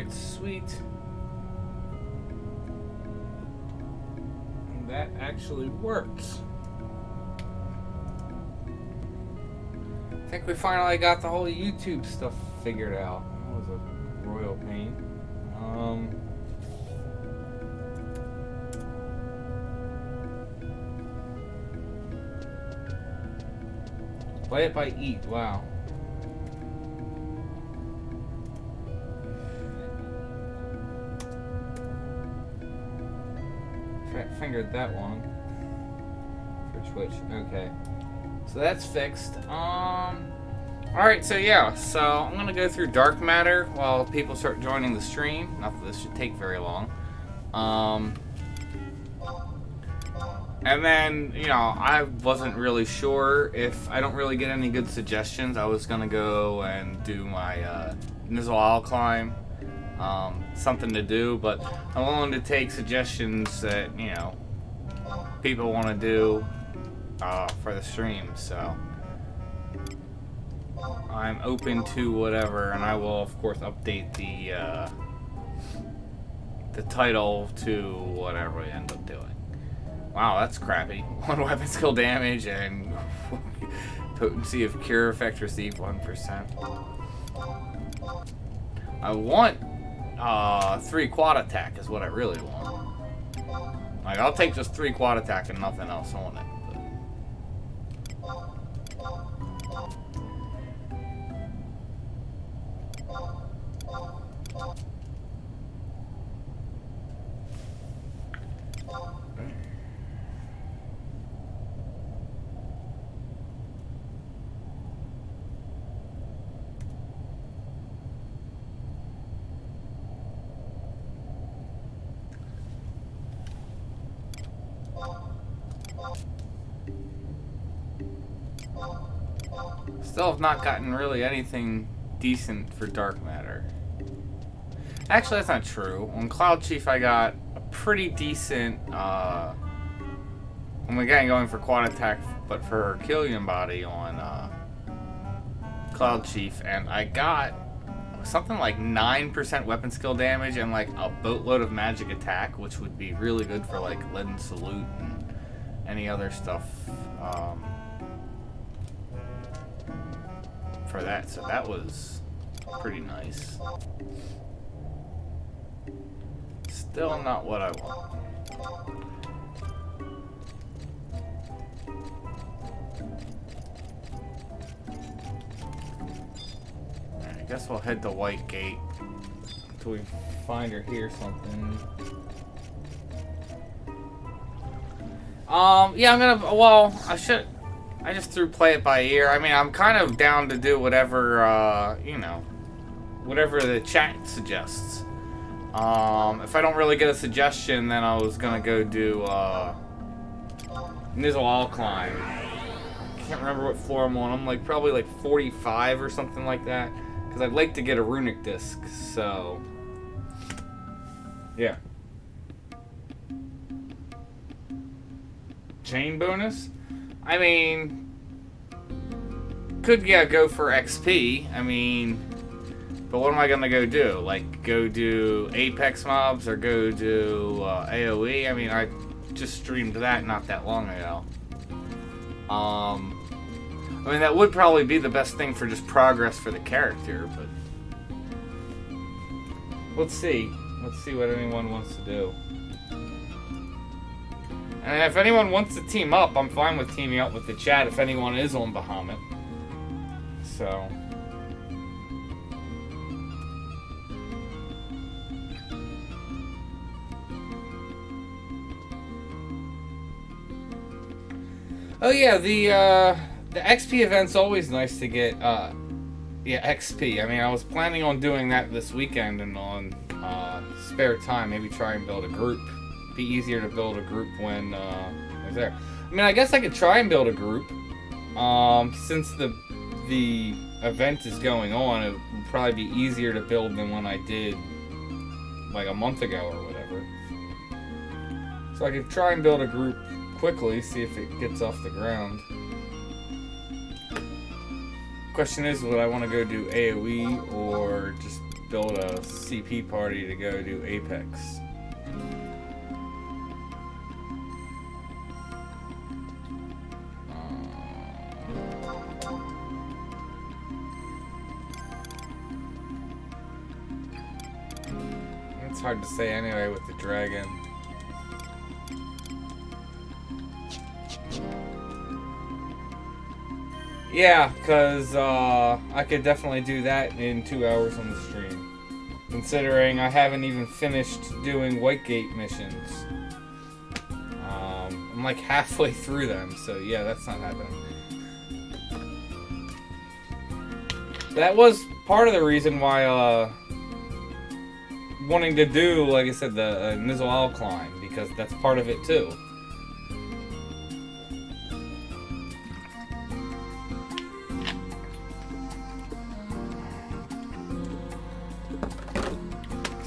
Alright, sweet. That actually works. I think we finally got the whole YouTube stuff figured out. That was a royal pain. Play it by eat, wow. Fingered that one. For Twitch, okay. So that's fixed. Alright, so yeah, so I'm gonna go through dark matter while people start joining the stream. Not that this should take very long. And then, you know, I wasn't really sure if I don't really get any good suggestions. I was gonna go and do my Nyzul Isle climb. Something to do, but I'm willing to take suggestions that, you know, people want to do for the stream, so I'm open to whatever, and I will of course update the title to whatever we end up doing. Wow, that's crappy. 1 weapon skill damage and potency of cure effect received 1%. I want 3 quad attack is what I really want. Like, I'll take just 3 quad attack and nothing else on it. Still have not gotten really anything decent for dark matter. Actually, that's not true. On cloudchief, I got a pretty decent. I'm again going for quad attack, but for Herculean body on cloudchief, and I got something like 9% weapon skill damage and like a boatload of magic attack, which would be really good for like leaden salute and any other stuff. For that, so that was pretty nice. Still not what I want. I guess we'll head to White Gate until we find or hear something. Yeah, I'm gonna. Well, I just threw play it by ear. I mean, I'm kind of down to do whatever, you know, whatever the chat suggests. If I don't really get a suggestion, then I was gonna go do Nyzul Isle climb. I can't remember what floor I'm on. I'm like probably like 45 or something like that, because I'd like to get a Runic Disc. So, yeah. Chain bonus? I mean, could go for XP. I mean, but what am I gonna go do? Like, go do Apex mobs or go do AOE? I mean, I just streamed that not that long ago. I mean, that would probably be the best thing for just progress for the character, but let's see. Let's see what anyone wants to do. And if anyone wants to team up, I'm fine with teaming up with the chat if anyone is on Bahamut. So. Oh yeah, the XP event's always nice to get, yeah, XP. I mean, I was planning on doing that this weekend and on spare time, maybe try and build a group. Be easier to build a group when it's there. I mean, I guess I could try and build a group. Since the event is going on, it would probably be easier to build than when I did like a month ago or whatever. So I could try and build a group quickly, see if it gets off the ground. Question is, would I want to go do AoE or just build a CP party to go do Apex. It's hard to say anyway with the dragon. Yeah, because I could definitely do that in 2 hours on the stream. Considering I haven't even finished doing Whitegate missions. I'm like halfway through them, so yeah, that's not happening. That was part of the reason why wanting to do, like I said, the Nyzul Isle climb, because that's part of it too.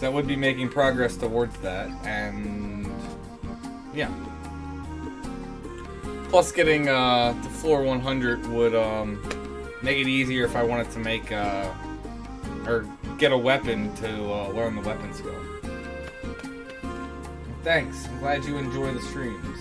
So I would be making progress towards that, and yeah. Plus getting to floor 100 would make it easier if I wanted to make or get a weapon to learn the weapon skill. Thanks. I'm glad you enjoy the streams.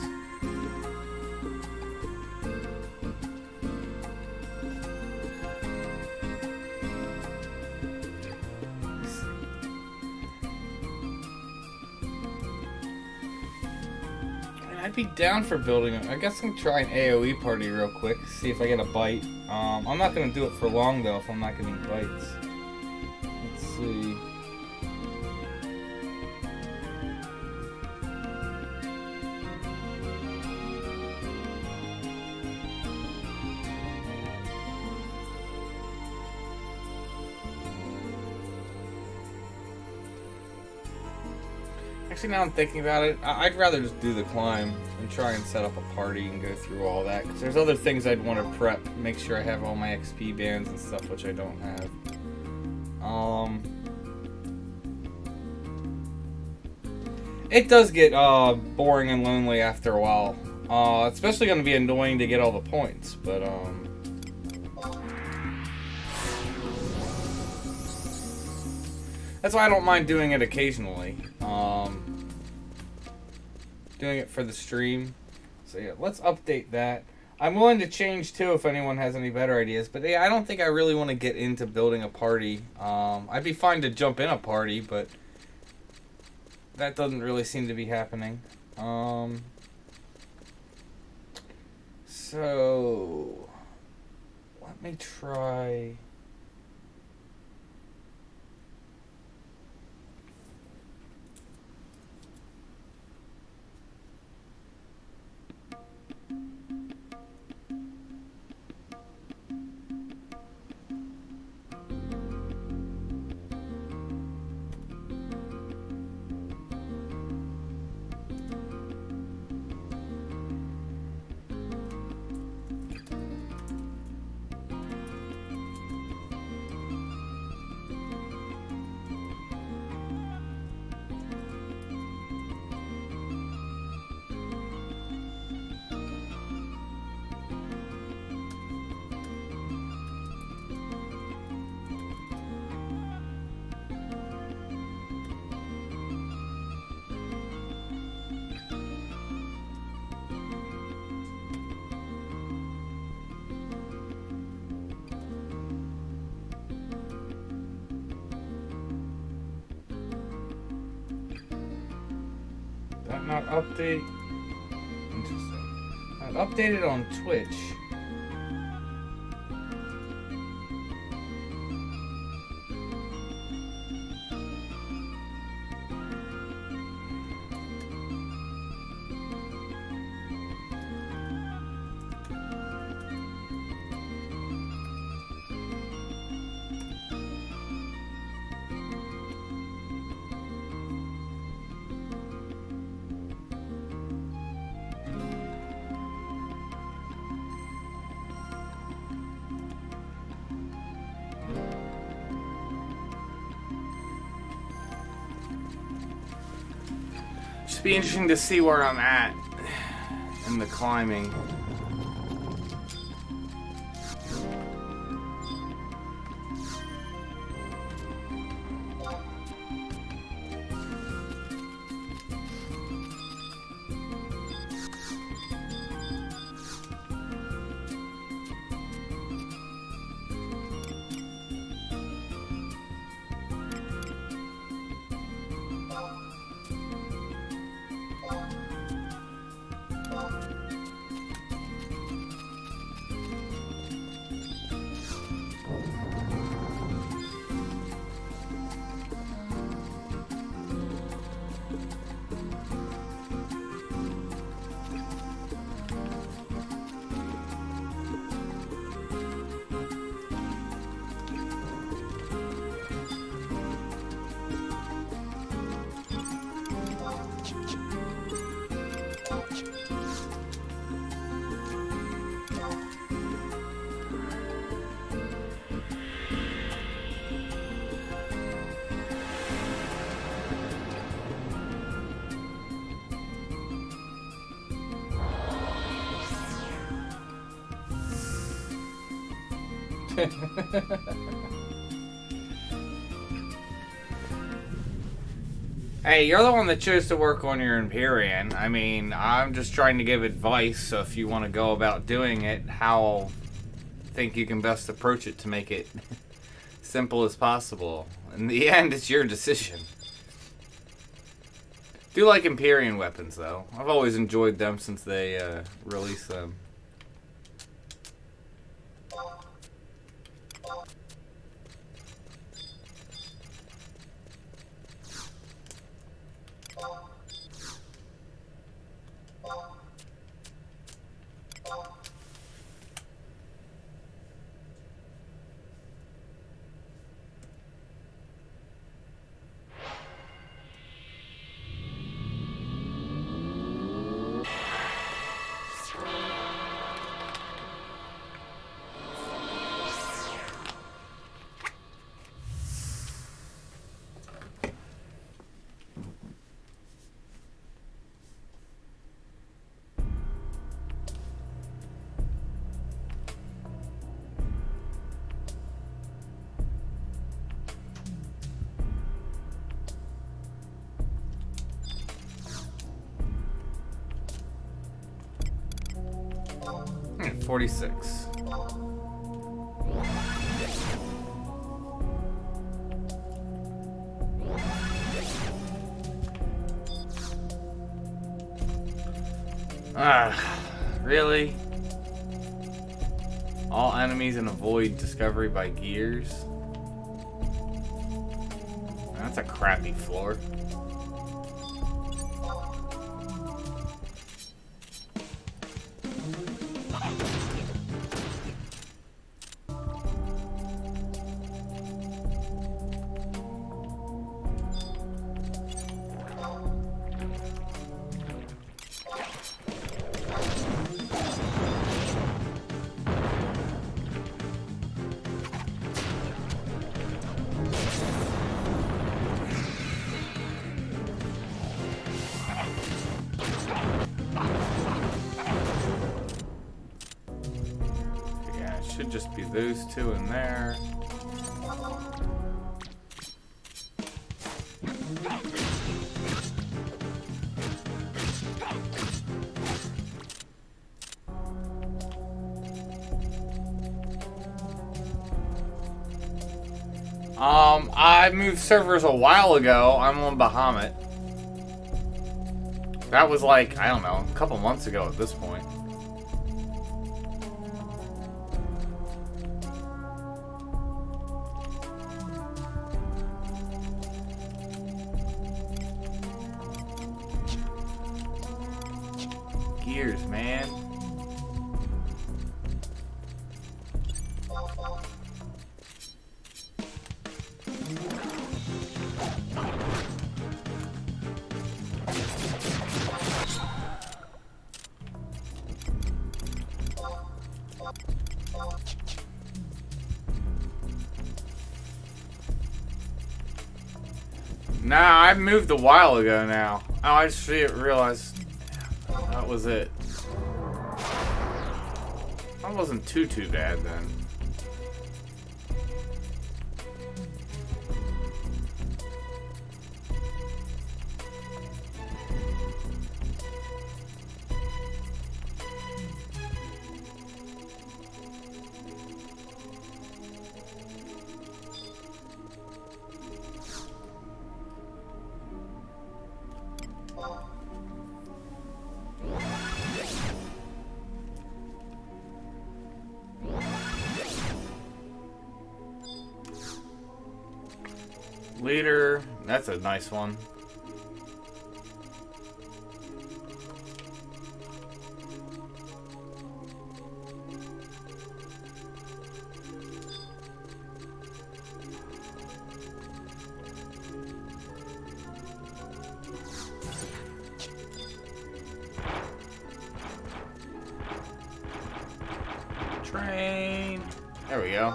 I'd be down for building it. I guess I'm gonna try an AoE party real quick, see if I get a bite. I'm not gonna do it for long though if I'm not getting bites. Let's see. Actually, now I'm thinking about it, I'd rather just do the climb and try and set up a party and go through all that. Because there's other things I'd want to prep, make sure I have all my XP bands and stuff, which I don't have. It does get boring and lonely after a while. It's especially going to be annoying to get all the points, but that's why I don't mind doing it occasionally. Doing it for the stream. So yeah, let's update that. I'm willing to change too if anyone has any better ideas. But yeah, I don't think I really want to get into building a party. I'd be fine to jump in a party, but that doesn't really seem to be happening. So let me try. Not update. Interesting. Not updated on Twitch. Just be interesting to see where I'm at in the climbing. Hey, you're the one that chose to work on your Empyrean. I mean, I'm just trying to give advice, so if you want to go about doing it, how think you can best approach it to make it simple as possible. In the end, it's your decision. Do like Empyrean weapons, though. I've always enjoyed them since they released them. Hmm, 46. Really? All enemies and avoid discovery by gears? That's a crappy floor. Just be those two in there. I moved servers a while ago. I'm on Bahamut. That was like, I don't know, a couple months ago at this point. Gears, man. Nah, I moved a while ago now. Oh, I just realized that was it. That wasn't too bad then. Leader, that's a nice one. Train. There we go.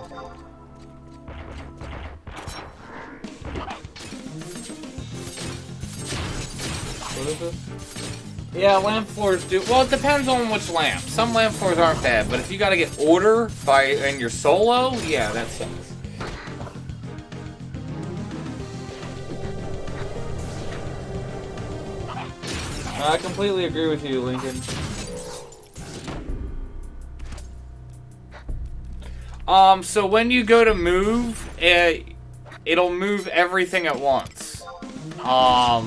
What is this? Yeah, lamp floors do. Well, it depends on which lamp. Some lamp floors aren't bad, but if you gotta get order and you're solo, yeah, that sucks. I completely agree with you, Lincoln. So when you go to move, it'll move everything at once. Well,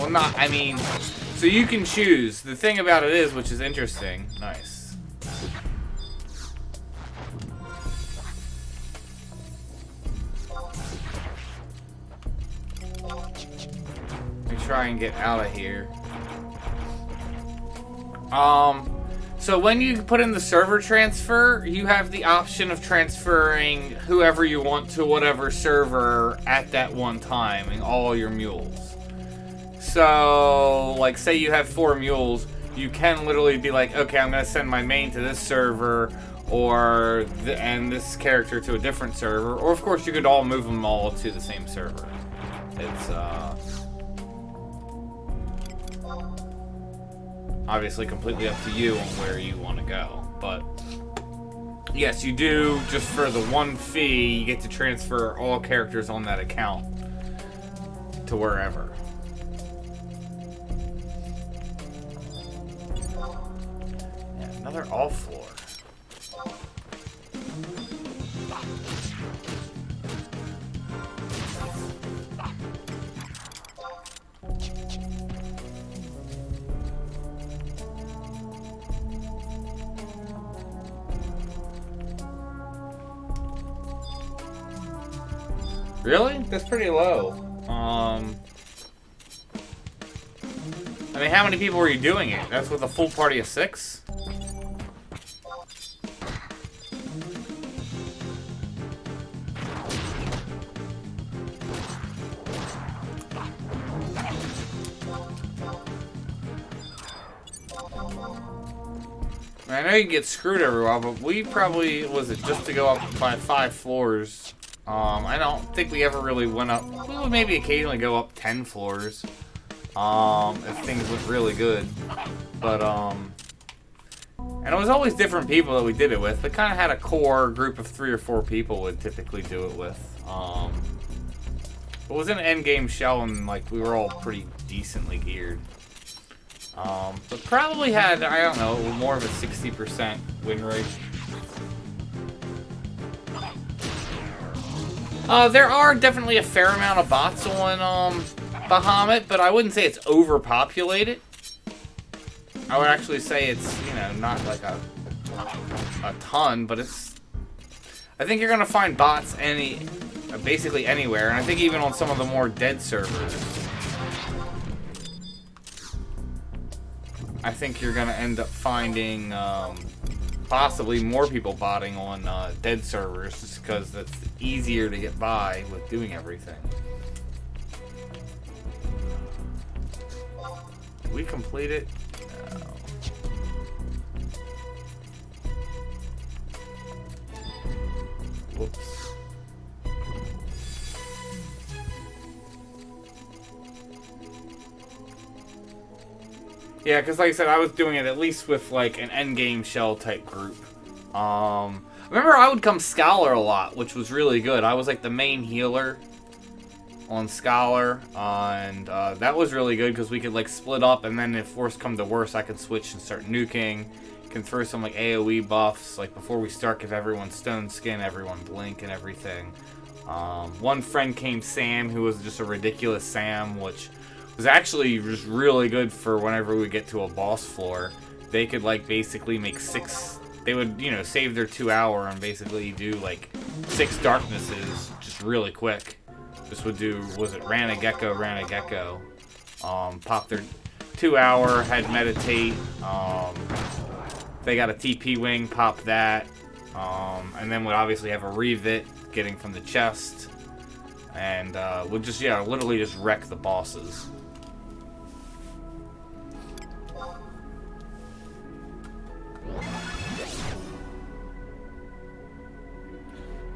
not, I mean, so you can choose. The thing about it is, which is interesting, nice. Let me try and get out of here. So when you put in the server transfer, you have the option of transferring whoever you want to whatever server at that one time, and all your mules. So, like, say you have 4 mules, you can literally be like, okay, I'm going to send my main to this server, or and this character to a different server, or of course you could all move them all to the same server. It's, obviously completely up to you on where you want to go, but yes, you do, just for the one fee, you get to transfer all characters on that account to wherever. Yeah, another all floor. Really? That's pretty low. I mean, how many people were you doing it? That's with a full party of 6? I know you can get screwed every while, but we probably, was it just to go up by 5 floors? I don't think we ever really went up. We would maybe occasionally go up 10 floors, if things went really good. But, and it was always different people that we did it with. We kind of had a core group of 3 or 4 people would typically do it with. It was an endgame shell, and, like, we were all pretty decently geared. But probably had, I don't know, more of a 60% win rate. There are definitely a fair amount of bots on Bahamut, but I wouldn't say it's overpopulated. I would actually say it's, you know, not like a ton, but it's... I think you're gonna find bots basically anywhere, and I think even on some of the more dead servers. I think you're gonna end up finding possibly more people botting on dead servers, just because that's easier to get by with doing everything. Did we complete it? No. Whoops. Yeah, because like I said, I was doing it at least with like an endgame shell type group. Remember I would come Scholar a lot, which was really good. I was like the main healer on Scholar, and that was really good because we could like split up, and then if worse come to worse, I could switch and start nuking. Can throw some like AoE buffs, like before we start, give everyone stone skin, everyone blink and everything. One friend came Sam, who was just a ridiculous Sam, which was actually just really good for whenever we get to a boss floor. They could like basically make 6. They would, you know, save their 2 hour and basically do like 6 darknesses just really quick. Just would do, was it Ranagecko, pop their 2 hour, had meditate, they got a TP wing, pop that, and then would obviously have a revit getting from the chest, and would just, yeah, literally just wreck the bosses.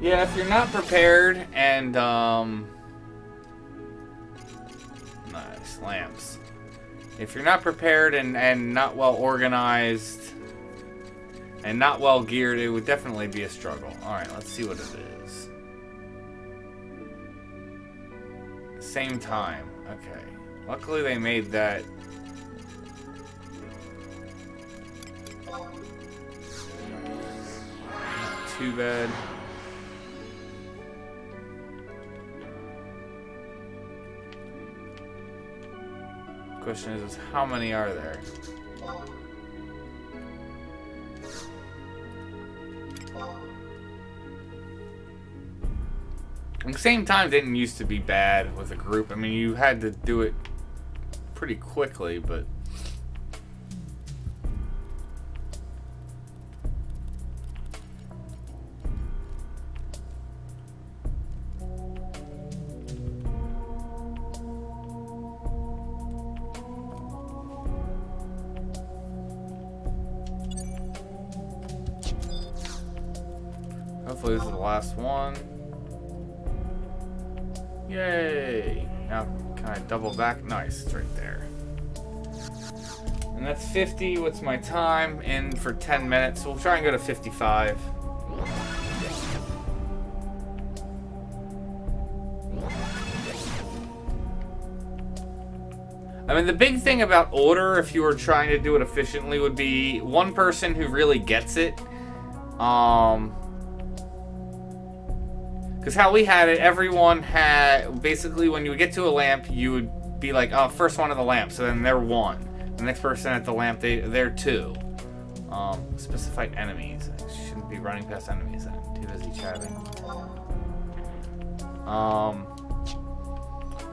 Yeah, if you're not prepared and, nice, lamps. If you're not prepared and not well organized and not well geared, it would definitely be a struggle. Alright, let's see what it is. Same time. Okay. Luckily they made that. Not too bad. Question is how many are there? At the same time, didn't used to be bad with a group. I mean, you had to do it pretty quickly, but hopefully this is the last one. Yay! Now, can I double back? Nice, it's right there. And that's 50. What's my time? In for 10 minutes. We'll try and go to 55. I mean, the big thing about order, if you were trying to do it efficiently, would be one person who really gets it. Because how we had it, everyone had, basically when you would get to a lamp, you would be like, oh, first one of the lamp, so then they're one. The next person at the lamp, they're two. Specified enemies. I shouldn't be running past enemies then. Too busy chatting.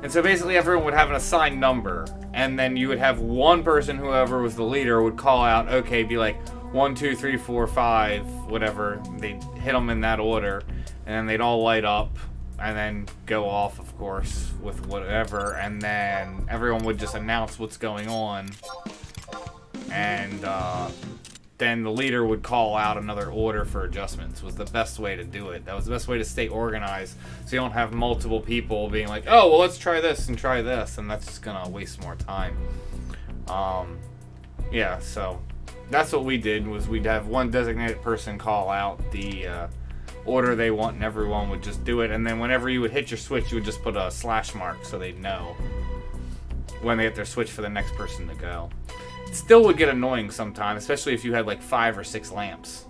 And so basically everyone would have an assigned number, and then you would have one person, whoever was the leader, would call out, okay, be like 1, 2, 3, 4, 5, whatever. They'd hit them in that order. And then they'd all light up and then go off, of course, with whatever. And then everyone would just announce what's going on. And then the leader would call out another order for adjustments. Was the best way to do it. That was the best way to stay organized. So you don't have multiple people being like, oh, well, let's try this and try this. And that's just going to waste more time. Yeah, so that's what we did. Was we'd have one designated person call out the order they want, and everyone would just do it. And then whenever you would hit your switch, you would just put a slash mark so they'd know when they hit their switch for the next person to go. It still would get annoying sometimes, especially if you had like 5 or 6 lamps.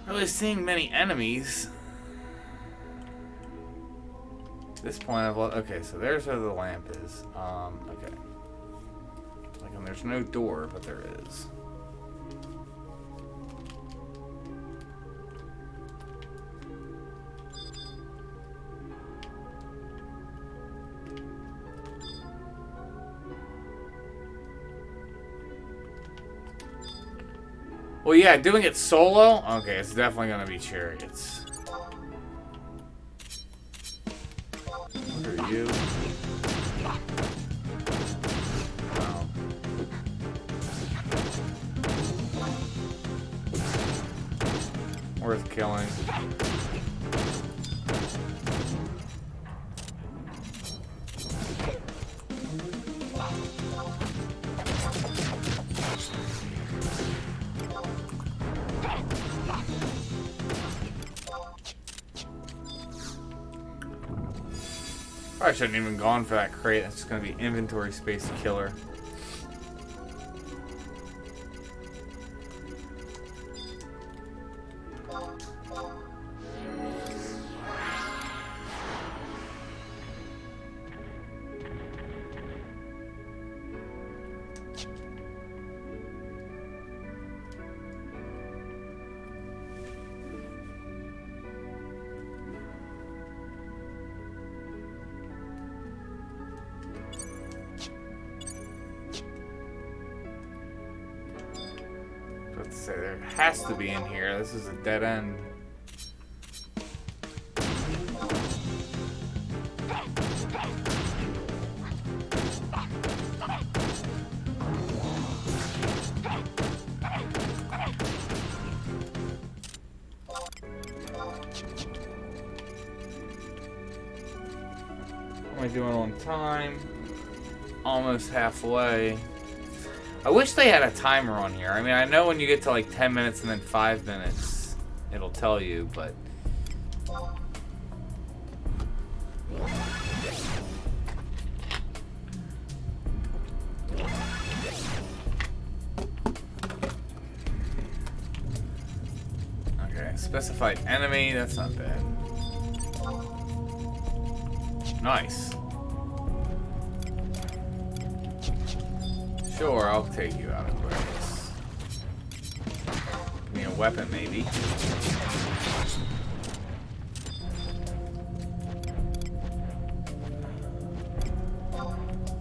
Not really seeing many enemies. At this point, okay, so there's where the lamp is. Okay. Like, and there's no door, but there is. Well, yeah, doing it solo? Okay, it's definitely gonna be chariots. What are you? Oh. Worth killing. I shouldn't even gone for that crate. That's just gonna be inventory space killer. Let's say there has to be in here. This is a dead end. am I doing on time? Almost halfway. I wish they had a timer on here. I mean, I know when you get to like 10 minutes and then 5 minutes, it'll tell you, but... Okay, specified enemy, that's not bad. Nice. Sure, I'll take you out of grace. Give me a weapon, maybe.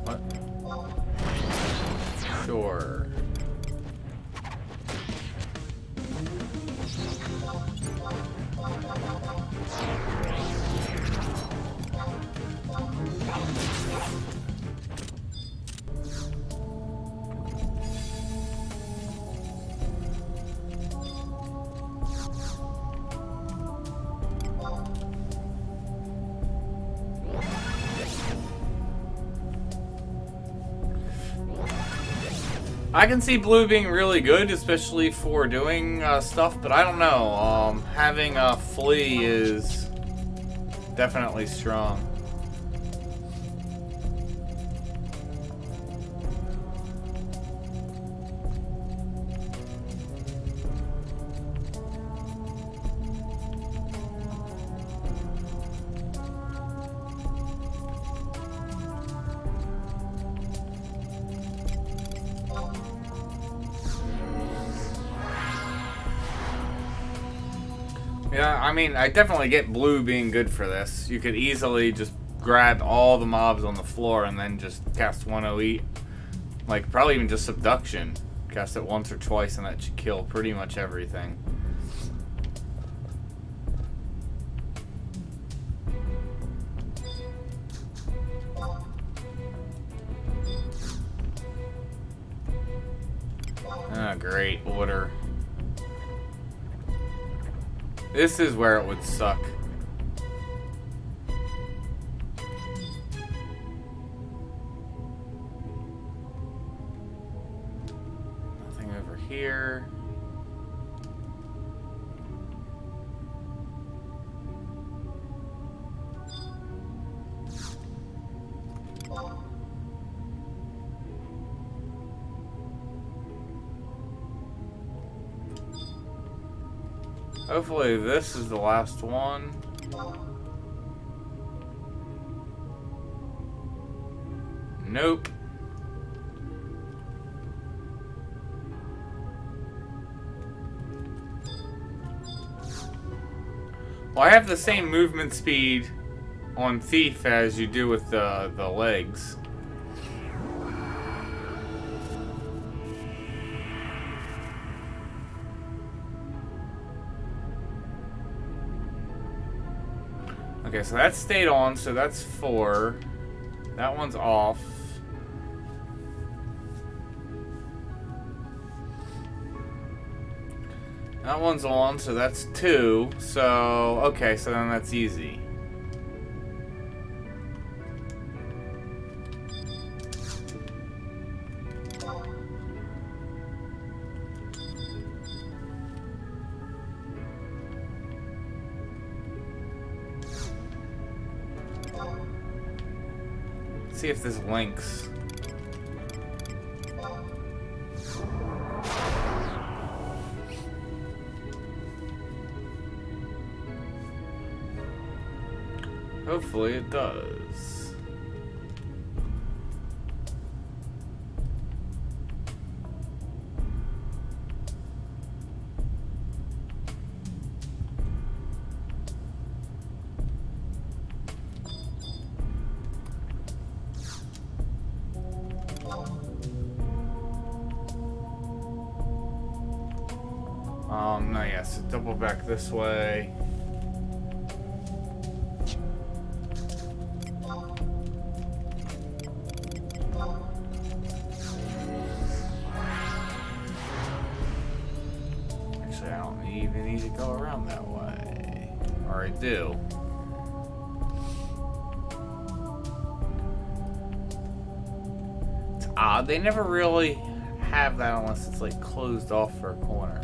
What? Sure. I can see blue being really good, especially for doing stuff, but I don't know. Having a flea is definitely strong. Yeah, I mean, I definitely get blue being good for this. You could easily just grab all the mobs on the floor and then just cast 108. Like, probably even just subduction. Cast it once or twice and that should kill pretty much everything. Ah, great order. This is where it would suck. Nothing over here. Hopefully this is the last one. Nope. Well, I have the same movement speed on Thief as you do with the legs. Okay, so that stayed on, so that's 4. That one's off. That one's on, so that's 2. So, okay, so then that's easy. See if this links. Hopefully it does. No, yes, double back this way. Actually, I don't even need to go around that way. Or I do. They never really have that unless it's like closed off for a corner.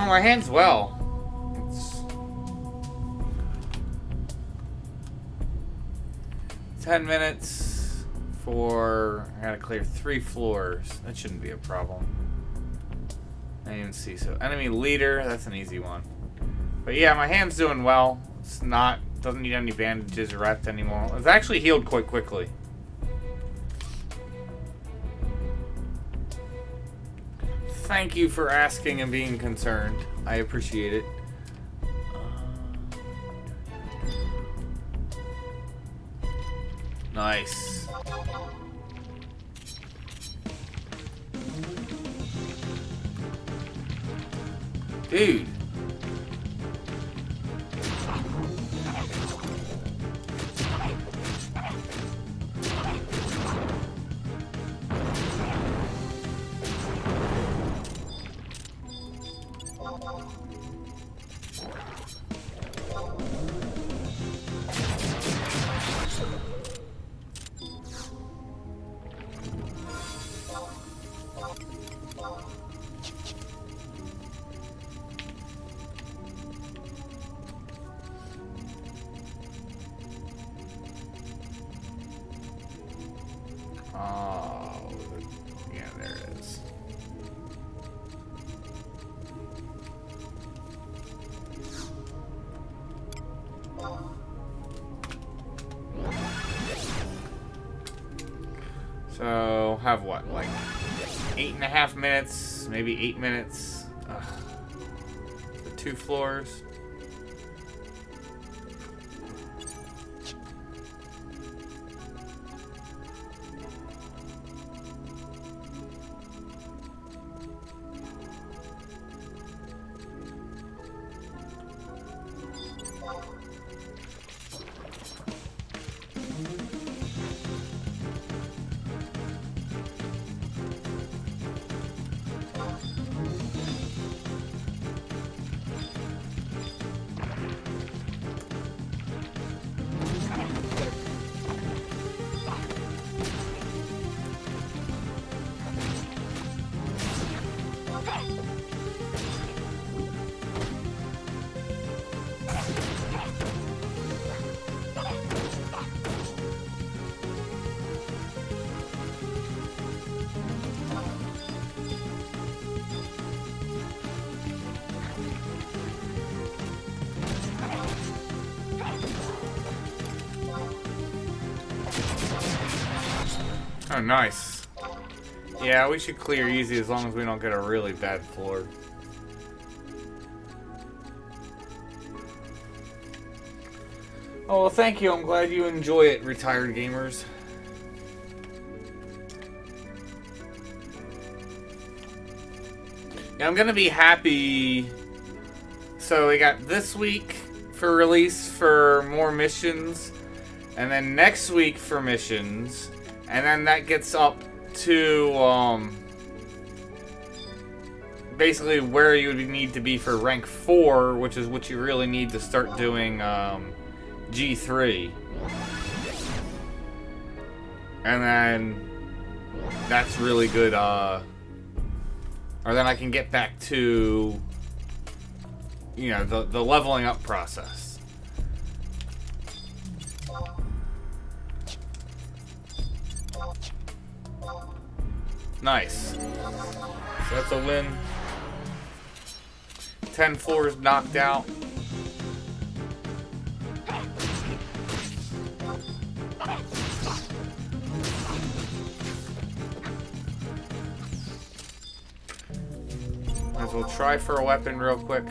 Oh, my hand's well. It's 10 minutes for... I gotta clear 3 floors. That shouldn't be a problem. I didn't even see. So, enemy leader, that's an easy one. But yeah, my hand's doing well. It's not... doesn't need any bandages or wrapped anymore. It's actually healed quite quickly. Thank you for asking and being concerned. I appreciate it. Nice. Dude. Oh, yeah, there it is. So, have what, like 8.5 minutes, maybe 8 minutes for 2 floors. Oh, nice. Yeah, we should clear easy as long as we don't get a really bad floor. Oh, well, thank you. I'm glad you enjoy it, retired gamers. Yeah, I'm gonna be happy. So we got this week for release for more missions, and then next week for missions, and then that gets up to basically where you would need to be for rank 4, which is what you really need to start doing G3. And then that's really good, or then I can get back to, you know, the leveling up process. Nice. So that's a win. 10 floors knocked out. Might as well try for a weapon real quick.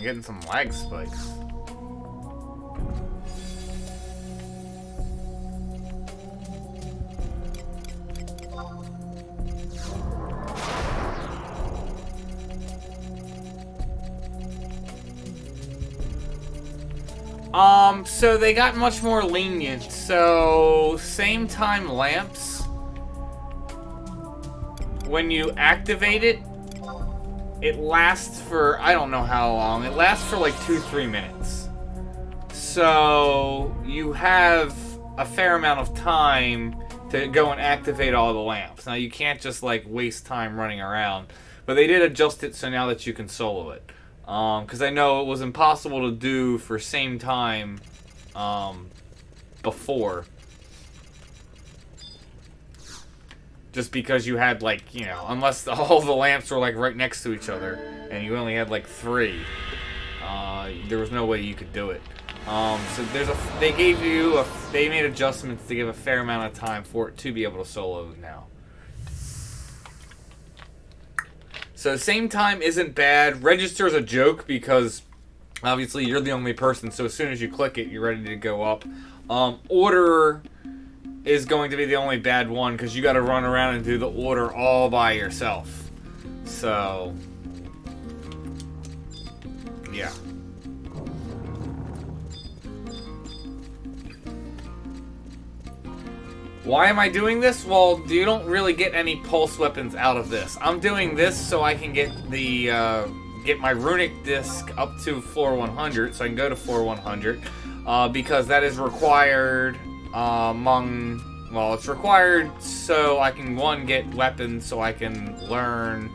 I'm getting some lag spikes. So they got much more lenient. So, same time lamps, when you activate it, it lasts for, I don't know how long, it lasts for like 2-3 minutes. So, you have a fair amount of time to go and activate all the lamps. Now, you can't just like waste time running around, but they did adjust it so now that you can solo it. Because I know it was impossible to do for same time before. Just because you had, like, you know, unless all the lamps were, like, right next to each other, and you only had, like, 3, there was no way you could do it. So they made adjustments to give a fair amount of time for it to be able to solo now. So same time isn't bad. Register is a joke because obviously you're the only person, so as soon as you click it, you're ready to go up. Order is going to be the only bad one because you got to run around and do the order all by yourself. So, yeah. Why am I doing this? Well, you don't really get any pulse weapons out of this. I'm doing this so I can get the get my Runic Disc up to floor 100, so I can go to floor 100, because that is required it's required so I can, one, get weapons so I can learn,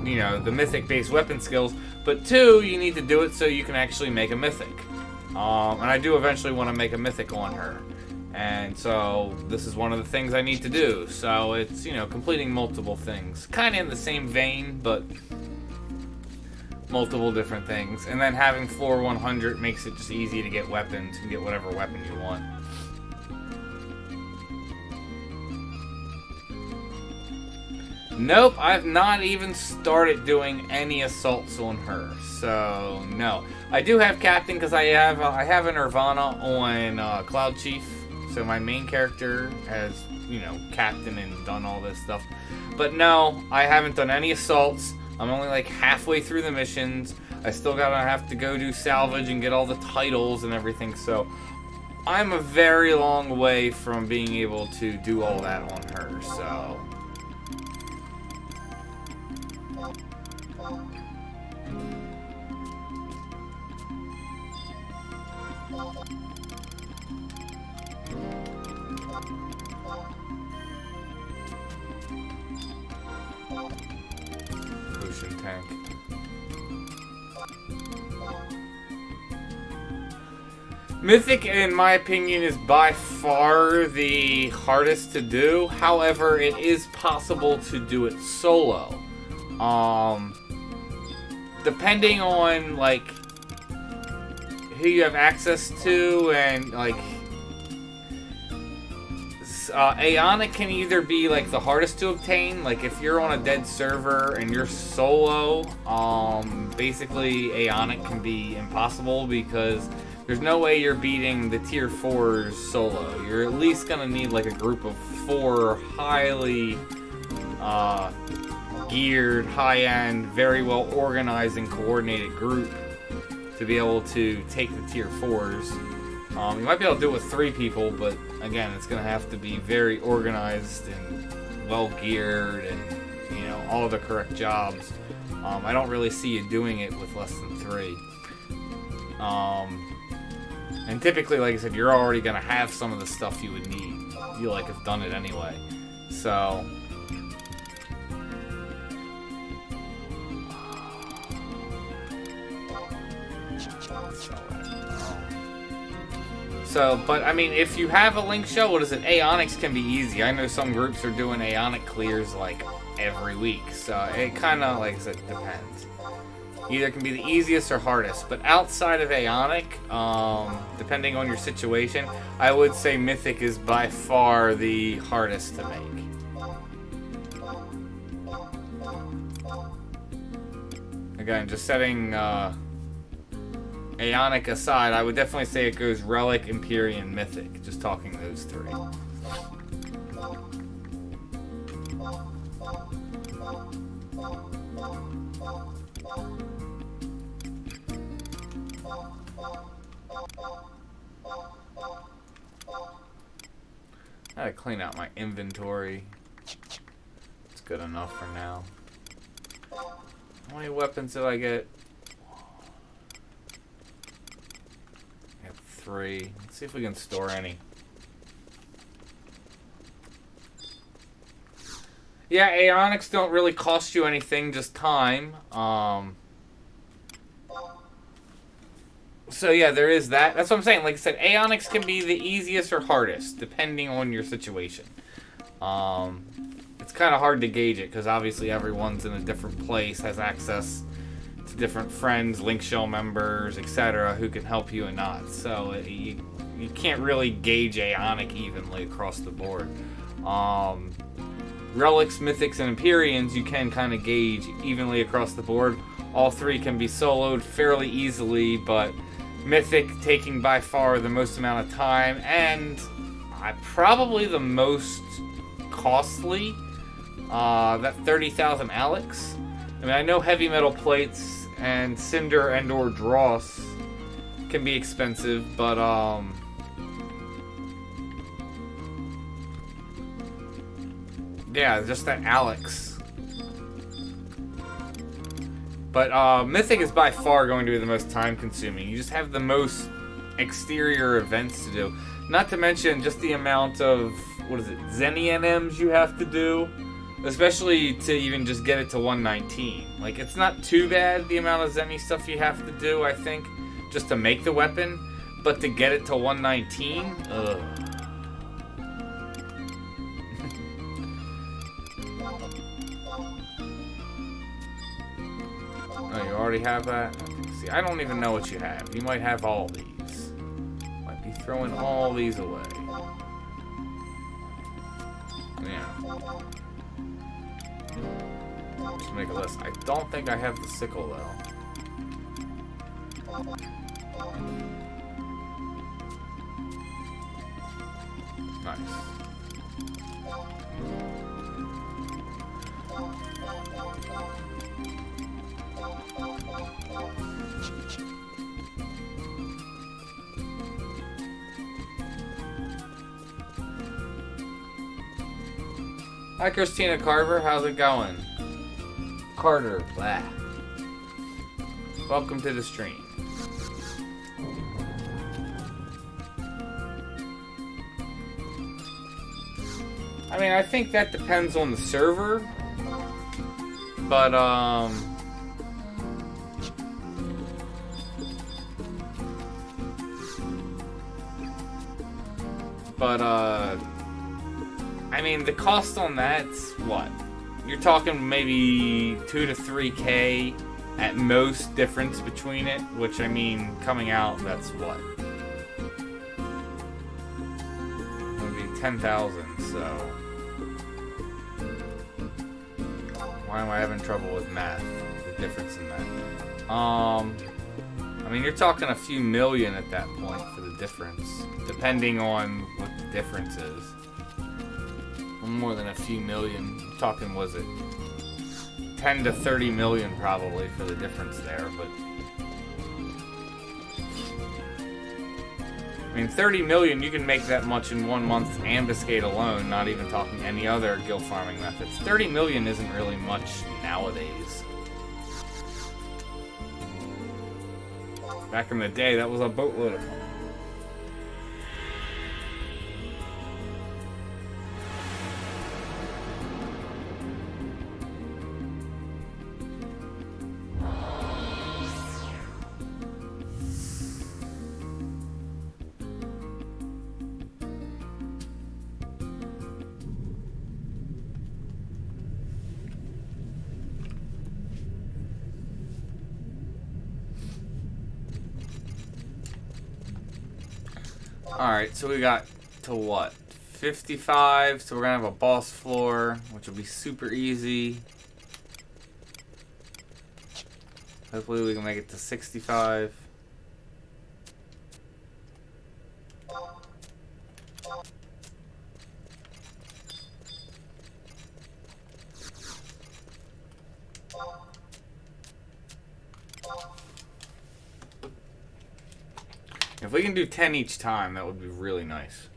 you know, the Mythic-based weapon skills, but 2, you need to do it so you can actually make a Mythic. And I do eventually want to make a Mythic on her. And so this is one of the things I need to do. So it's, you know, completing multiple things. Kind of in the same vein, but multiple different things. And then having floor 100 makes it just easy to get weapons. You can get whatever weapon you want. Nope, I've not even started doing any assaults on her. So, no. I do have Captain because I have a Nirvana on cloudchief. So my main character has, you know, captain and done all this stuff. But no, I haven't done any assaults. I'm only like halfway through the missions. I still have to go do salvage and get all the titles and everything. So I'm a very long way from being able to do all that on her. So potion tank. Mythic, in my opinion, is by far the hardest to do. However, it is possible to do it solo. Depending on, like, who you have access to and, like, Ionic can either be, like, the hardest to obtain. Like, if you're on a dead server and you're solo, basically Ionic can be impossible because there's no way you're beating the tier 4s solo. You're at least gonna need, like, a group of 4 highly geared, high-end, very well organized and coordinated group to be able to take the tier 4s. You might be able to do it with 3 people, but again, it's going to have to be very organized and well geared and, you know, all the correct jobs. I don't really see you doing it with less than 3. And typically, like I said, you're already going to have some of the stuff you would need. You, like, have done it anyway. So but I mean, if you have a link show, what is it? Ionics can be easy. I know some groups are doing Ionic clears like every week. So it kind of, like I said, depends. Either can be the easiest or hardest. But outside of Ionic, depending on your situation, I would say Mythic is by far the hardest to make. again, just setting Ionic aside, I would definitely say it goes Relic, Empyrean, Mythic. Just talking those three. I gotta clean out my inventory. It's good enough for now. How many weapons did I get? I have 3. Let's see if we can store any. Yeah, Ionics don't really cost you anything, just time. So yeah, there is that. That's what I'm saying. Like I said, Ionics can be the easiest or hardest, depending on your situation. It's kind of hard to gauge it, because obviously everyone's in a different place, has access to different friends, link shell members, etc., who can help you and not. So you can't really gauge Ionic evenly across the board. Relics, Mythics, and Empyreans you can kind of gauge evenly across the board. All 3 can be soloed fairly easily, but Mythic taking by far the most amount of time, and probably the most costly. That 30,000 Alex. I mean, I know heavy metal plates and cinder and or dross can be expensive, but yeah, just that Alex. But Mythic is by far going to be the most time consuming. You just have the most exterior events to do. Not to mention just the amount of, what is it, Zenny NMs you have to do. Especially to even just get it to 119. Like, it's not too bad the amount of Zenny stuff you have to do, I think, just to make the weapon. But to get it to 119, ugh. Oh, you already have that? Okay. See, I don't even know what you have. You might have all these. Might be throwing all these away. Yeah. Just make a list. I don't think I have the sickle though. Nice. Hi, Christina Carver. How's it going? Carter. Blah. Welcome to the stream. I mean, I think that depends on the server. But, I mean, the cost on that's what? You're talking maybe 2 to 3K at most difference between it, which, I mean, coming out, that's what? It would be 10,000, so why am I having trouble with math? The difference in that. I mean, you're talking a few million at that point for the difference, depending on what the difference is. More than a few million. I'm talking, was it 10 to 30 million probably for the difference there, but I mean, 30 million, you can make that much in 1 month's ambuscade alone, not even talking any other guild farming methods. 30 million isn't really much nowadays. Back in the day, that was a boatload of money. Alright, so we got to what? 55, so we're gonna have a boss floor, which will be super easy. Hopefully we can make it to 65. If we can do 10 each time, that would be really nice.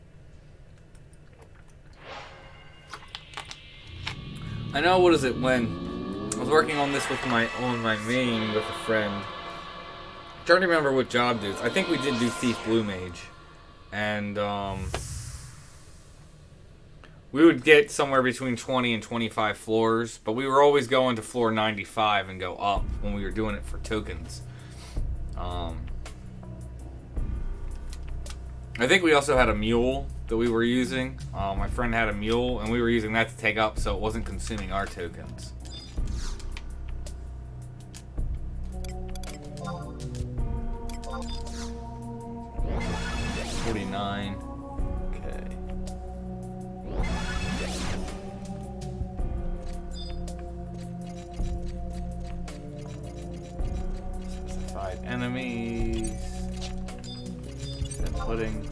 I know, what is it, when I was working on this with on my main with a friend. I'm trying to remember what job dudes. I think we did do Thief Blue Mage. And we would get somewhere between 20 and 25 floors, but we were always going to floor 95 and go up when we were doing it for tokens. I think we also had a mule that we were using. My friend had a mule, and we were using that to take up, so it wasn't consuming our tokens. $49. Okay. Specified enemies. And puddings.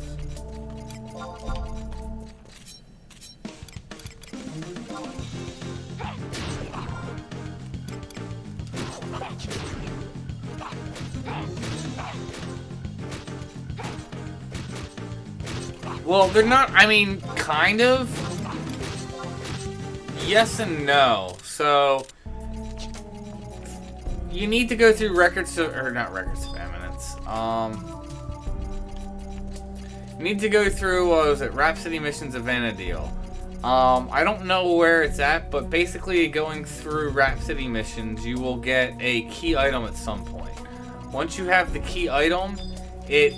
Well, they're not, I mean, kind of. Yes and no. So, you need to go through records of, or not records of eminence. You need to go through, what was it, Rhapsody Missions of Vanadil. I don't know where it's at, but basically going through Rhapsody Missions, you will get a key item at some point. Once you have the key item, it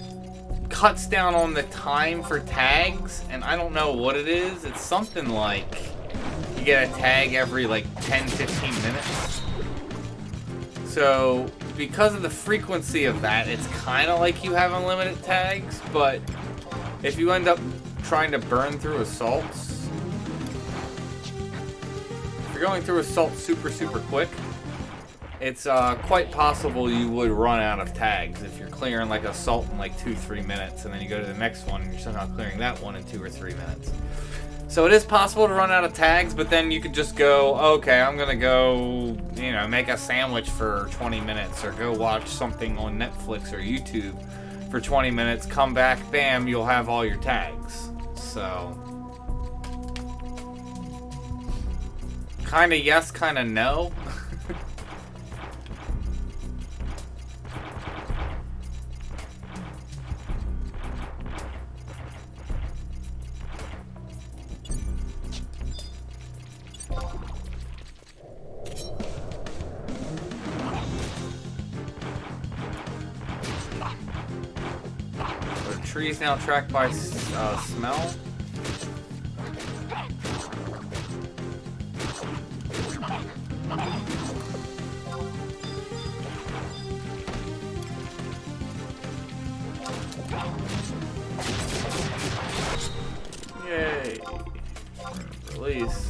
cuts down on the time for tags, and I don't know what it is. It's something like you get a tag every like 10-15 minutes. So because of the frequency of that, it's kind of like you have unlimited tags, but if you end up trying to burn through assaults, if you're going through assaults super quick, it's quite possible you would run out of tags if you're clearing like assault in like 2-3 minutes, and then you go to the next one and you're somehow clearing that one in 2 or 3 minutes. So it is possible to run out of tags, but then you could just go, okay, I'm gonna go, you know, make a sandwich for 20 minutes, or go watch something on Netflix or YouTube for 20 minutes, come back, bam, you'll have all your tags. So, kinda yes, kinda no. Trees now tracked by smell. Yay! Release.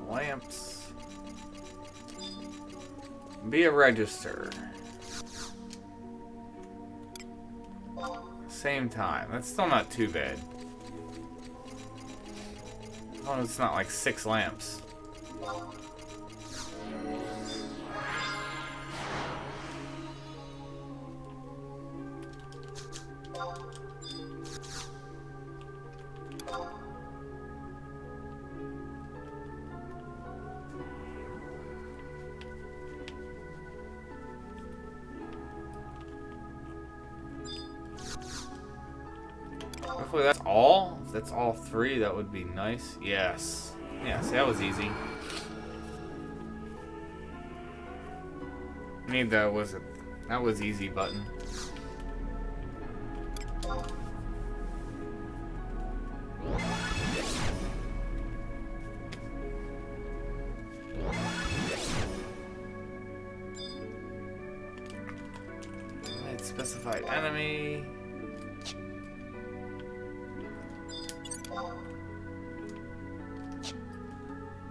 Lamps. Be a register. Same time. That's still not too bad. Oh, it's not like 6 lamps. Hopefully that's all. If that's all 3, that would be nice. Yes. Yes, that was easy. Need that was easy button. Specified enemy.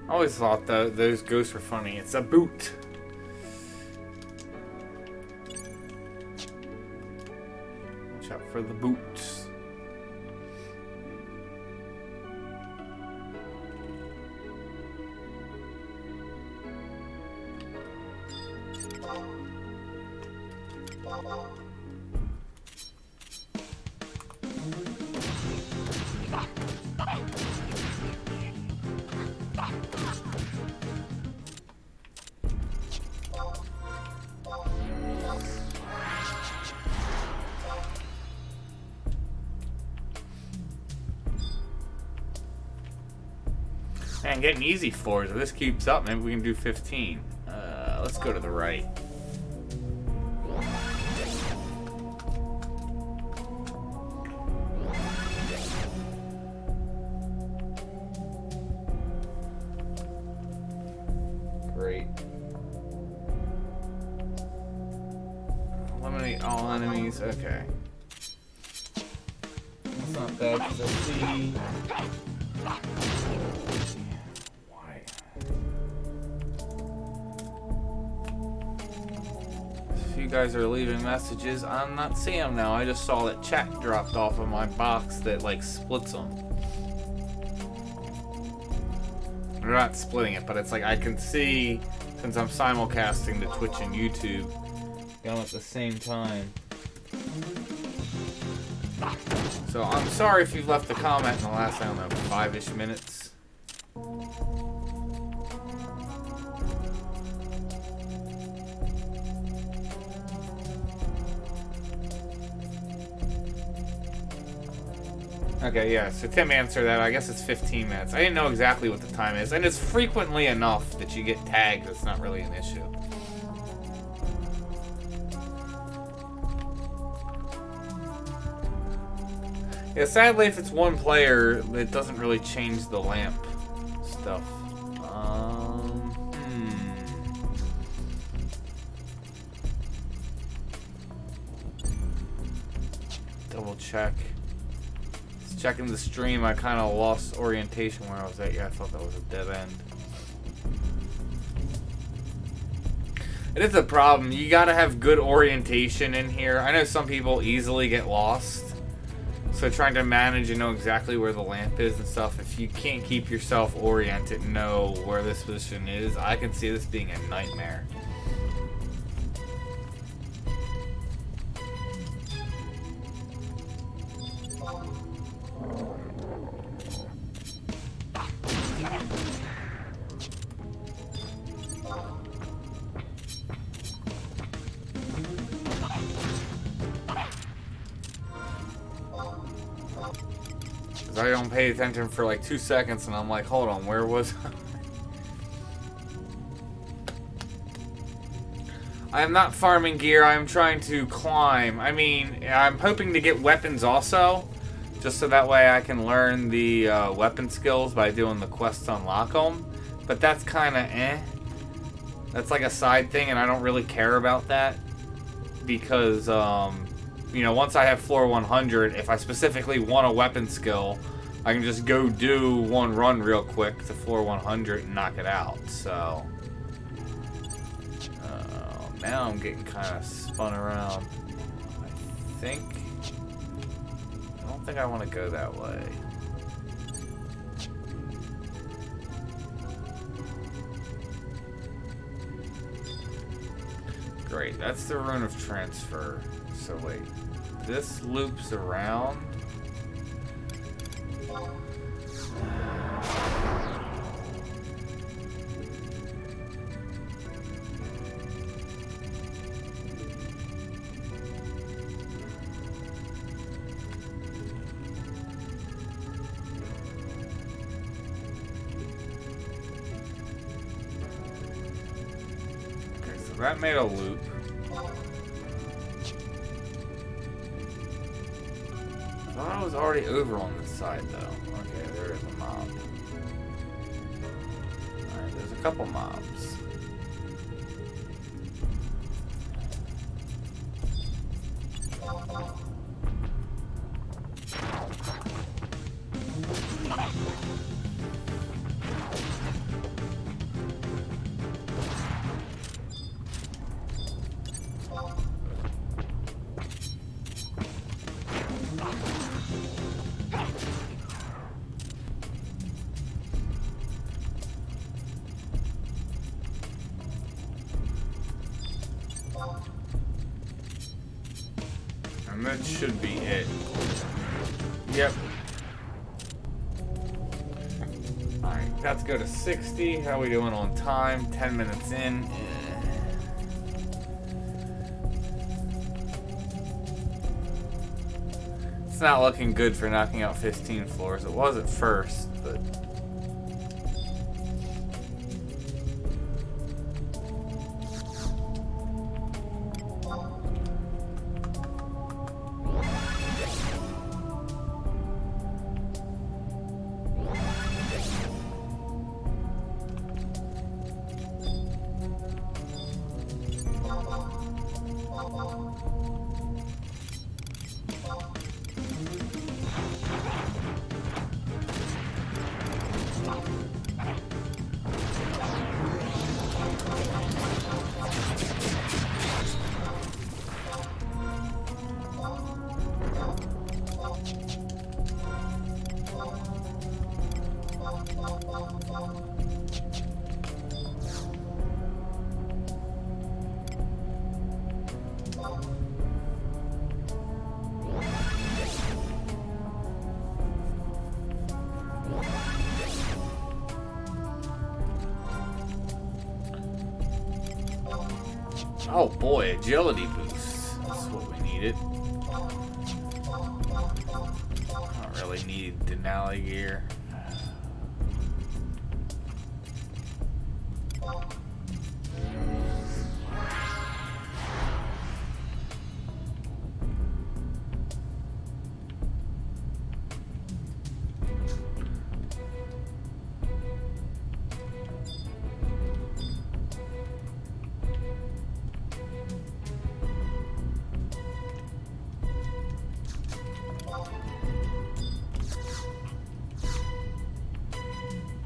I always thought those ghosts were funny. It's a boot. Watch out for the boots. Man, getting easy floors. If this keeps up, maybe we can do 15. Let's go to the right. Great. Eliminate all enemies. Okay. That's not bad because I see. You guys are leaving messages. I'm not seeing them now. I just saw that chat dropped off of my box that like splits them. They're not splitting it, but it's like I can see, since I'm simulcasting to Twitch and YouTube, going at the same time. So I'm sorry if you've left a comment in the last, I don't know, 5-ish minutes. Okay, yeah, so Tim answered that. I guess it's 15 minutes. I didn't know exactly what the time is. And it's frequently enough that you get tagged. It's not really an issue. Yeah, sadly, if it's one player, it doesn't really change the lamp stuff. Double check. Checking the stream, I kind of lost orientation where I was at. Yeah, I thought that was a dead end. It is a problem. You gotta have good orientation in here. I know some people easily get lost. So trying to manage and know exactly where the lamp is and stuff, if you can't keep yourself oriented and know where this position is, I can see this being a nightmare. I don't pay attention for like 2 seconds and I'm like, hold on, where was I? I am not farming gear, I am trying to climb. I mean, I'm hoping to get weapons also, just so that way I can learn the weapon skills by doing the quests to unlock them. But that's kind of eh. That's like a side thing and I don't really care about that. Because, you know, once I have floor 100, if I specifically want a weapon skill, I can just go do one run real quick to floor 100 and knock it out. So, now I'm getting kind of spun around. I don't think I want to go that way. Great, that's the rune of transfer. So wait, this loops around. Okay, so that made a loop. I was already over on this side, though. Okay, there is a mob. Alright, there's a couple mobs. And that should be it. Yep. Alright, got to go to 60. How are we doing on time? 10 minutes in. It's not looking good for knocking out 15 floors. It was at first, but... Oh boy, agility boost. That's what we needed. Not really need Denali gear.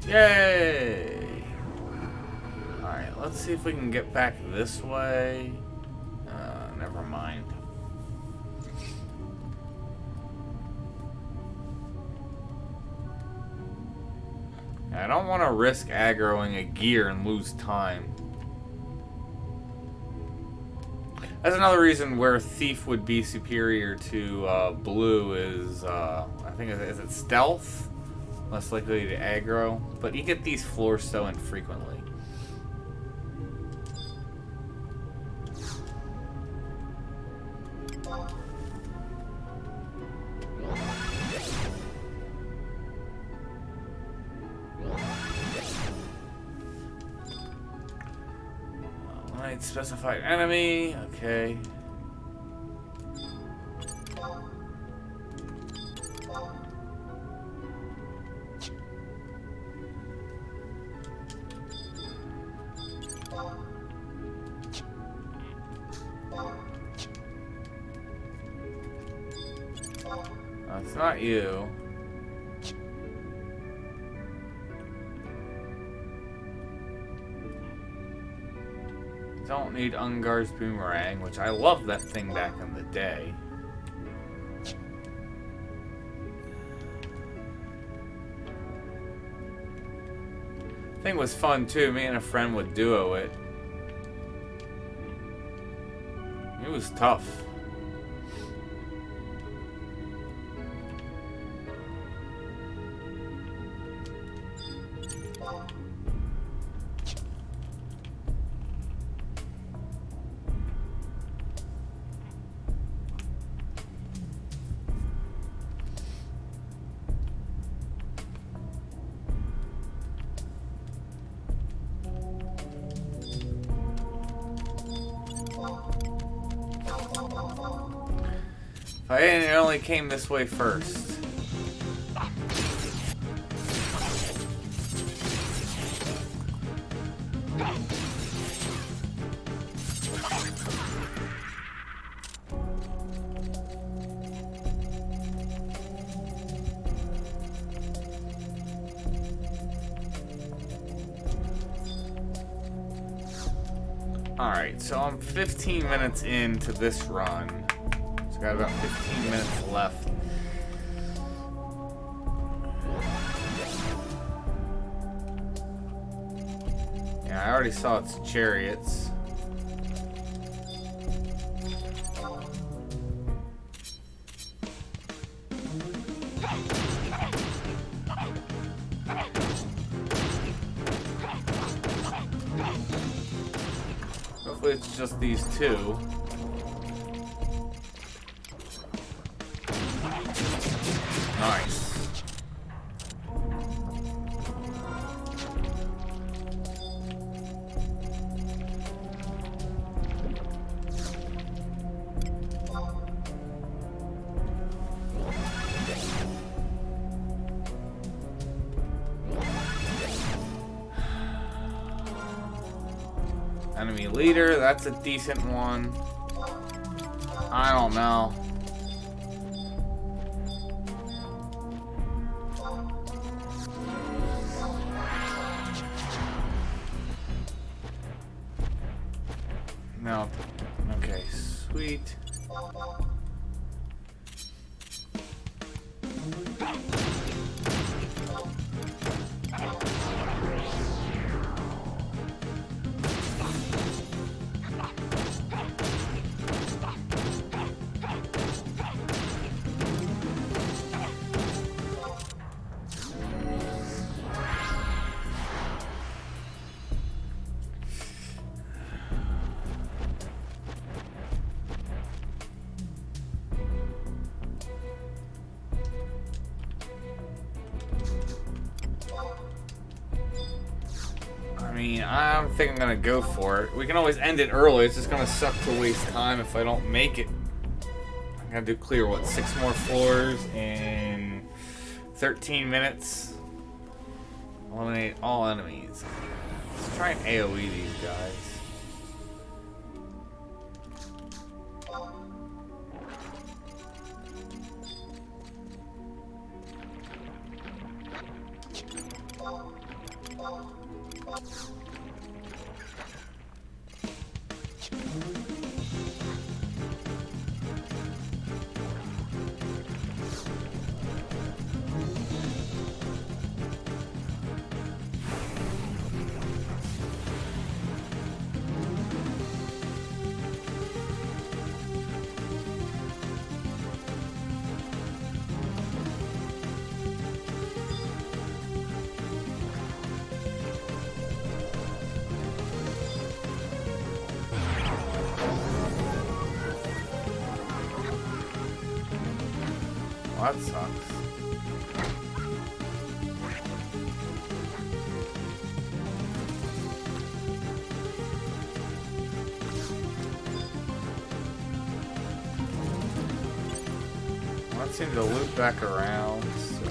Yay! Alright, let's see if we can get back this way. Never mind. I don't want to risk aggroing a gear and lose time. That's another reason where Thief would be superior to Blue is, I think, is it Stealth? Less likely to aggro, but you get these floors so infrequently. Light specified enemy, okay. It's not you. Don't need Ungar's boomerang, which I loved that thing back in the day. Thing was fun too. Me and a friend would duo it. It was tough. It only came this way first. Alright, so I'm 15 minutes into this run. So I got about 15 minutes left. Yeah, I already saw its chariots. Hopefully it's just these two. Nice. Enemy leader, that's a decent one. I don't know. No. Okay, sweet. I think I'm gonna go for it. We can always end it early. It's just gonna suck to waste time if I don't make it. I'm gonna do clear, what, 6 more floors in 13 minutes? Eliminate all enemies. Let's try and AoE these guys. That sucks. Let's seem to loop back around. So.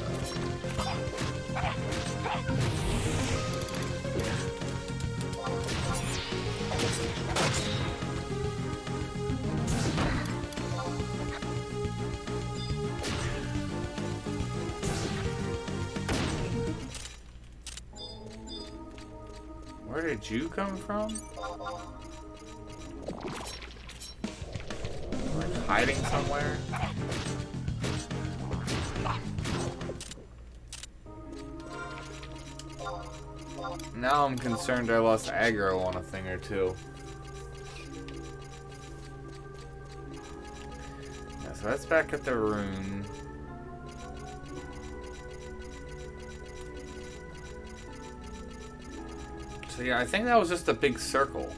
Where did you come from? Like hiding somewhere? Now I'm concerned I lost aggro on a thing or two. Yeah, so that's back at the rune. So yeah, I think that was just a big circle.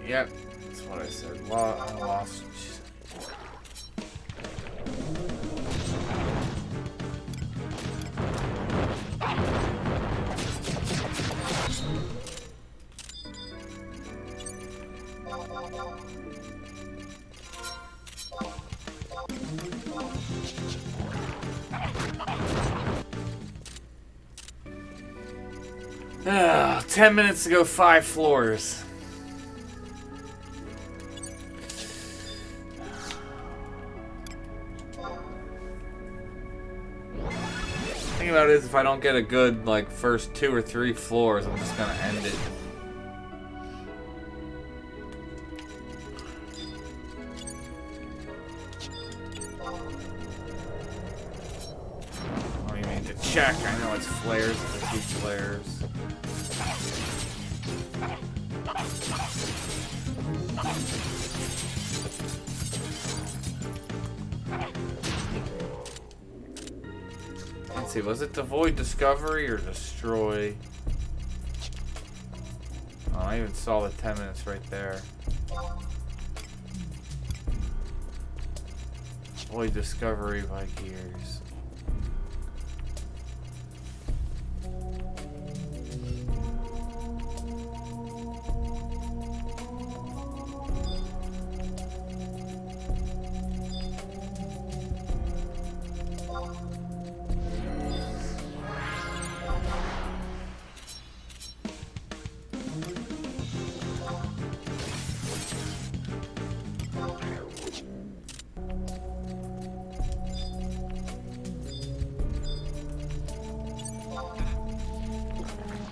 Yep, that's what I said. Well, I lost. 10 minutes to go 5 floors. The thing about it is, if I don't get a good, like, first 2 or 3 floors, I'm just gonna end it. I don't even need to check. I know it's flares if I see flares. Let's see, was it avoid discovery or destroy? Oh, I even saw the 10 minutes right there. Avoid discovery by gears.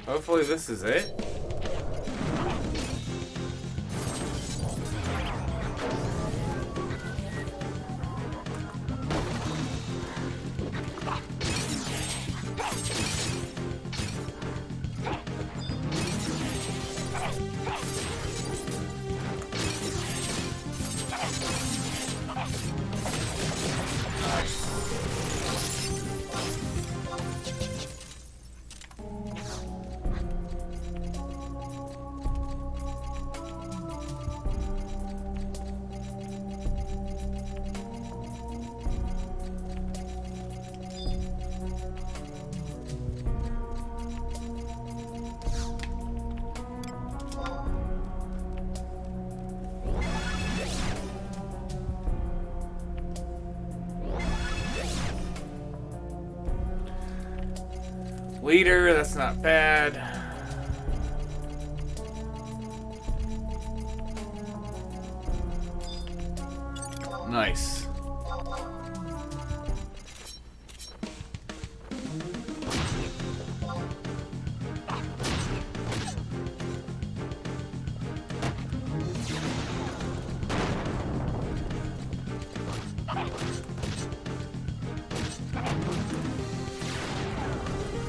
Hopefully this is it. Leader, that's not bad. Nice.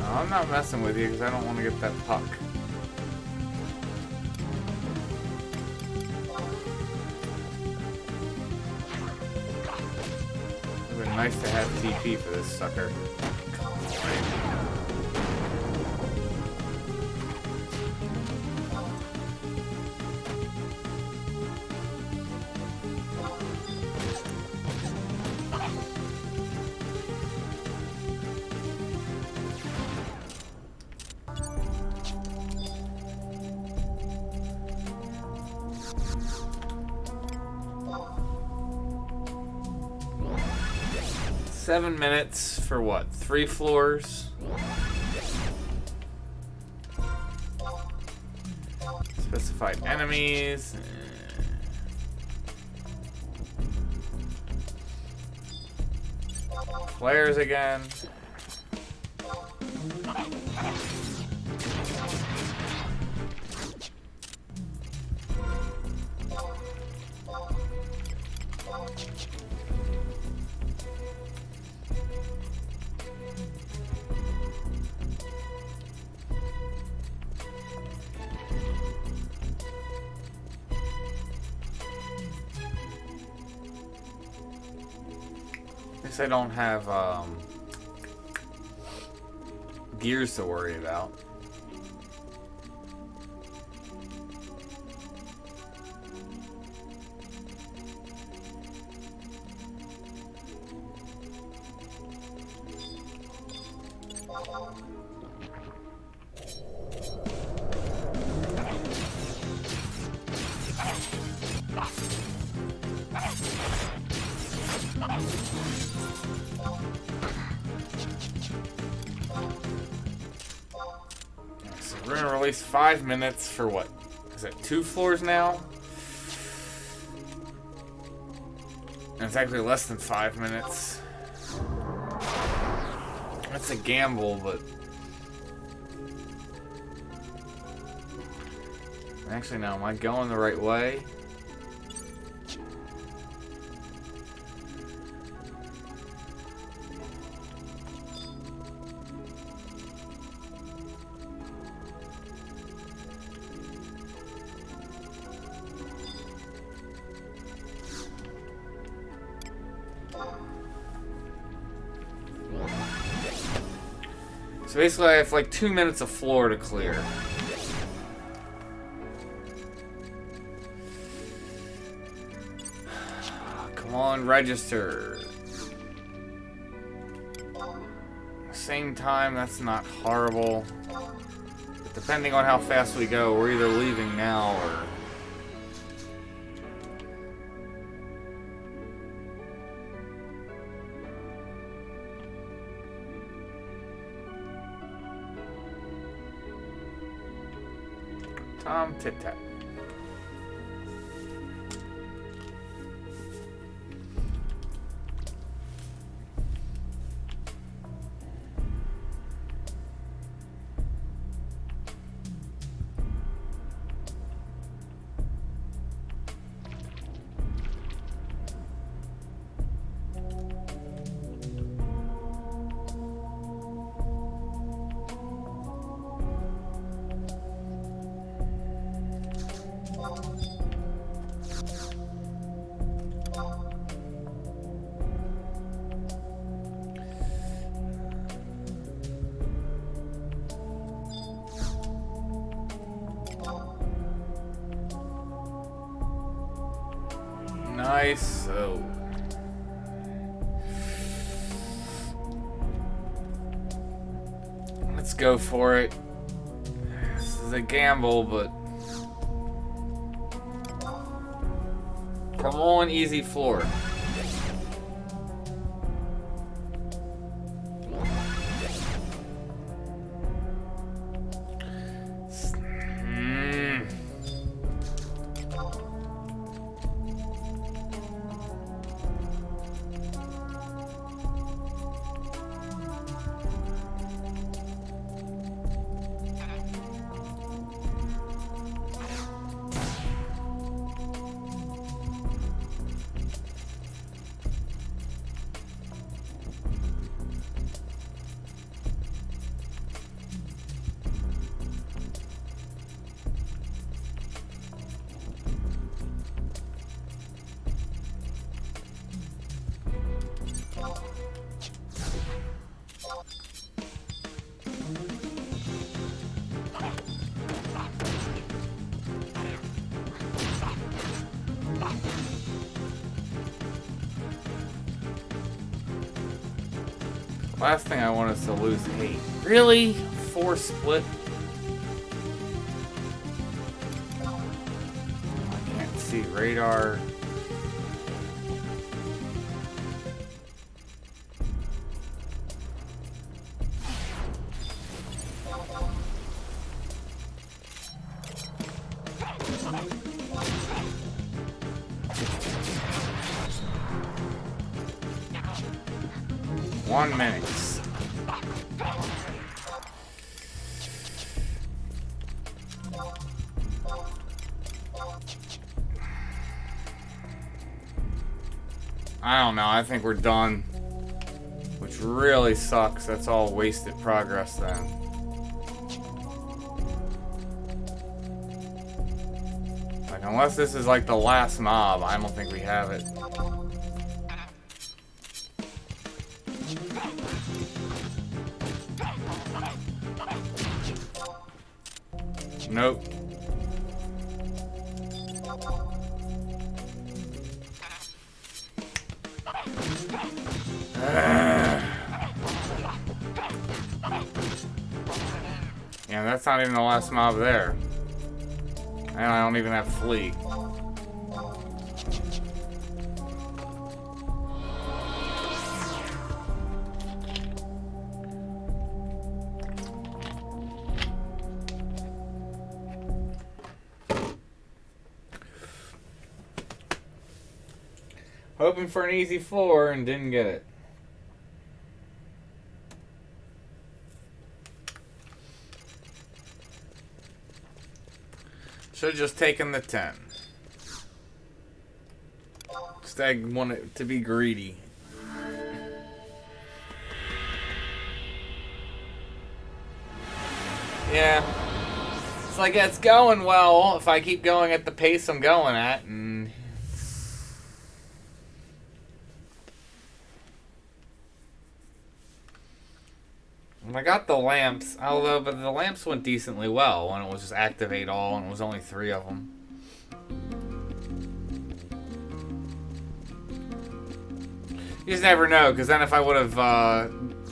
I'm not messing with you because I don't want to get that puck. It would have been nice to have TP for this sucker. Seven minutes for what? 3 floors? Specified enemies. Flares again. I don't have gears to worry about. waste 5 minutes for what? Is it 2 floors now? And it's actually less than 5 minutes. That's a gamble, but... Actually, no. Am I going the right way? So basically I have like 2 minutes of floor to clear. Come on, register. Same time, that's not horrible. But depending on how fast we go, we're either leaving now or... Tom Tit Tat. Nice. So let's go for it. This is a gamble, but come on, easy floor. Last thing I want is to lose 8. Really? 4 split? I can't see radar. One minute. I don't know, I think we're done. Which really sucks. That's all wasted progress then. Like, unless this is like the last mob, I don't think we have it. Nope. Yeah, that's not even the last mob there. And I don't even have flee. Hoping for an easy floor and didn't get it. Should have just taken the 10. Stag wanted to be greedy. Yeah. It's like, it's going well if I keep going at the pace I'm going at, and I got the lamps, but the lamps went decently well when it was just activate all and it was only 3 of them. You just never know, because then if I would have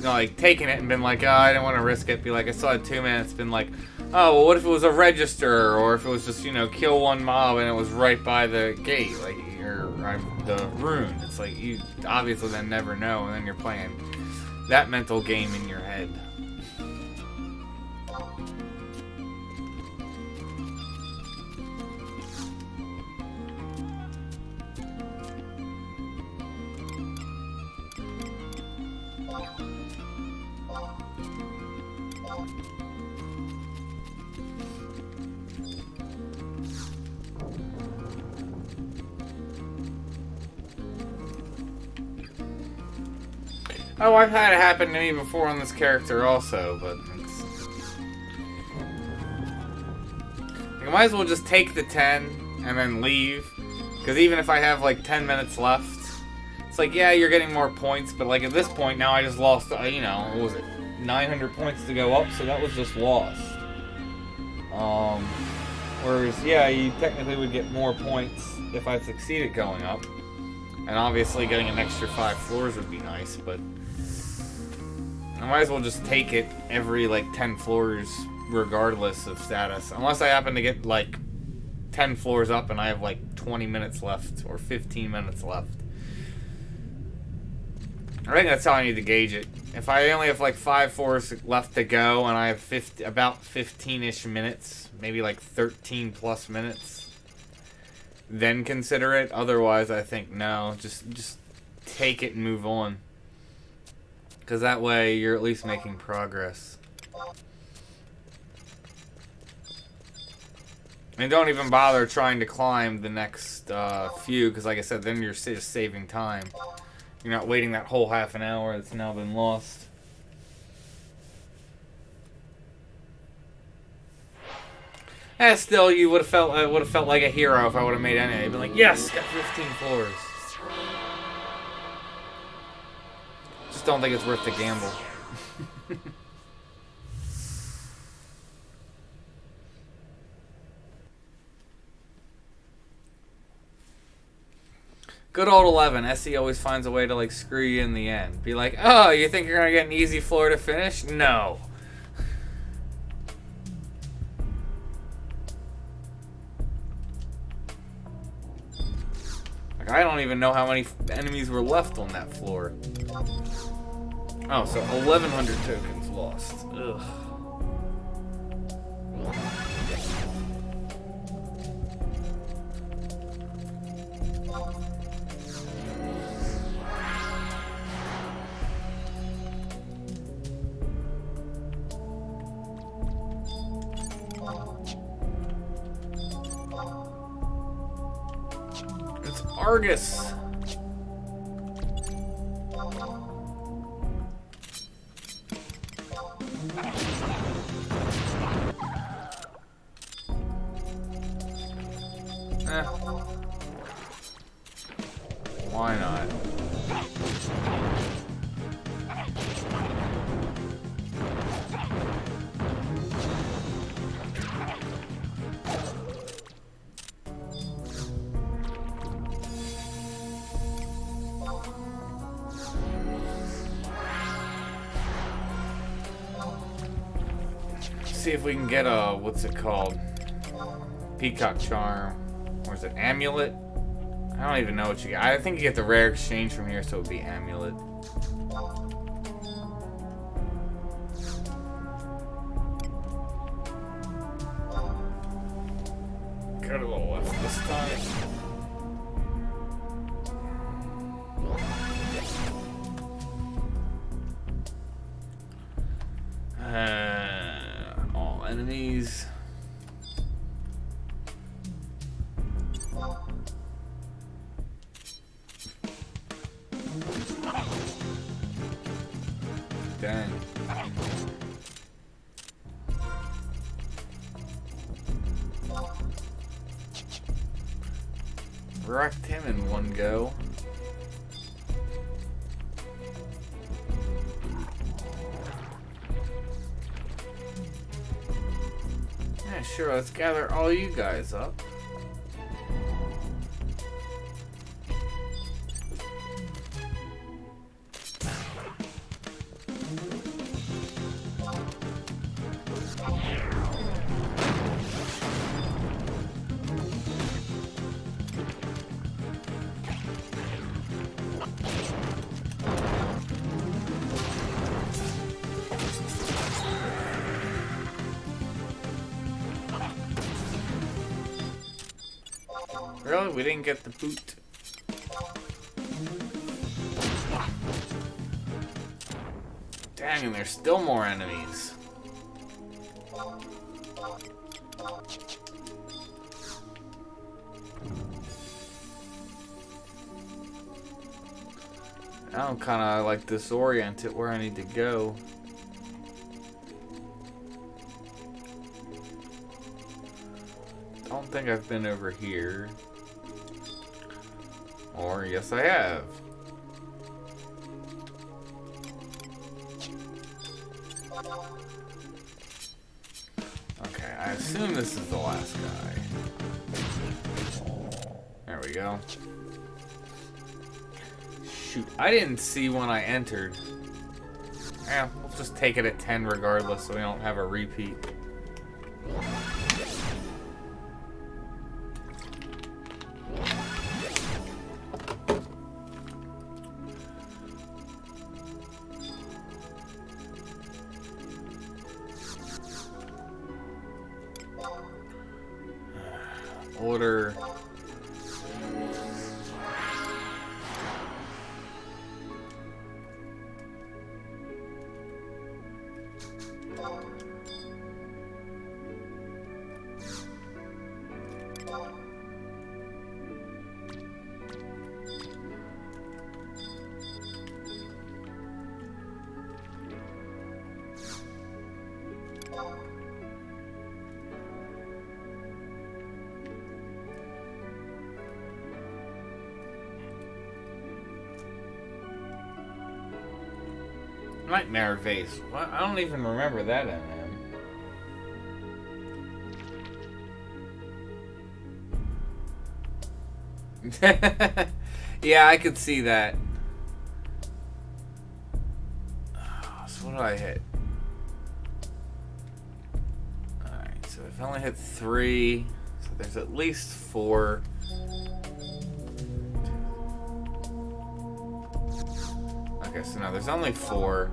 like taken it and been like, oh, I didn't want to risk it, be like, I still had 2 minutes, been like, oh, well, what if it was a register, or if it was just, kill one mob and it was right by the gate, like, or the rune. It's like, you obviously then never know, and then you're playing that mental game in your head. Oh, I've had it happen to me before on this character also, but you might as well just take the 10 and then leave, because even if I have like 10 minutes left, it's like, yeah, you're getting more points, but like at this point now I just lost, what was it, 900 points to go up, so that was just lost. Whereas, yeah, you technically would get more points if I succeeded going up, and obviously getting an extra 5 floors would be nice, but I might as well just take it every, like, 10 floors regardless of status. Unless I happen to get, like, 10 floors up and I have, like, 20 minutes left or 15 minutes left. I think that's how I need to gauge it. If I only have, like, 5 floors left to go and I have about 15-ish minutes, maybe, like, 13 plus minutes, then consider it. Otherwise, I think, no, just take it and move on. Because that way, you're at least making progress. And don't even bother trying to climb the next few, because like I said, then you're just saving time. You're not waiting that whole half an hour that's now been lost. Still, you would have felt like a hero if I would have made any. You'd been like, yes, got 15 floors. Don't think it's worth the gamble. Good old 11. SE always finds a way to, like, screw you in the end. Be like, oh, you think you're gonna get an easy floor to finish? No. Like, I don't even know how many enemies were left on that floor. Oh, so 1,100 tokens lost. Ugh. It's Argus. Why not? See if we can get a, what's it called? Peacock Charm. Or is it Amulet? I don't even know what you get. I think you get the rare exchange from here, so it would be Amulet. Go to the left this time. enemies. Dang. Wrecked him in one go. Yeah, sure, let's gather all you guys up. Really? We didn't get the boot. Dang, and there's still more enemies. Now I'm kind of like disoriented where I need to go. Don't think I've been over here. Or yes, I have. Okay, I assume this is the last guy. There we go. Shoot, I didn't see when I entered. Yeah, we'll just take it at 10 regardless so we don't have a repeat. Order. Nightmare vase. What? I don't even remember that in. Yeah, I could see that. So what did I hit? Alright, so I've only hit 3. So there's at least 4. Okay, so no, there's only 4.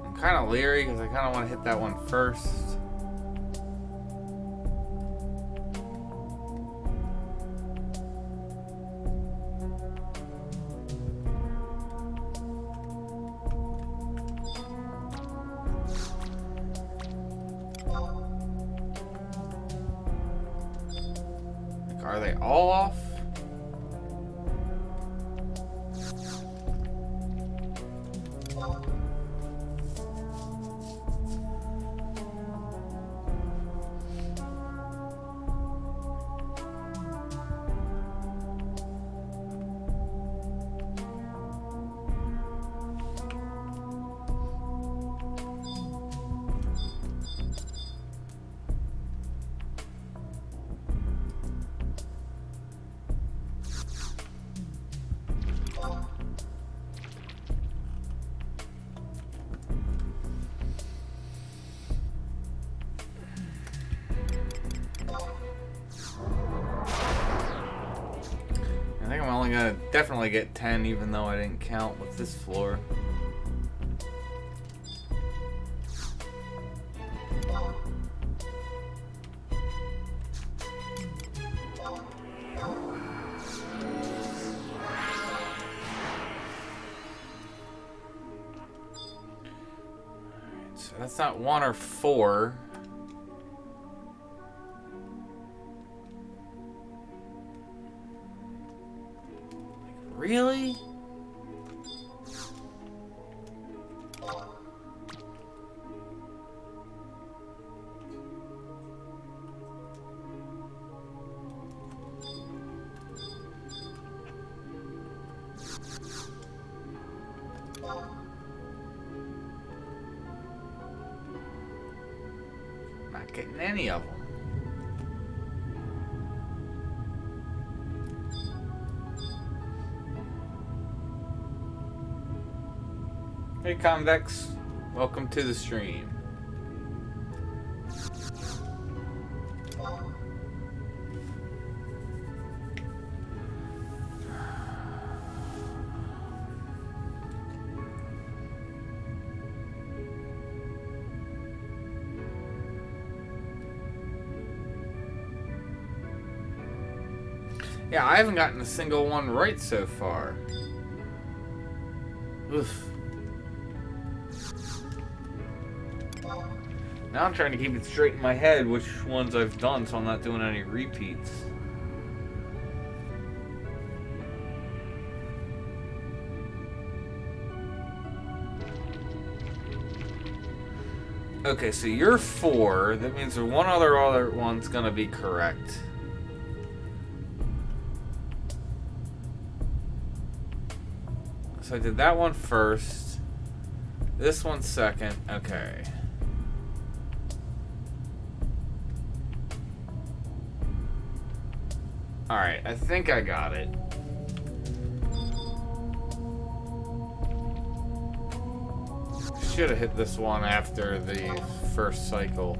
I'm kind of leery because I kind of want to hit that one first. Are they all off? I think I'm only gonna definitely get 10 even though I didn't count with this floor. That's not 1 or 4. Really? Not getting any of them. Hey Convex, welcome to the stream. Yeah, I haven't gotten a single one right so far. Oof. Now I'm trying to keep it straight in my head which ones I've done so I'm not doing any repeats. Okay, so you're 4. That means the one other one's gonna be correct. So I did that one first. This one second. Okay. Alright, I think I got it. Should have hit this one after the first cycle.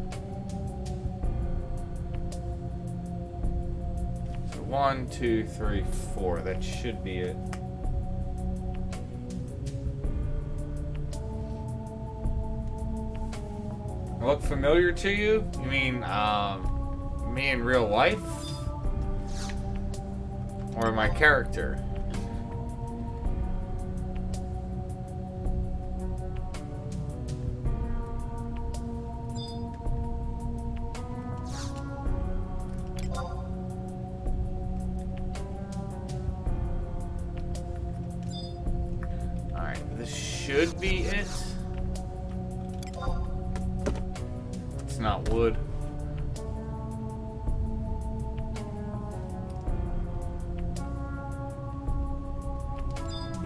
So 1, 2, 3, 4. That should be it. Look familiar to you? You mean me in real life? Or my character? Alright, this should be it. It's not wood.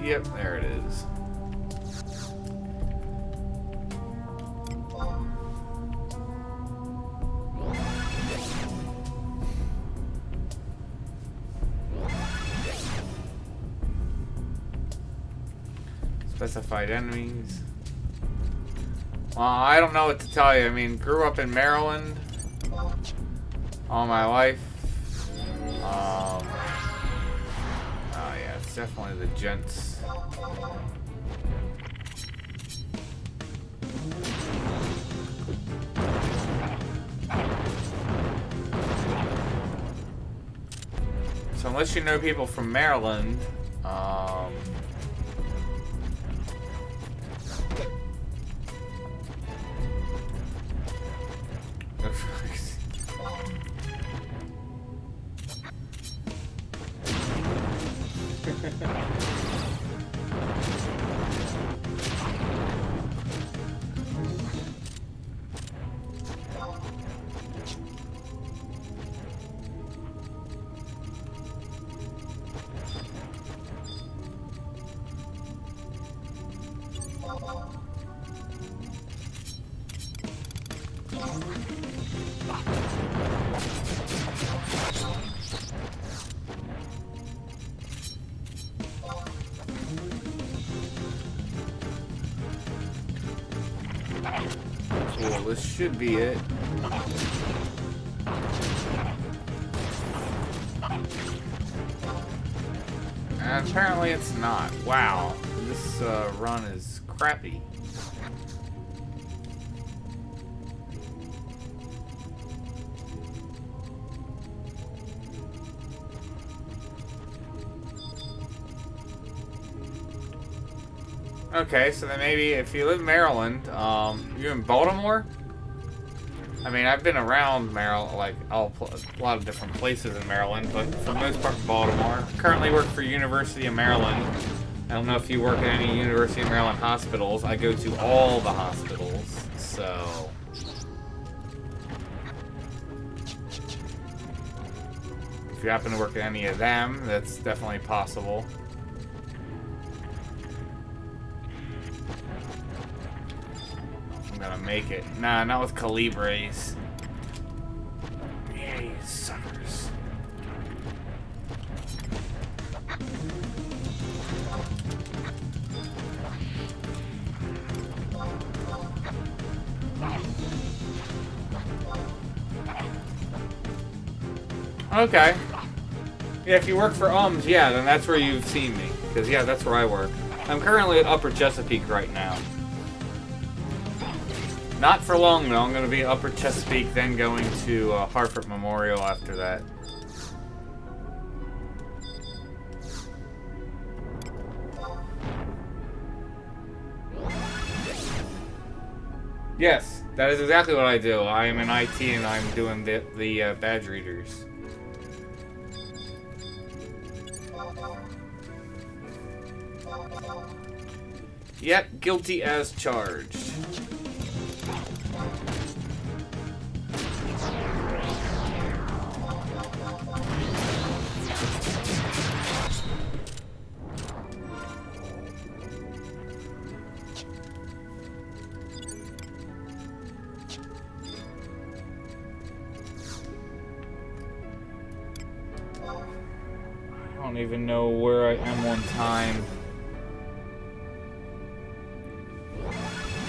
Yep, there it is. Specified enemies. Well, I don't know what to tell you. I mean, grew up in Maryland all my life. Oh yeah, it's definitely the gents. So unless you know people from Maryland, cool, this should be it. And apparently it's not. Wow, this run is crappy. Okay, so then maybe if you live in Maryland, you in Baltimore? I mean, I've been around Maryland, like a lot of different places in Maryland, but for the most part, Baltimore. Currently work for University of Maryland. I don't know if you work at any University of Maryland hospitals. I go to all the hospitals, so. If you happen to work at any of them, that's definitely possible. I'm gonna make it. Nah, not with Calibres. Yeah, you suckers. Okay. Yeah, if you work for yeah, then that's where you've seen me. Because, yeah, that's where I work. I'm currently at Upper Chesapeake right now. Not for long, though. I'm going to be at Upper Chesapeake, then going to Hartford Memorial after that. Yes, that is exactly what I do. I am in IT and I'm doing the badge readers. Yep, guilty as charged. I don't even know where I am on time.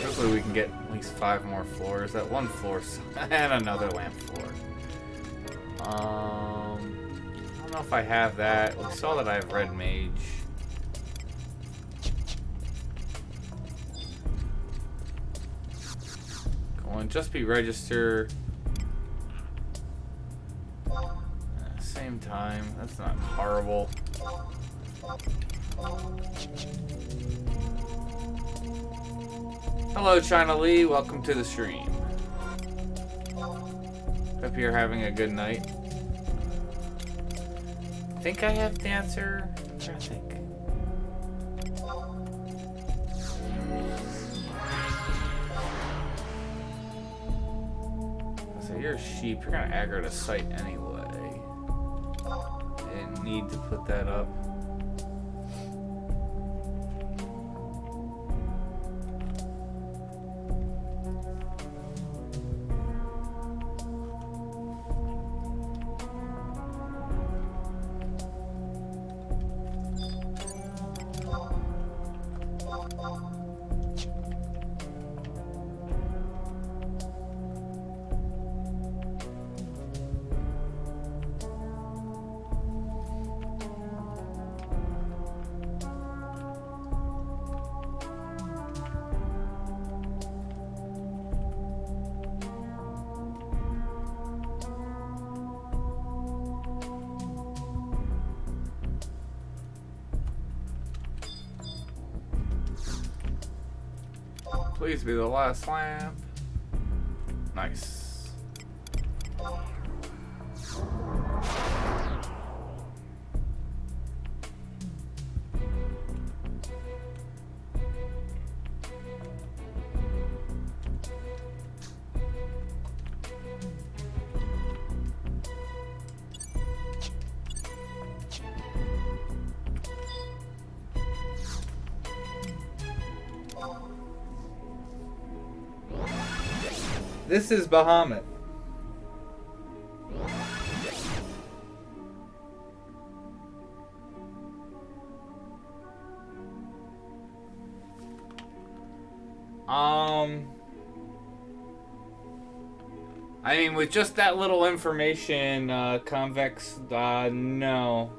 Hopefully we can get at least 5 more floors. That one floor and another lamp floor. I don't know if I have that. We saw that I have Red Mage. Go on, just be registered. Same time. That's not horrible. Hello, China Lee. Welcome to the stream. Hope you're having a good night. I think I have Dancer. I'm trying to think. So you're a sheep. You're gonna aggro the site anyway. Didn't need to put that up. Please be the last lamp. Nice. This is Bahamut. I mean, with just that little information, Convex, no.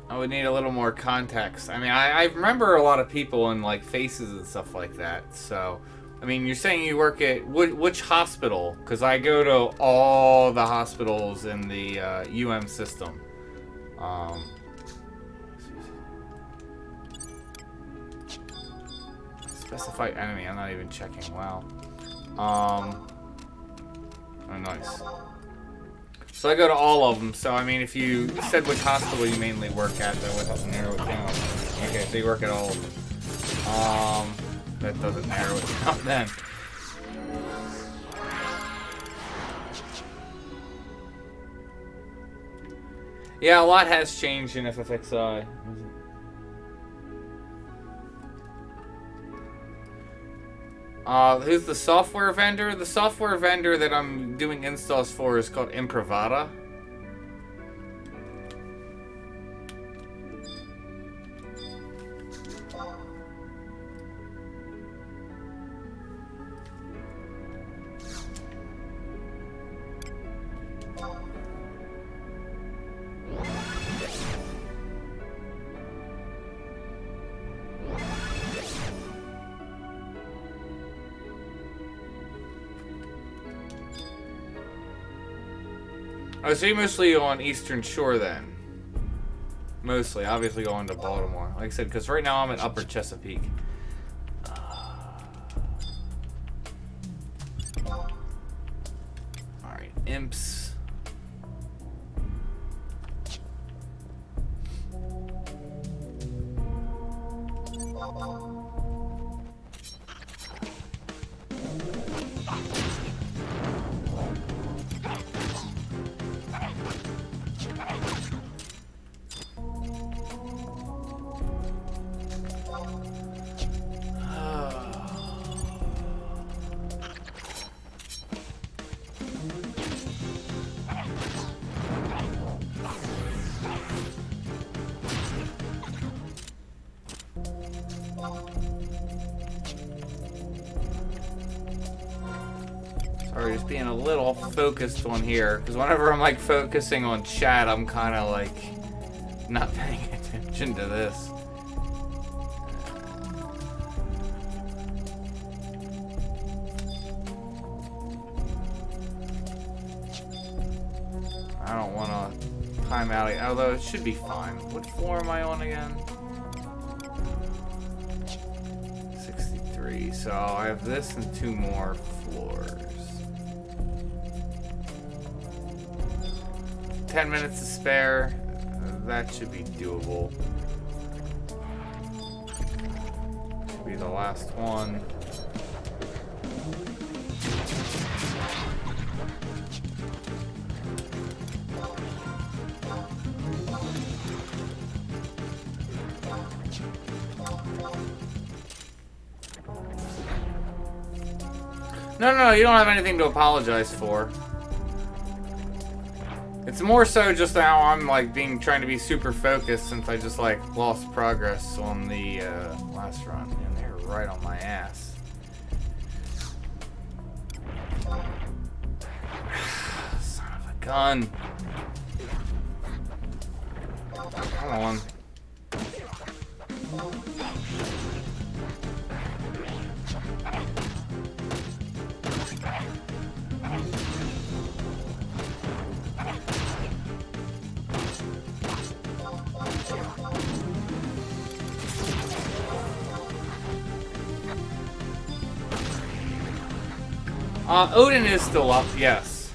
I would need a little more context. I mean, I remember a lot of people and like faces and stuff like that. So, I mean, you're saying you work at which hospital? Because I go to all the hospitals in the UM system. Specify enemy. I'm not even checking. Wow. Oh, nice. So I go to all of them. So I mean, if you said which hospital you mainly work at, that would help narrow it down. Okay, so you work at all of them. That doesn't narrow it down then. Yeah, a lot has changed in FFXI. Who's the software vendor? The software vendor that I'm doing installs for is called Improvata. Oh, so you're mostly on Eastern Shore then? Mostly. Obviously going to Baltimore. Like I said, because right now I'm at Upper Chesapeake. Alright, imps. Sorry, just being a little focused on here, because whenever I'm like focusing on chat, I'm kind of like not paying attention to this. I don't want to time out, although it should be fine. What floor am I on again? 63. So I have this and 2 more floors. 10 minutes to spare. That should be doable. Should be the last one. No, you don't have anything to apologize for. It's more so just how I'm like trying to be super focused since I just like lost progress on the last run, and they're right on my ass. Son of a gun. Come on. Odin is still up, yes.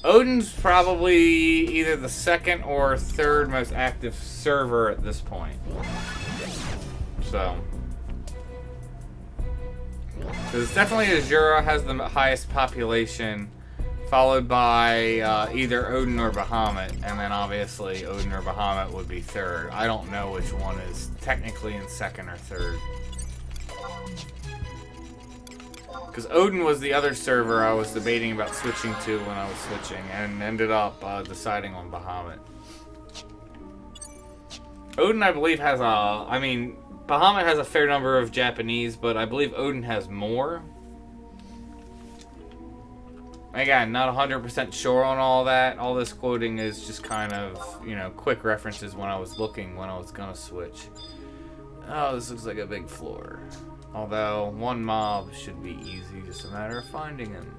Odin's probably either the 2nd or 3rd most active server at this point. So. Because definitely Azura has the highest population, followed by either Odin or Bahamut, and then obviously Odin or Bahamut would be 3rd. I don't know which one is technically in 2nd or 3rd. Because Odin was the other server I was debating about switching to when I was switching, and ended up deciding on Bahamut. Odin, I believe, has Bahamut has a fair number of Japanese, but I believe Odin has more. Again, not 100% sure on all that. All this quoting is just kind of, quick references when I was looking when I was gonna switch. Oh, this looks like a big floor. Although, 1 mob should be easy, just a matter of finding him.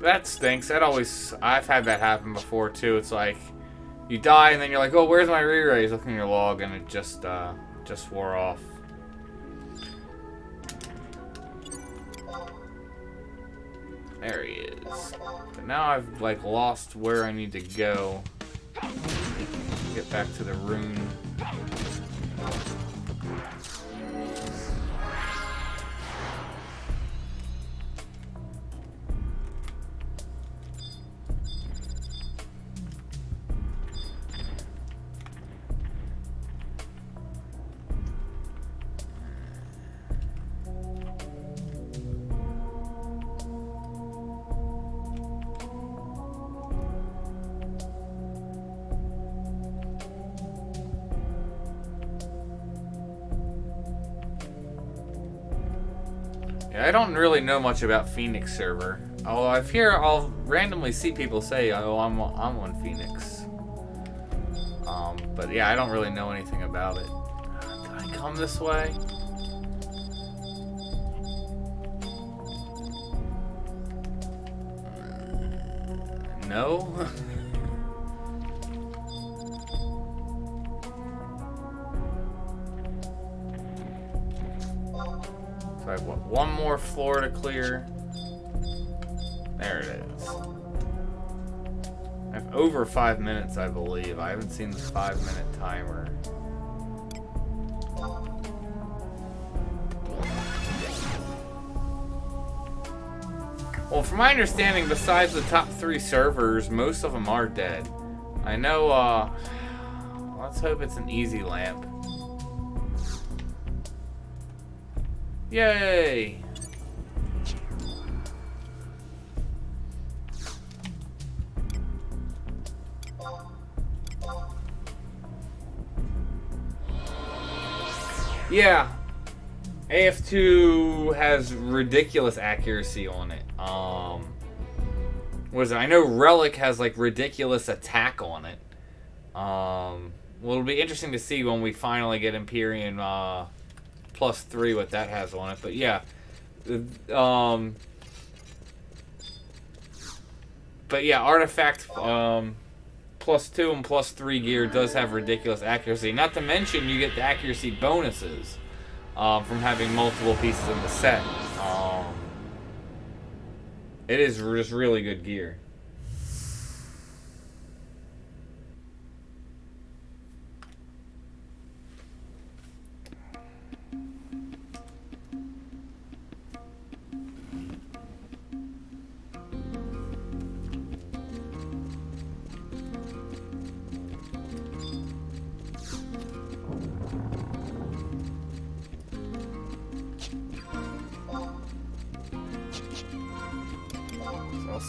That stinks. I've had that happen before too. It's like you die and then you're like, oh, where's my re-raise? Look in your log and it just wore off. There he is. But now I've like lost where I need to go. Get back to the rune. I don't really know much about Phoenix server. Although I'll randomly see people say, "Oh, I'm on Phoenix." But yeah, I don't really know anything about it. Did I come this way? No. So I have one more floor to clear. There it is. I have over 5 minutes, I believe. I haven't seen the 5-minute timer. Well, from my understanding, besides the top 3 servers, most of them are dead. I know, let's hope it's an easy lamp. Yay! Yeah, AF2 has ridiculous accuracy on it. What is it? I know Relic has like ridiculous attack on it. Well, it'll be interesting to see when we finally get Empyrean +3 what that has on it. But yeah, Artifact +2 and +3 gear does have ridiculous accuracy. Not to mention you get the accuracy bonuses from having multiple pieces in the set. It is just really good gear.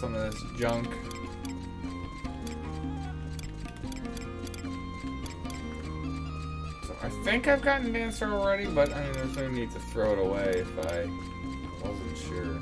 Some of this junk. So I think I've gotten Dancer already, but I mean, there's no need to throw it away if I wasn't sure.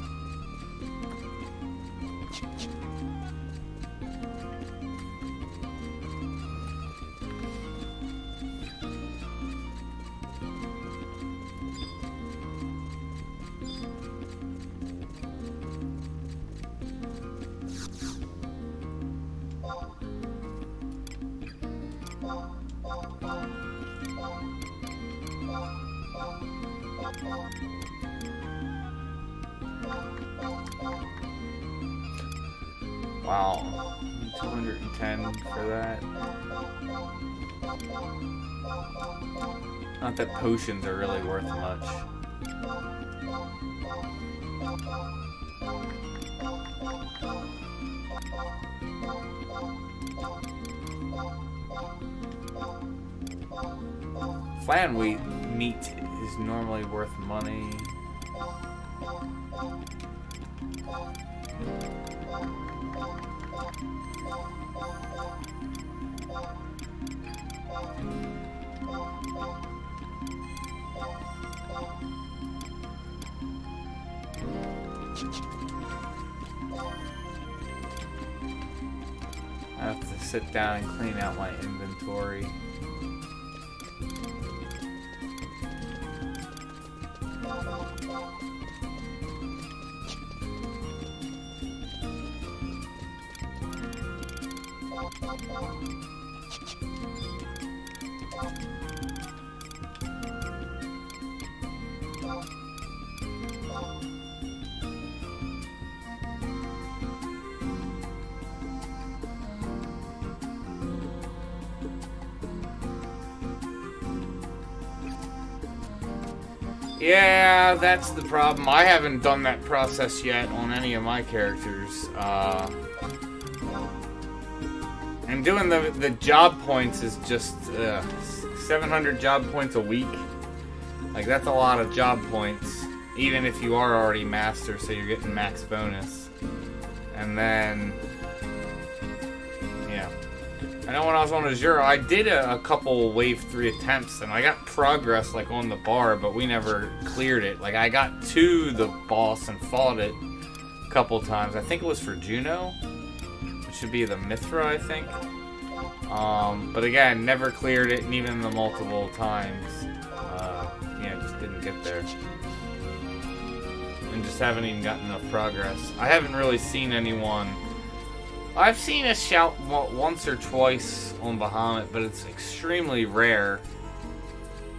Wow, 210 for that. Not that potions are really worth much. Flan wheat meat is normally worth money. I have to sit down and clean out my inventory. Yeah, that's the problem. I haven't done that process yet on any of my characters. And doing the job points is just 700 job points a week. Like, that's a lot of job points, even if you are already master, so you're getting max bonus. And then, yeah. I know when I was on Azure, I did a couple Wave 3 attempts, and I got progress, like, on the bar, but we never cleared it. Like, I got to the boss and fought it a couple times. I think it was for Juno. It should be the Mithra, I think. But again, never cleared it, and even the multiple times, yeah, just didn't get there. And just haven't even gotten enough progress. I haven't really seen anyone... I've seen a shout once or twice on Bahamut, but it's extremely rare.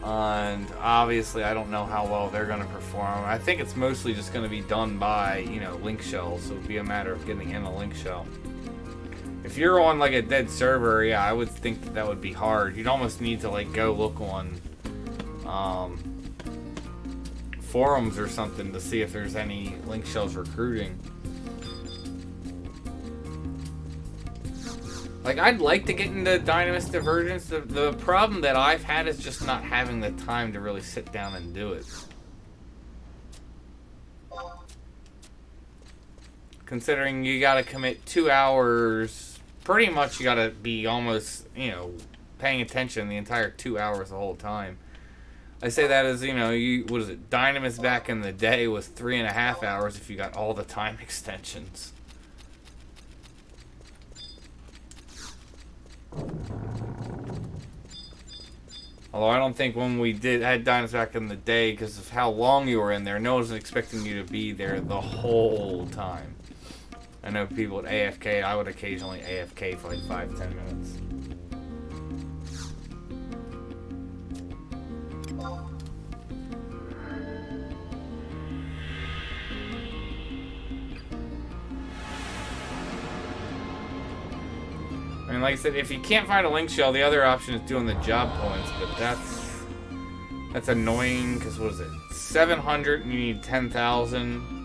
And obviously, I don't know how well they're going to perform. I think it's mostly just going to be done by, you know, link shells. So it'd be a matter of getting in a link shell. If you're on like a dead server, yeah, I would think that would be hard. You'd almost need to like go look on forums or something to see if there's any link shells recruiting. Like, I'd like to get into Dynamis Divergence. The problem that I've had is just not having the time to really sit down and do it. Considering you gotta commit 2 hours, pretty much you gotta be almost, you know, paying attention the entire 2 hours the whole time. I say that as, you know, what is it, Dynamis back in the day was 3.5 hours if you got all the time extensions. Although I don't think when we had Dynamis back in the day, because of how long you were in there, no one's expecting you to be there the whole time. I know people at AFK, I would occasionally AFK for like 5-10 minutes. I mean, like I said, if you can't find a link shell, the other option is doing the job points, but that's annoying, because what is it? 700 and you need 10,000.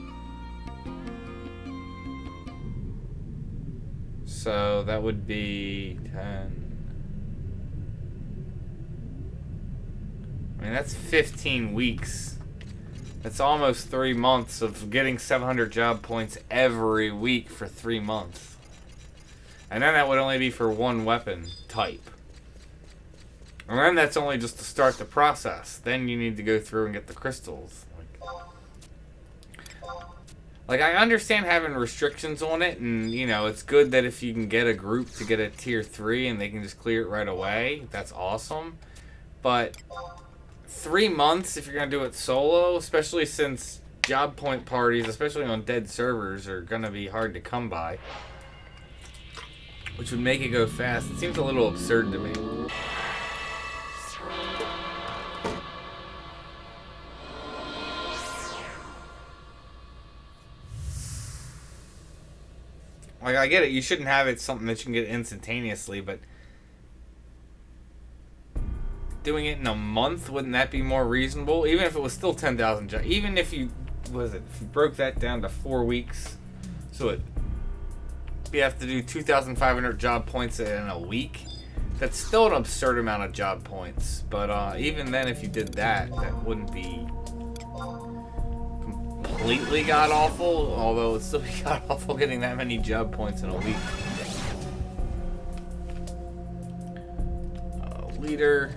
So that would be 10. I mean, that's 15 weeks. That's almost 3 months of getting 700 job points every week for 3 months. And then that would only be for one weapon type. And then that's only just to start the process. Then you need to go through and get the crystals. Like, I understand having restrictions on it, and, you know, it's good that if you can get a group to get a tier 3 and they can just clear it right away, that's awesome. But 3 months if you're going to do it solo, especially since job point parties, especially on dead servers, are going to be hard to come by, which would make it go fast. It seems a little absurd to me. Like, I get it, you shouldn't have it something that you can get instantaneously, but doing it in a month, wouldn't that be more reasonable? Even if it was still 10,000 jobs. Even if you, if you broke that down to 4 weeks, so you have to do 2,500 job points in a week. That's still an absurd amount of job points. But even then, if you did that, that wouldn't be completely god-awful. Although it'd still be god-awful getting that many job points in a week. Leader.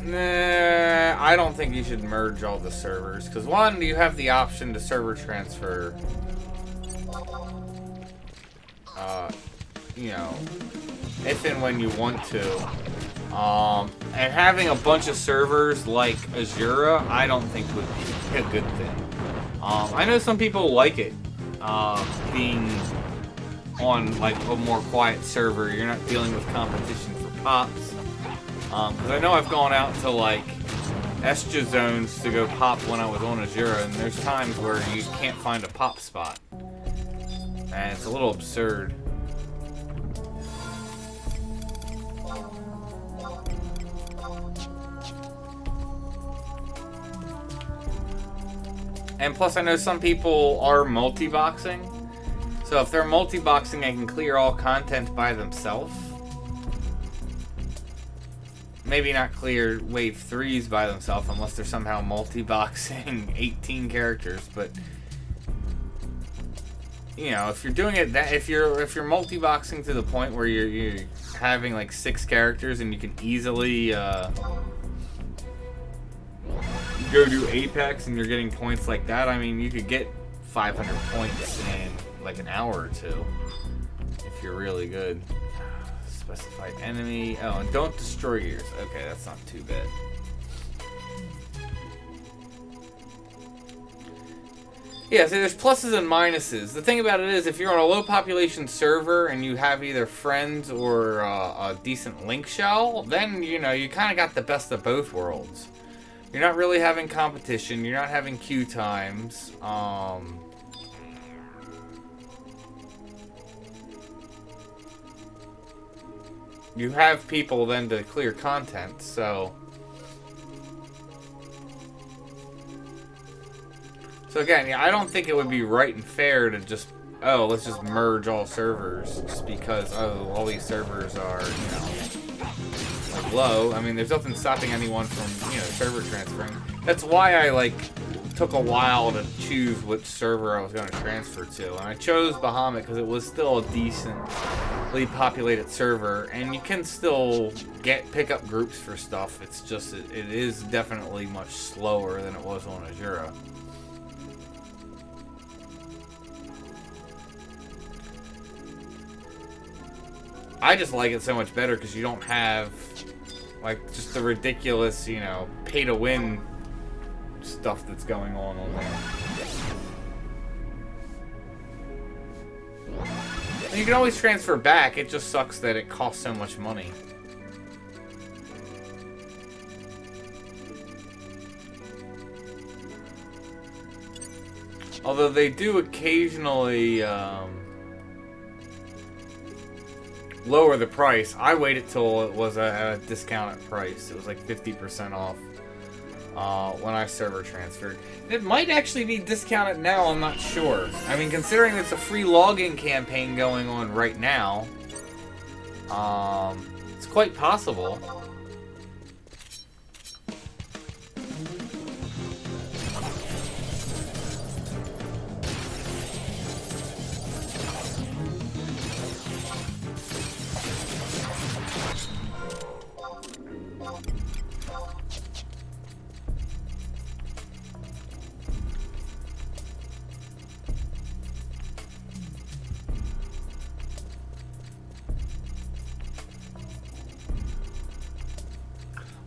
Nah, I don't think you should merge all the servers. Because one, you have the option to server transfer. You know, if and when you want to. And having a bunch of servers like Azura, I don't think would be a good thing. I know some people like it, being on like a more quiet server. You're not dealing with competition for pops. Because I know I've gone out to like Estra zones to go pop when I was on Azura, and there's times where you can't find a pop spot. And it's a little absurd. And plus, I know some people are multi-boxing. So if they're multi-boxing, they can clear all content by themselves. Maybe not clear Wave 3s by themselves unless they're somehow multi-boxing 18 characters. But, you know, if you're doing it, if you're multi-boxing to the point where you're having like 6 characters and you can easily go do Apex and you're getting points like that, I mean, you could get 500 points in like an hour or two if you're really good. Specified enemy. Oh, and don't destroy yours. Okay, that's not too bad. Yeah, so there's pluses and minuses. The thing about it is, if you're on a low population server and you have either friends or a decent link shell, then, you know, you kind of got the best of both worlds. You're not really having competition. You're not having queue times. You have people then to clear content, so... So again, yeah, I don't think it would be right and fair to just, oh, let's just merge all servers just because, oh, all these servers are, you know, like low. I mean, there's nothing stopping anyone from, you know, server transferring. That's why I, like, took a while to choose which server I was going to transfer to. And I chose Bahamut because it was still a decently populated server, and you can still pick up groups for stuff. It's just, it is definitely much slower than it was on Azura. I just like it so much better because you don't have, like, just the ridiculous, you know, pay-to-win stuff that's going on there. And you can always transfer back, it just sucks that it costs so much money. Although they do occasionally, lower the price. I waited till it was at a discounted price. It was like 50% off when I server transferred. It might actually be discounted now, I'm not sure. I mean, considering it's a free login campaign going on right now, it's quite possible.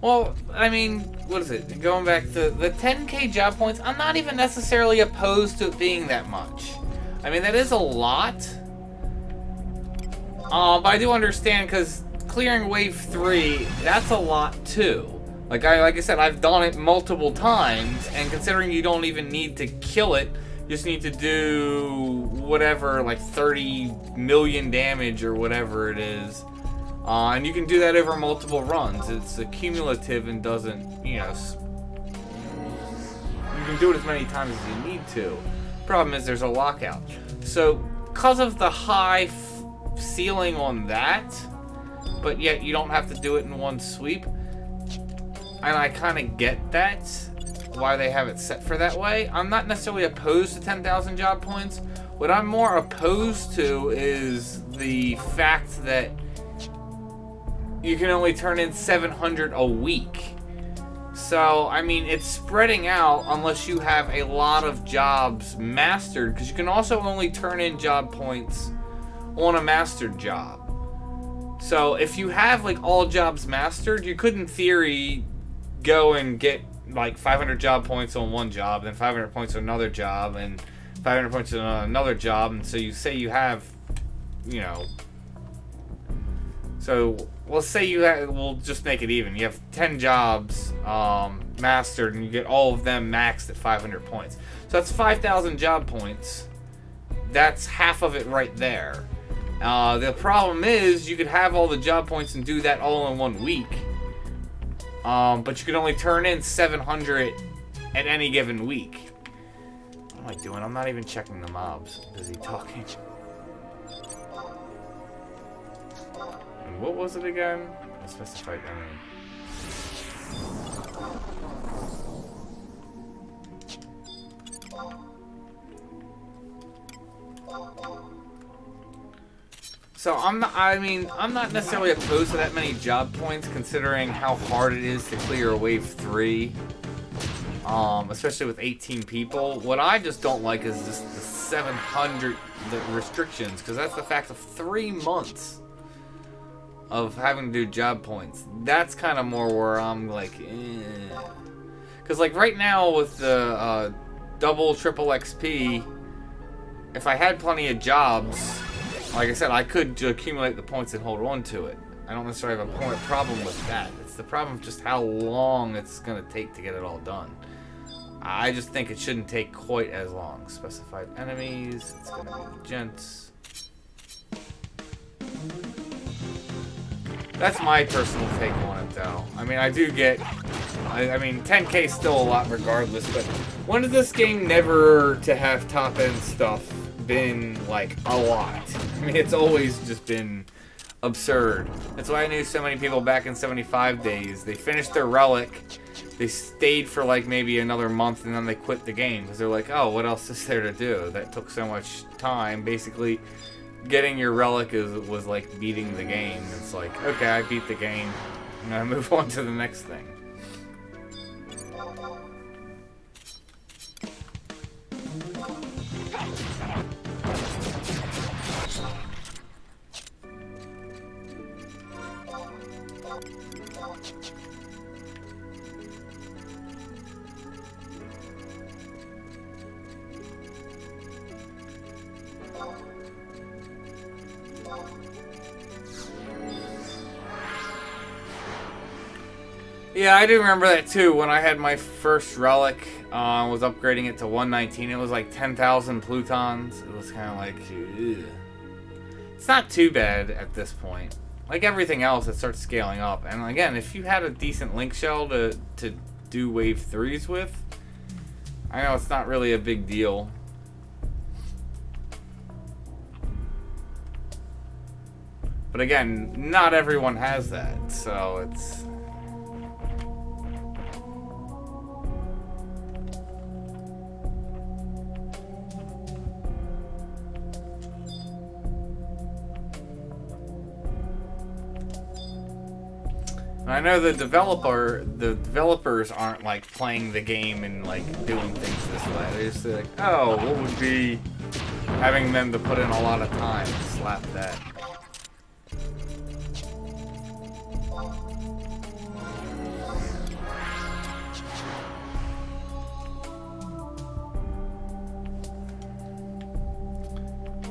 Well, I mean, what is it? Going back to the 10k job points, I'm not even necessarily opposed to it being that much. I mean, that is a lot. But I do understand, because clearing Wave 3, that's a lot too. Like I said, I've done it multiple times, and considering you don't even need to kill it, you just need to do whatever, like 30 million damage or whatever it is. And you can do that over multiple runs. It's cumulative and doesn't, you know, you can do it as many times as you need to. Problem is there's a lockout. So, because of the high ceiling on that, but yet you don't have to do it in one sweep, and I kind of get that, why they have it set for that way. I'm not necessarily opposed to 10,000 job points. What I'm more opposed to is the fact that you can only turn in 700 a week. So, I mean, it's spreading out unless you have a lot of jobs mastered, because you can also only turn in job points on a mastered job. So, if you have, like, all jobs mastered, you could, in theory, go and get, like, 500 job points on one job, then 500 points on another job, and 500 points on another job, and so you say you have, you know... So, let's say you have, we'll just make it even. You have 10 jobs mastered, and you get all of them maxed at 500 points. So that's 5,000 job points. That's half of it right there. The problem is, you could have all the job points and do that all in 1 week. But you can only turn in 700 at any given week. What am I doing? I'm not even checking the mobs. I'm busy talking. What was it again? A specified enemy. So I'm not necessarily opposed to that many job points, considering how hard it is to clear wave 3. Especially with 18 people. What I just don't like is just the 700 restrictions, because that's the fact of 3 months of having to do job points. That's kind of more where I'm like, because like right now with the double, triple XP, if I had plenty of jobs, like I said, I could accumulate the points and hold on to it. I don't necessarily have a problem with that. It's the problem of just how long it's going to take to get it all done. I just think it shouldn't take quite as long. Specified enemies, it's going to be the gents. That's my personal take on it, though. I mean, I do get... I mean, 10k is still a lot regardless, but when did this game never to have top-end stuff been, like, a lot? I mean, it's always just been absurd. That's why I knew so many people back in 75 days. They finished their relic, they stayed for, like, maybe another month, and then they quit the game, because they're like, oh, what else is there to do? That took so much time. Basically... getting your relic was like beating the game. It's like, okay, I beat the game. I'm gonna move on to the next thing. Yeah, I do remember that too. When I had my first relic, was upgrading it to 119. It was like 10,000 plutons. It was kind of like, ugh. It's not too bad at this point. Like everything else, it starts scaling up. And again, if you had a decent link shell to do wave 3s with, I know it's not really a big deal. But again, not everyone has that, so it's... I know the developers aren't like playing the game and like doing things this way. They're just like, oh, what would be having them to put in a lot of time and slap that.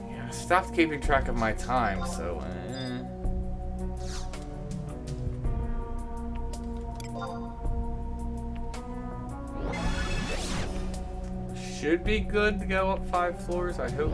Yeah, I stopped keeping track of my time, so. Should be good to go up 5 floors, I hope.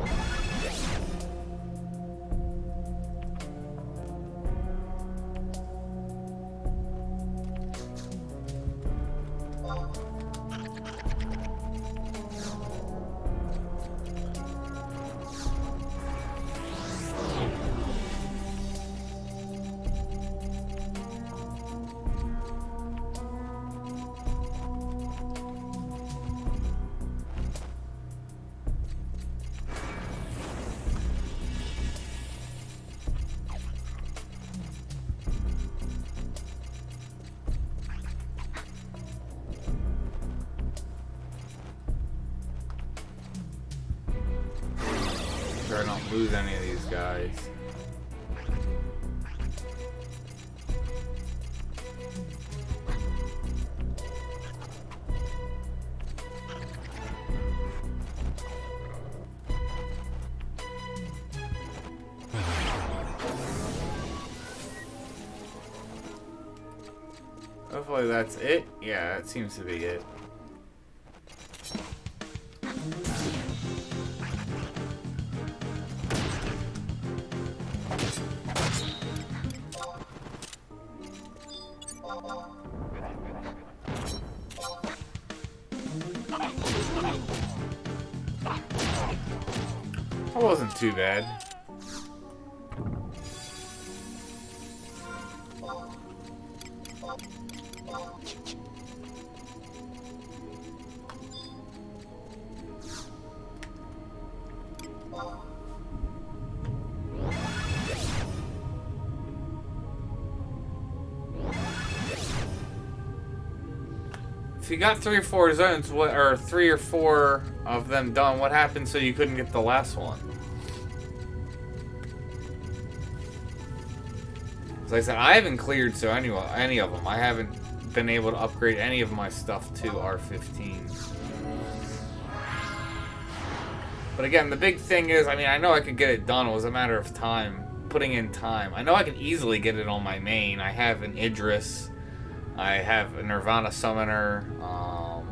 sure I don't lose any of these guys. Hopefully that's it. Yeah, that seems to be it. That wasn't too bad. If you got 3 or 4 zones, what, or 3 or 4 of them done, what happened so you couldn't get the last one? As I said, I haven't cleared any of them. I haven't been able to upgrade any of my stuff to R15. But again, the big thing is, I mean, I know I could get it done. It was a matter of time, putting in time. I know I can easily get it on my main. I have an Idris. I have a Nirvana Summoner.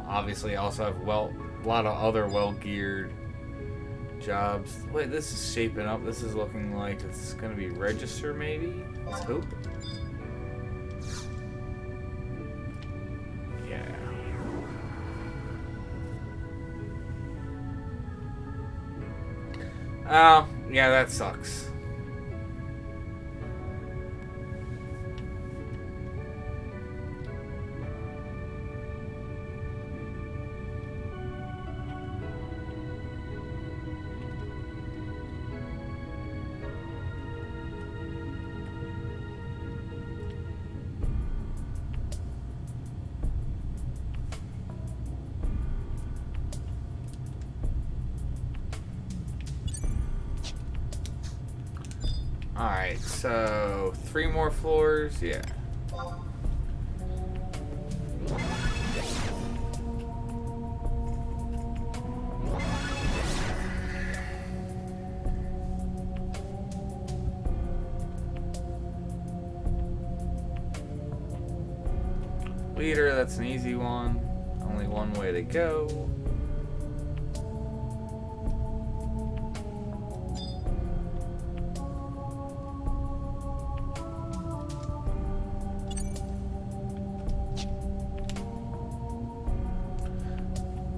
Obviously, I also have a lot of other well-geared jobs. Wait, this is shaping up. This is looking like it's going to be Register, maybe? Let's hope. Yeah. Oh, yeah, that sucks. Alright, so 3 more floors, yeah. Leader, that's an easy one. Only one way to go.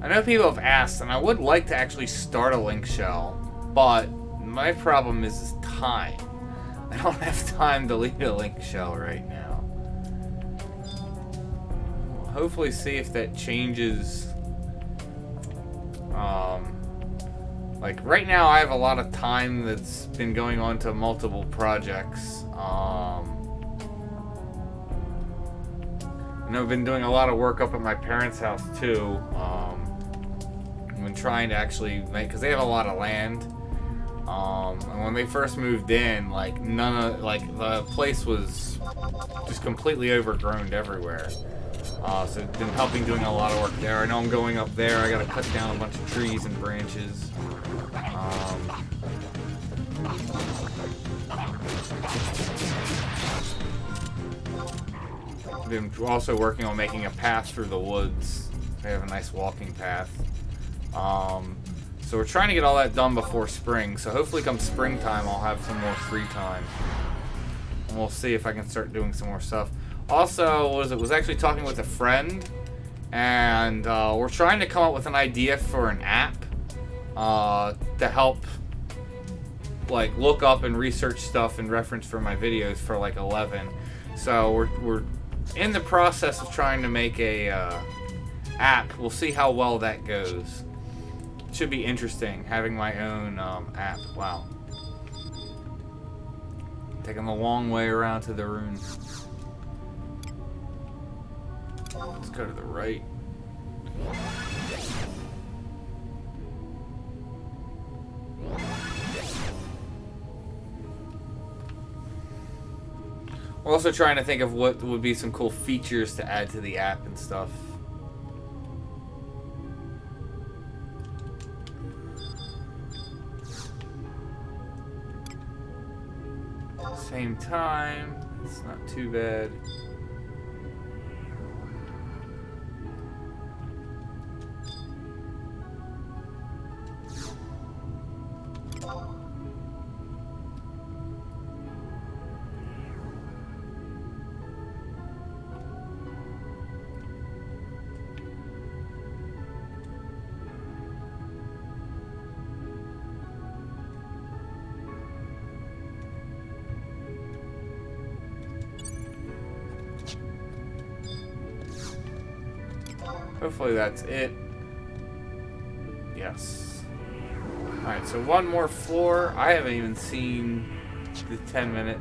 I know people have asked, and I would like to actually start a link shell, but my problem is time. I don't have time to lead a link shell right now. We'll hopefully see if that changes. Like right now I have a lot of time that's been going on to multiple projects. And I've been doing a lot of work up at my parents' house too. I've been trying to actually make, because they have a lot of land. And when they first moved in, like the place was just completely overgrown everywhere. So I've been helping doing a lot of work there. I know I'm going up there. I gotta cut down a bunch of trees and branches. I've been also working on making a path through the woods. I have a nice walking path. So we're trying to get all that done before spring. So hopefully come springtime I'll have some more free time. And we'll see if I can start doing some more stuff. Also, was actually talking with a friend. And we're trying to come up with an idea for an app. To help like look up and research stuff and reference for my videos for like 11. So we're in the process of trying to make a app. We'll see how well that goes. Should be interesting having my own app. Wow. Taking the long way around to the rune. Let's go to the right. We're also trying to think of what would be some cool features to add to the app and stuff. Same time, it's not too bad. Hopefully that's it. Yes. Alright, so one more floor. I haven't even seen the 10-minute.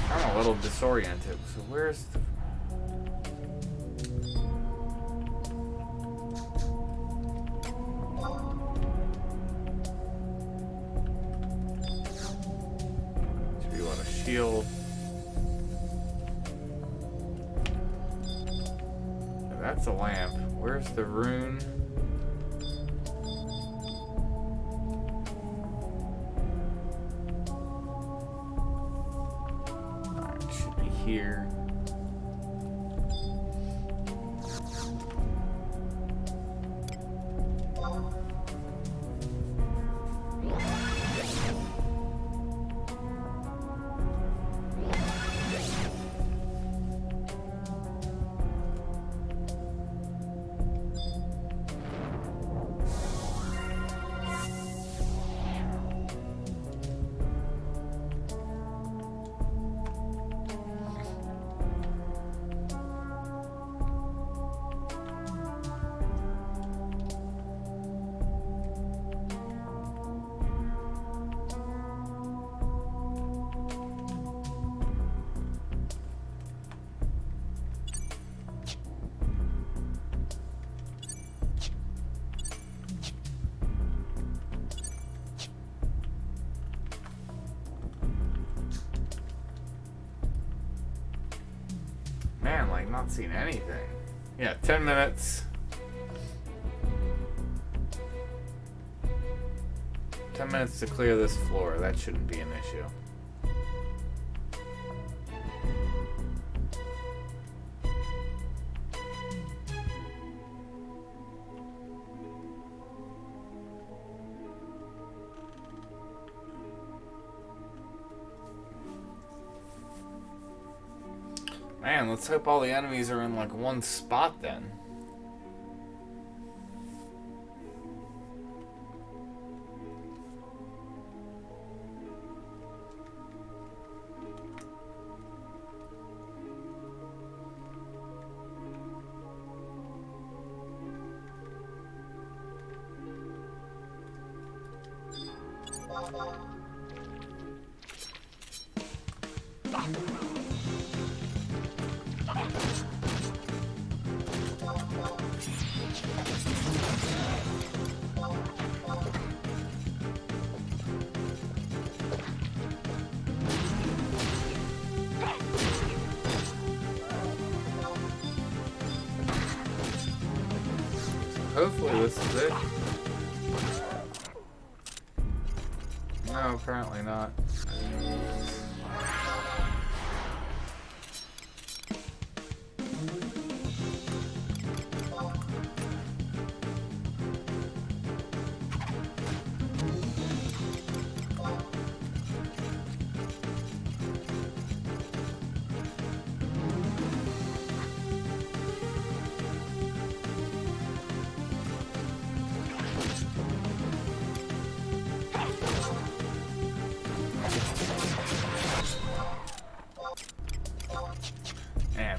A little disoriented. So where's the... Do you want a shield? That's a lamp. Where's the rune? Here. Man, like, not seen anything. Yeah, 10 minutes. 10 minutes to clear this floor. That shouldn't be an issue. Man, let's hope all the enemies are in like one spot then. Hopefully this is it. No, apparently not.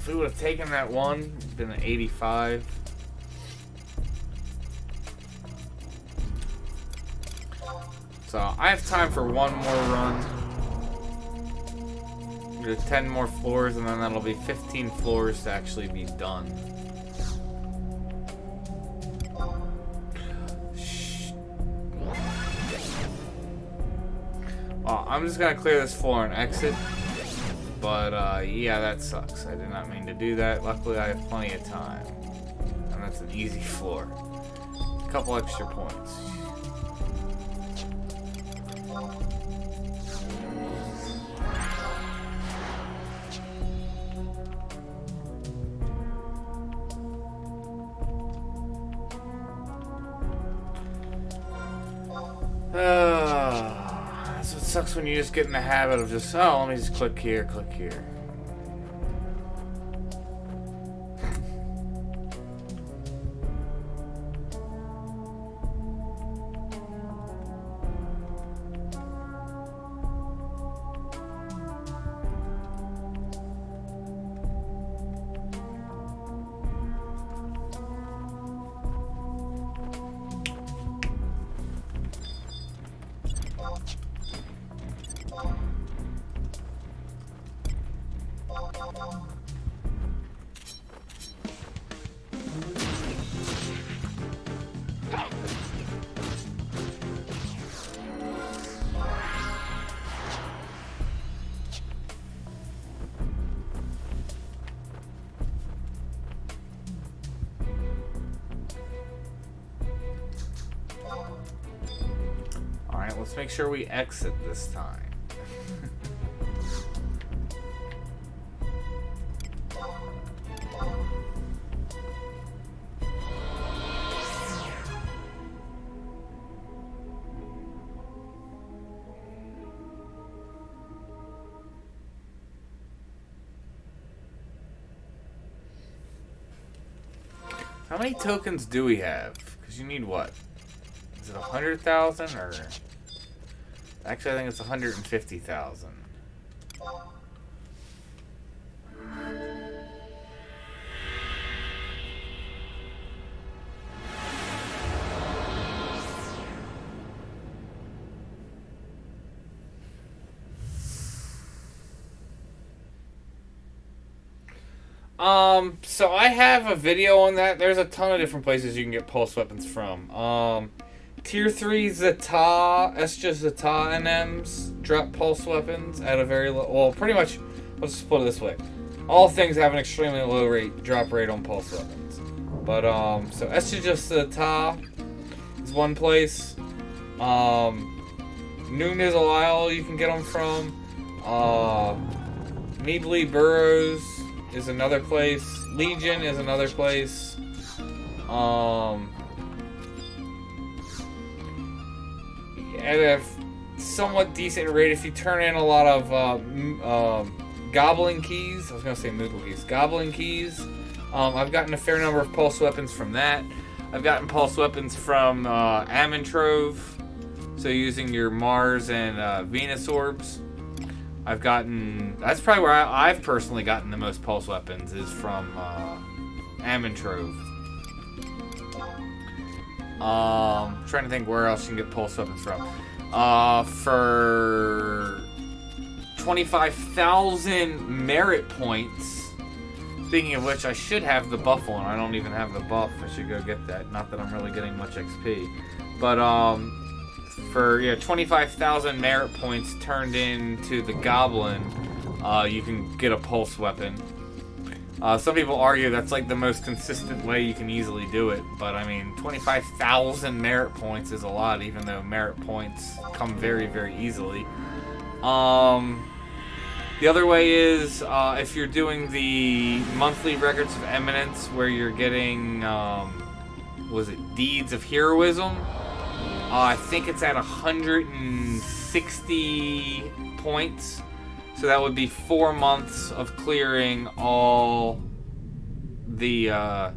If we would have taken that one, it'd been an 85. So I have time for one more run. Do 10 more floors, and then that'll be 15 floors to actually be done. Well, I'm just gonna clear this floor and exit. But yeah, that sucks. I did not mean to do that. Luckily, I have plenty of time, and that's an easy floor. A couple extra points. That's what sucks when you just get in the habit of just, oh, let me just click here, click here. Alright, let's make sure we exit this time. How many tokens do we have? Because you need what? Is it 100,000 or? Actually, I think it's 150,000. So I have a video on that. There's a ton of different places you can get pulse weapons from. Tier 3 Zeta, Estra Zeta NMs drop pulse weapons at a very low, well, pretty much, let's just put it this way. All things have an extremely low drop rate on pulse weapons. But, so Estra Zeta is one place. New Nyzul Isle you can get them from. Meadley Burrows is another place. Legion is another place. At a somewhat decent rate, if you turn in a lot of goblin keys, I was going to say Moogle keys, goblin keys, I've gotten a fair number of pulse weapons from that. I've gotten pulse weapons from Amantrove, so using your Mars and Venus orbs. I've gotten, that's probably where I've personally gotten the most pulse weapons, is from Amantrove. Trying to think where else you can get pulse weapons from. For 25,000 merit points. Speaking of which, I should have the buff one. I don't even have the buff. I should go get that. Not that I'm really getting much XP. But, for, yeah, 25,000 merit points turned into the Goblin, you can get a pulse weapon. Some people argue that's like the most consistent way you can easily do it, but I mean, 25,000 merit points is a lot, even though merit points come very, very easily. The other way is, if you're doing the monthly Records of Eminence, where you're getting, was it Deeds of Heroism? I think it's at 160 points. So that would be 4 months of clearing all the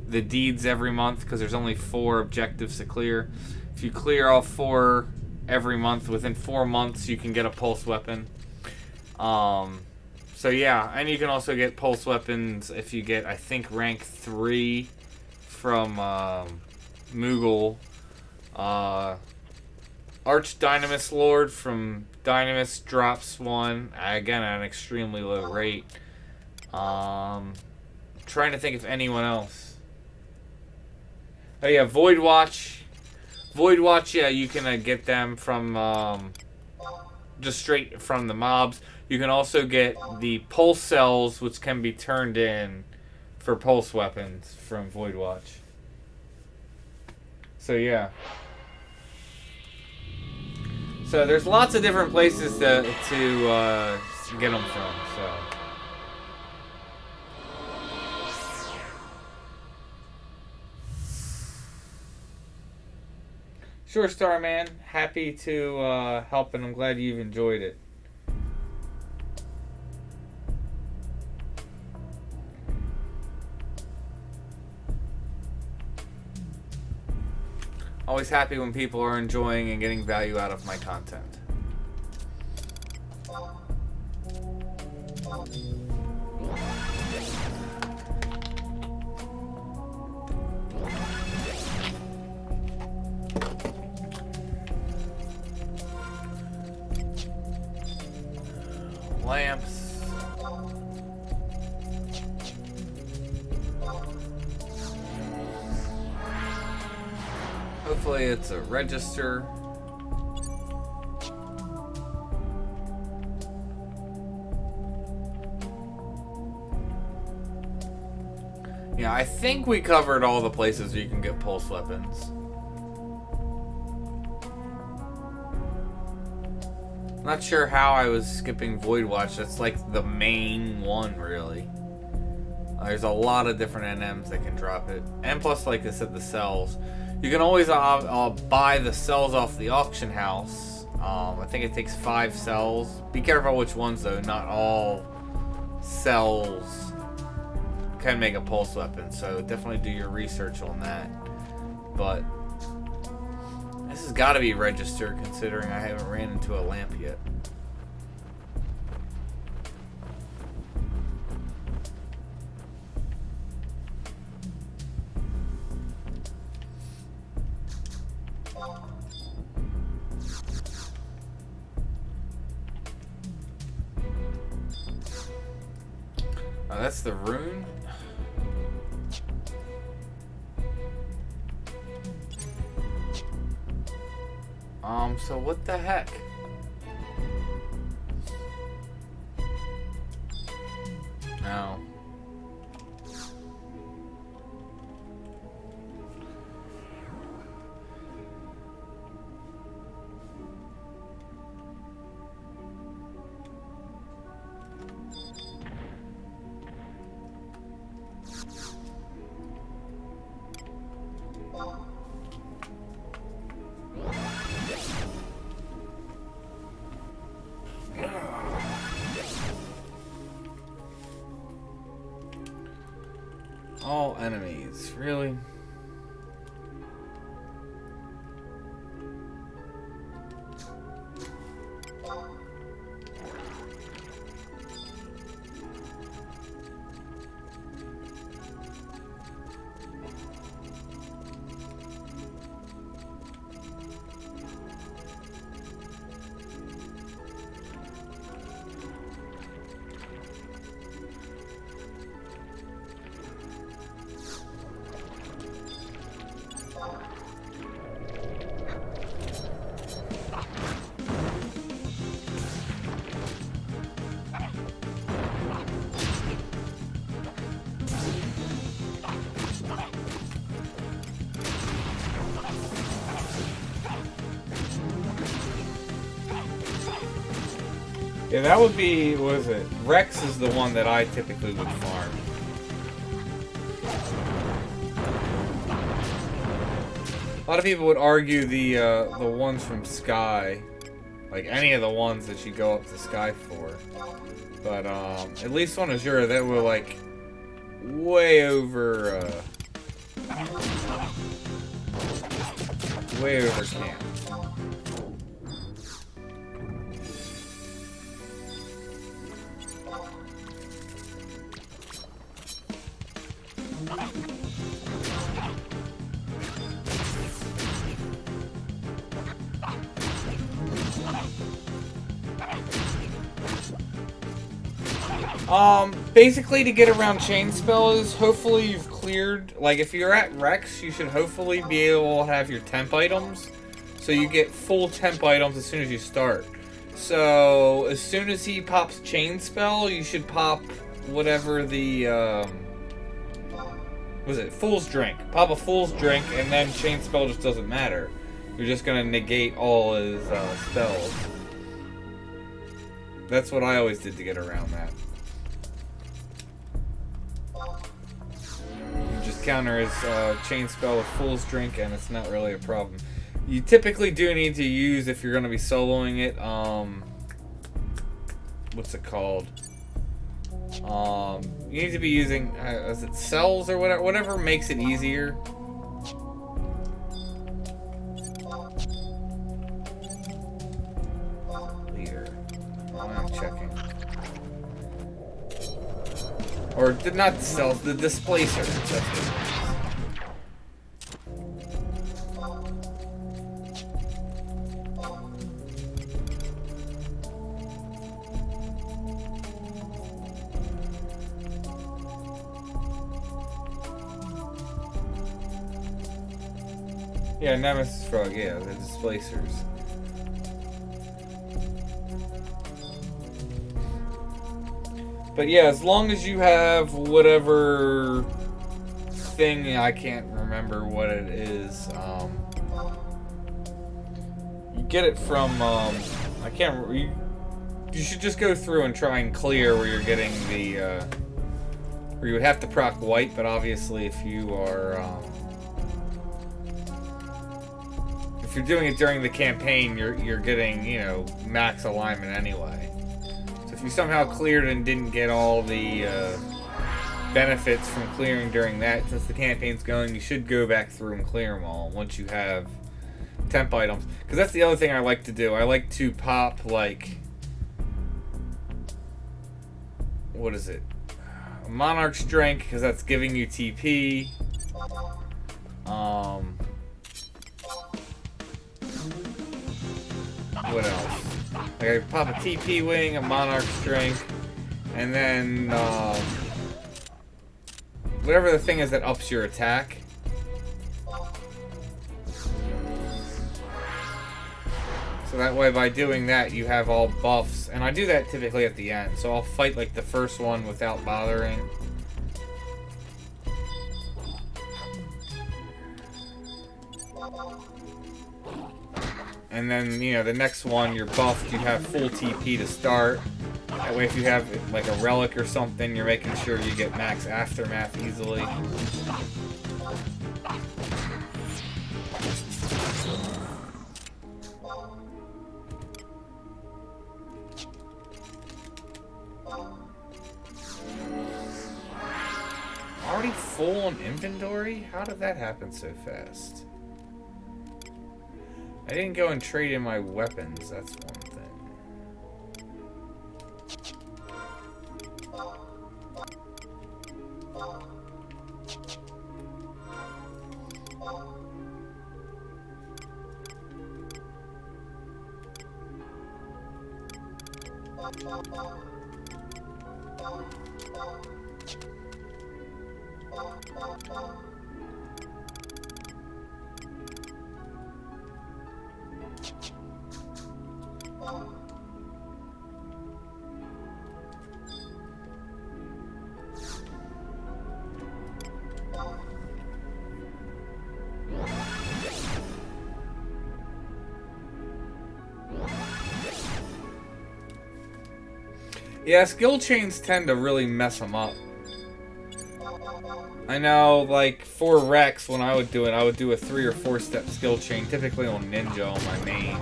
deeds every month, because there's only 4 objectives to clear. If you clear all 4 every month, within 4 months you can get a pulse weapon. So So yeah, and you can also get pulse weapons if you get, I think, rank 3 from Moogle. Arch Dynamis Lord from Dynamis drops 1, again at an extremely low rate. Trying to think of anyone else. Oh yeah, Void Watch. Void Watch, yeah, you can get them from just straight from the mobs. You can also get the pulse cells, which can be turned in for pulse weapons from Void Watch. So yeah. So there's lots of different places to get them from. So. Sure, Starman. Happy to help, and I'm glad you've enjoyed it. Always happy when people are enjoying and getting value out of my content. Lamps. Hopefully it's a register. Yeah, I think we covered all the places you can get pulse weapons. Not sure how I was skipping Void Watch. That's like the main one, really. There's a lot of different NMs that can drop it. And plus, like I said, the cells. You can always buy the cells off the auction house. I think it takes 5 cells. Be careful which ones, though. Not all cells can make a pulse weapon. So definitely do your research on that. But this has got to be registered, considering I haven't ran into a lamp yet. Oh, that's the rune? So what the heck? Oh. All enemies, really? Yeah, that would be, what is it? Rex is the one that I typically would farm. A lot of people would argue the ones from Sky, like any of the ones that you go up to Sky for. But at least on Azura, they were like way over camp. Basically to get around chain spells, hopefully you've cleared, like if you're at Rex, you should hopefully be able to have your temp items. So you get full temp items as soon as you start. So as soon as he pops chain spell, you should pop whatever the, was it Fool's Drink. Pop a Fool's Drink and then chain spell just doesn't matter. You're just going to negate all his spells. That's what I always did to get around that. You just counter his chain spell with Fool's Drink and it's not really a problem. You typically do need to use, if you're going to be soloing it, what's it called? You need to be using, is it cells or whatever makes it easier. I'm checking. Or not the cells, the displacer. That's what it is. Yeah, Nemesis Frog, yeah, the displacers. But yeah, as long as you have whatever thing, I can't remember what it is. You get it from, I can't remember. You should just go through and try and clear where you're getting the, where you would have to proc white, but obviously if you are, if you're doing it during the campaign, you're getting, you know, max alignment anyway. So if you somehow cleared and didn't get all the benefits from clearing during that, since the campaign's going, you should go back through and clear them all once you have temp items. Because that's the other thing I like to do. I like to pop, like, what is it? Monarch's Drink, because that's giving you TP. What else? Like I pop a TP wing, a Monarch's Drink, and then whatever the thing is that ups your attack. So that way, by doing that, you have all buffs. And I do that typically at the end. So I'll fight like the first one without bothering. And then, you know, the next one, you're buffed, you have full TP to start. That way if you have, like, a relic or something, you're making sure you get max aftermath easily. Already full on inventory? How did that happen so fast? I didn't go and trade in my weapons, that's one thing. Yeah, skill chains tend to really mess them up. I know, like, for Rex, when I would do it, I would do a 3 or 4 step skill chain, typically on Ninja on my main,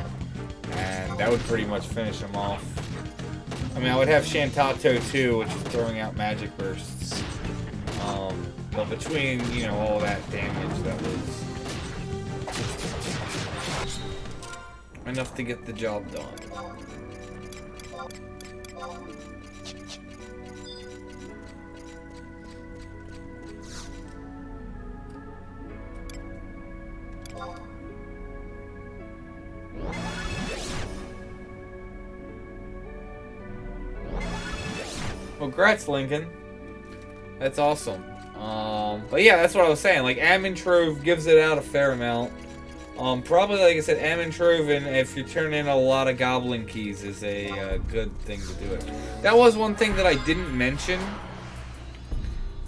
and that would pretty much finish him off. I mean, I would have Shantato too, which is throwing out magic bursts. But between, you know, all that damage, that was enough to get the job done. Well, congrats, Lincoln. That's awesome. But yeah, that's what I was saying. Like, Ammon Trove gives it out a fair amount. Probably, like I said, Ammon Trove, and if you turn in a lot of Goblin Keys, is a good thing to do it. That was one thing that I didn't mention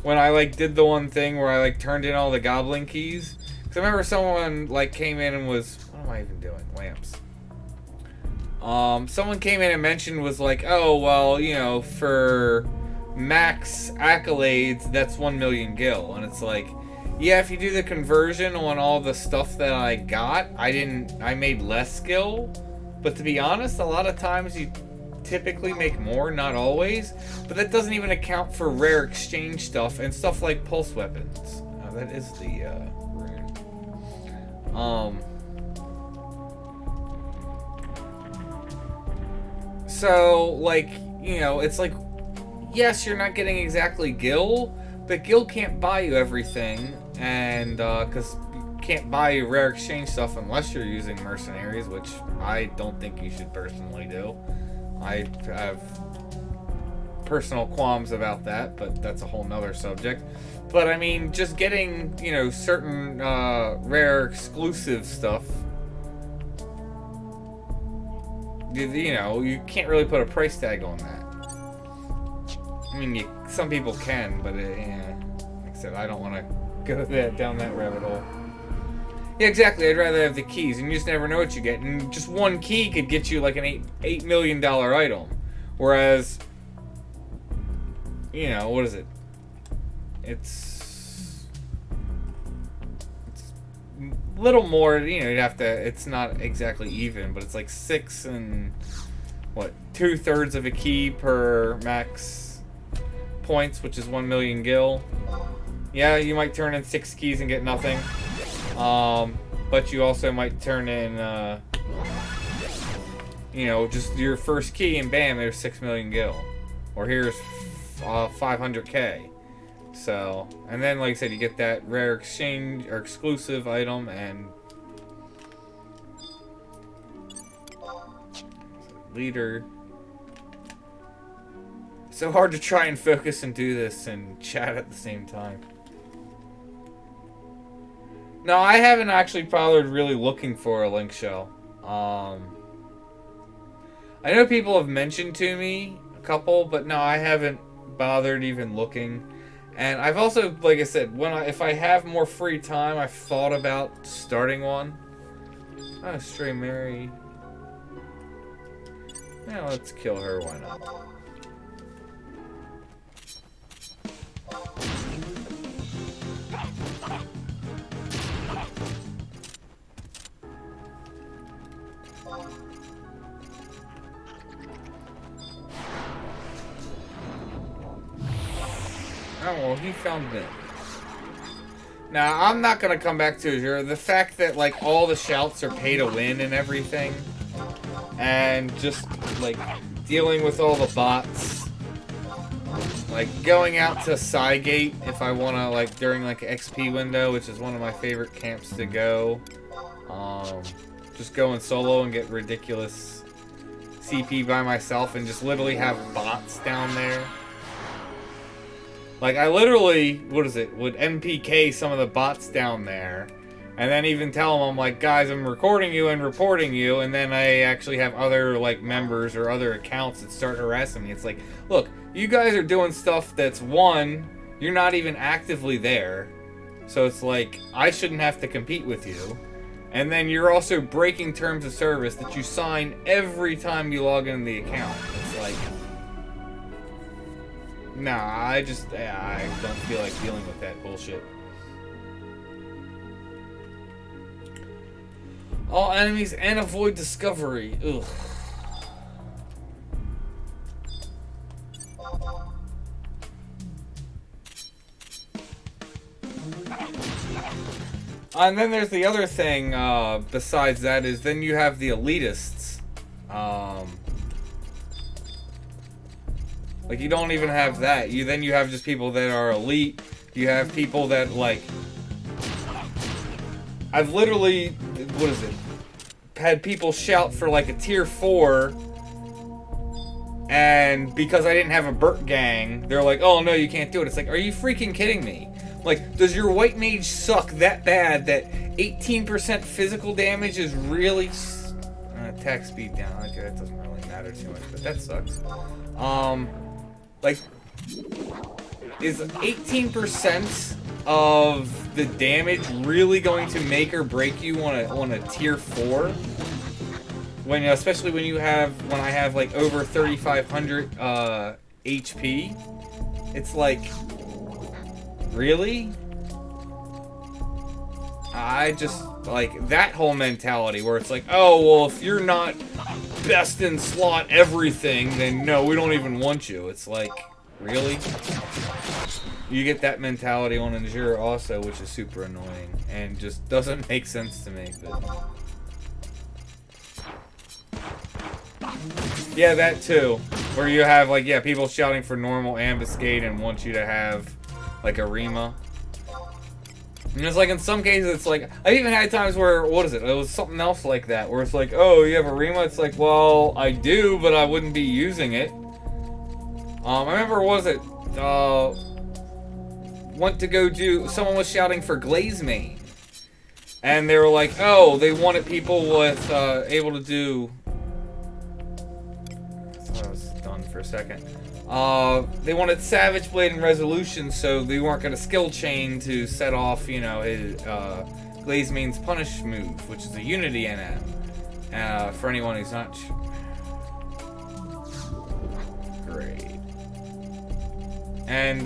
when I, like, did the one thing where I, like, turned in all the Goblin Keys. Because I remember someone, like, came in and was... What am I even doing? Lamps. Someone came in and mentioned, was like, oh, well, you know, for max accolades, that's 1 million gil. And it's like, yeah, if you do the conversion on all the stuff that I got, I made less skill. But to be honest, a lot of times you typically make more, not always. But that doesn't even account for rare exchange stuff and stuff like pulse weapons. That is the rune. So, like, you know, it's like, yes, you're not getting exactly gil, but gil can't buy you everything. And, because you can't buy you rare exchange stuff unless you're using mercenaries, which I don't think you should personally do. I have personal qualms about that, but that's a whole nother subject. But, I mean, just getting, you know, certain rare exclusive stuff, you know, you can't really put a price tag on that. I mean, some people can, but, yeah, like I said, I don't want to go down that rabbit hole. Yeah, exactly. I'd rather have the keys, and you just never know what you get. And just one key could get you like an $8 million item, whereas, you know, what is it? It's a little more. You know, you'd have to. It's not exactly even, but it's like 6 and what 2/3 of a key per max points, which is 1 million gil. Yeah, you might turn in 6 keys and get nothing. But you also might turn in, you know, just your first key and bam, there's 6 million gil. Or here's 500k. So, and then, like I said, you get that rare exchange or exclusive item and leader. So hard to try and focus and do this and chat at the same time. No, I haven't actually bothered really looking for a link show. I know people have mentioned to me a couple, but no, I haven't bothered even looking. And I've also, like I said, if I have more free time, I've thought about starting one. Oh, Stray Mary. Yeah, let's kill her. Why not? Oh, well, he found me. Now, I'm not going to come back to Azure. The fact that, like, all the shouts are pay to win and everything, and just, like, dealing with all the bots, like, going out to Cygate if I want to, like, during, like, an XP window, which is one of my favorite camps to go. Just going solo and get ridiculous CP by myself and just literally have bots down there. Like, I literally, would MPK some of the bots down there, and then even tell them, I'm like, guys, I'm recording you and reporting you, and then I actually have other, like, members or other accounts that start harassing me. It's like, look, you guys are doing stuff that's, one, you're not even actively there, so it's like, I shouldn't have to compete with you, and then you're also breaking terms of service that you sign every time you log into the account. It's like... Nah, I don't feel like dealing with that bullshit. All enemies and avoid discovery. Ugh. And then there's the other thing, besides that, is then you have the elitists. Like, you don't even have that. Then you have just people that are elite. You have people that, like... I've literally... had people shout for, like, a tier 4. And because I didn't have a Burt gang, they're like, oh no, you can't do it. It's like, are you freaking kidding me? Like, does your white mage suck that bad that 18% physical damage is really... attack speed down. Okay, that doesn't really matter too much, but that sucks. Like, is 18% of the damage really going to make or break you on a tier 4? When, especially when I have like over 3,500 HP, it's like, really? I just like that whole mentality where it's like, oh well, if you're not best in slot everything, then no, we don't even want you. It's like, really? You get that mentality on Azure also, which is super annoying and just doesn't make sense to me. But yeah, that too. Where you have like, yeah, people shouting for normal ambuscade and want you to have like a Rima. And it's like, in some cases, it's like, I've even had times where, what is it? It was something else like that, where it's like, oh, you have a Rima? It's like, well, I do, but I wouldn't be using it. I remember, what was it? Went to go do, someone was shouting for Glazemane. And they were like, oh, they wanted people with, able to do... I thought I was done for a second. They wanted Savage Blade and Resolution, so they weren't going to skill chain to set off, you know, his, Glazemane's punish move, which is a Unity NM. For anyone who's not great. And,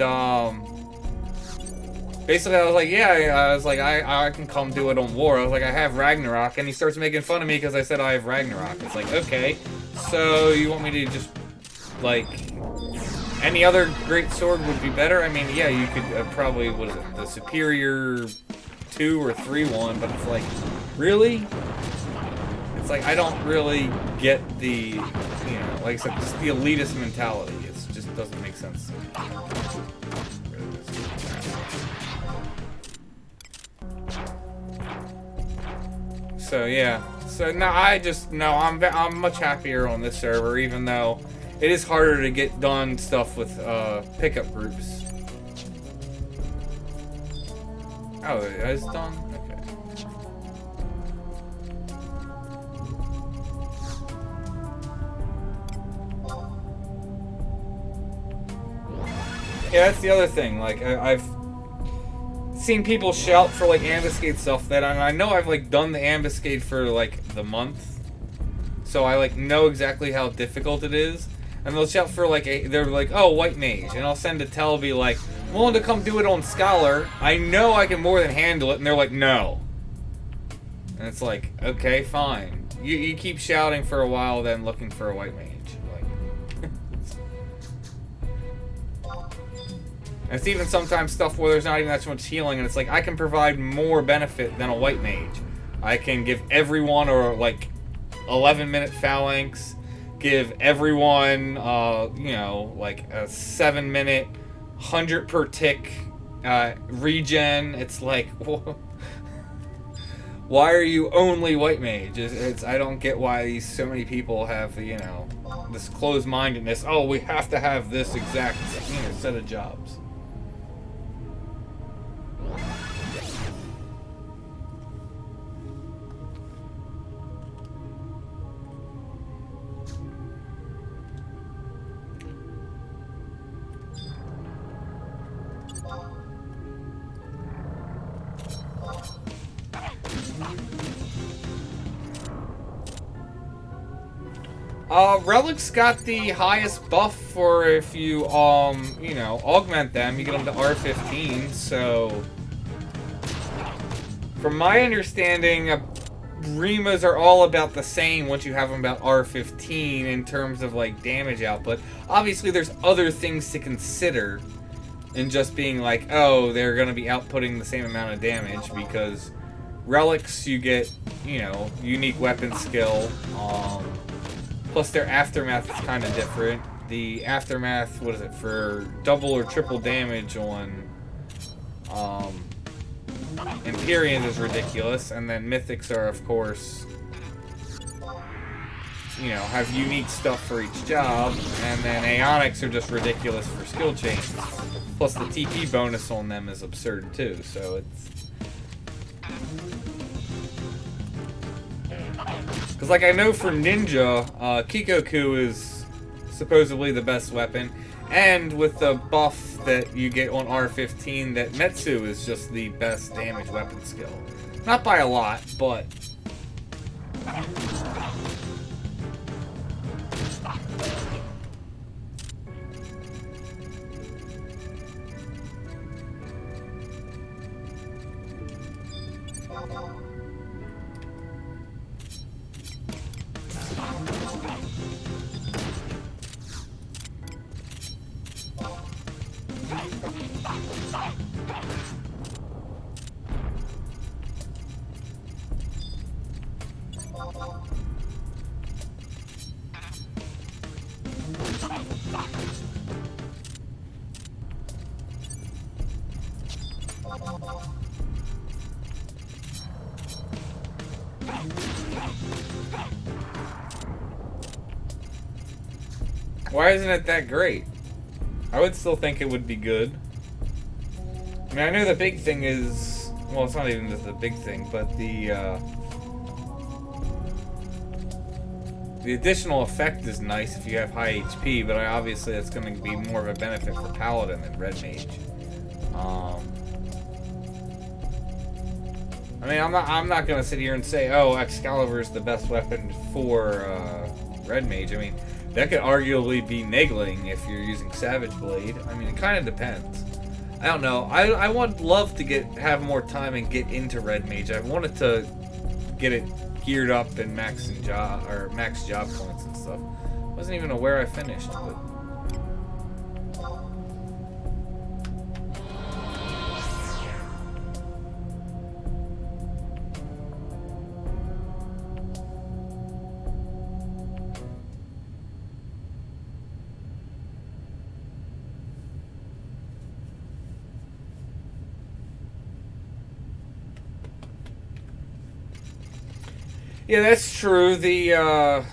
basically I was like, yeah, I can come do it on War. I was like, I have Ragnarok, and he starts making fun of me because I said I have Ragnarok. It's like, okay, so you want me to just, like... Any other great sword would be better. I mean, yeah, you could probably, what is it, the superior 2 or 3 one, but it's like, really? It's like, I don't really get the, you know, like I said, just the elitist mentality. It just doesn't make sense to me. So, yeah. So, no, I'm much happier on this server, even though it is harder to get done stuff with pickup groups. Oh, it is done? Okay. Yeah, that's the other thing. Like, I've seen people shout for like ambuscade stuff that I know I've like done the ambuscade for like the month. So I like know exactly how difficult it is. And they'll shout for like they're like, oh, white mage, and I'll send a tell, be like, I'm willing to come do it on Scholar. I know I can more than handle it, and they're like, no. And it's like, okay, fine. You keep shouting for a while, then looking for a white mage. Like, and it's even sometimes stuff where there's not even that much healing, and it's like I can provide more benefit than a white mage. I can give everyone or like 11-minute phalanx. Give everyone, you know, like a 7-minute, 100 per tick regen. It's like, why are you only white mage? I don't get why so many people have, you know, this closed-mindedness. Oh, we have to have this exact, you know, set of jobs. Relics got the highest buff for if you, you know, augment them, you get them to R15, so... From my understanding, Rimas are all about the same once you have them about R15 in terms of, like, damage output. Obviously, there's other things to consider in just being like, oh, they're gonna be outputting the same amount of damage, because Relics, you get, you know, unique weapon skill, plus their aftermath is kind of different. The aftermath, what is it, for double or triple damage on Empyreans is ridiculous, and then Mythics are, of course, you know, have unique stuff for each job, and then Ionics are just ridiculous for skill chains. Plus the TP bonus on them is absurd too, so it's... Because, like, I know for Ninja, Kikoku is supposedly the best weapon, and with the buff that you get on R15, that Metsu is just the best damage weapon skill. Not by a lot, but... Why isn't it that great? I would still think it would be good. I mean, I know the big thing is... Well, it's not even just the big thing, but the additional effect is nice if you have high HP, but obviously that's going to be more of a benefit for Paladin than Red Mage. I mean, I'm not going to sit here and say, oh, Excalibur is the best weapon for Red Mage. I mean, that could arguably be negling if you're using Savage Blade. I mean, it kind of depends. I don't know. I would love to have more time and get into Red Mage. I wanted to get it geared up and max job points and stuff. Wasn't even aware I finished, but... Yeah, that's true. The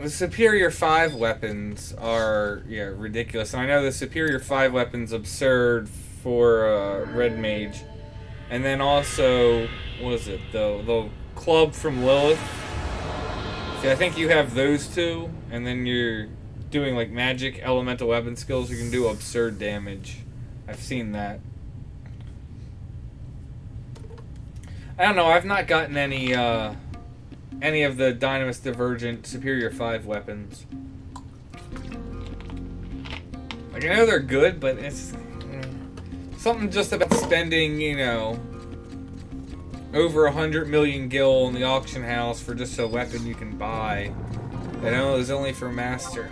Superior 5 weapons are, ridiculous. And I know the Superior 5 weapon's absurd for Red Mage. And then also, what is it? The Club from Lilith. See, I think you have those two, and then you're doing like magic elemental weapon skills. You can do absurd damage. I've seen that. I don't know. I've not gotten any of the Dynamis Divergent Superior 5 weapons. Like, I know they're good, but it's something just about spending, over 100 million gil in the auction house for just a weapon you can buy. I know it's only for Master.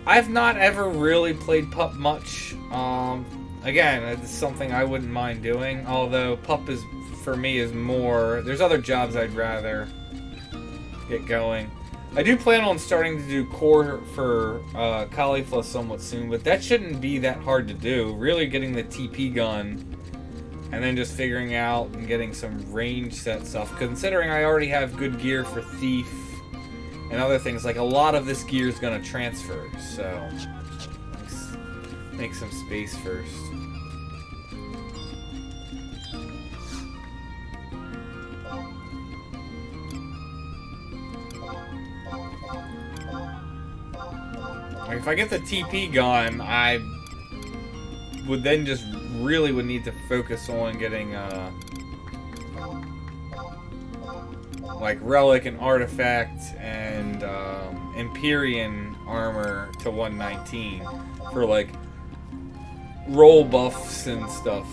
I've not ever really played Pup much. Again, it's something I wouldn't mind doing. Although Pup is, for me, is more. There's other jobs I'd rather get going. I do plan on starting to do core for Caulifla somewhat soon, but that shouldn't be that hard to do. Really, getting the TP gun and then just figuring out and getting some range set stuff. Considering I already have good gear for Thief and other things, like a lot of this gear is going to transfer, so let's make some space first. Like if I get the TP gun, I would then just really would need to focus on getting like Relic and Artifact and Empyrean armor to 119 for like roll buffs and stuff.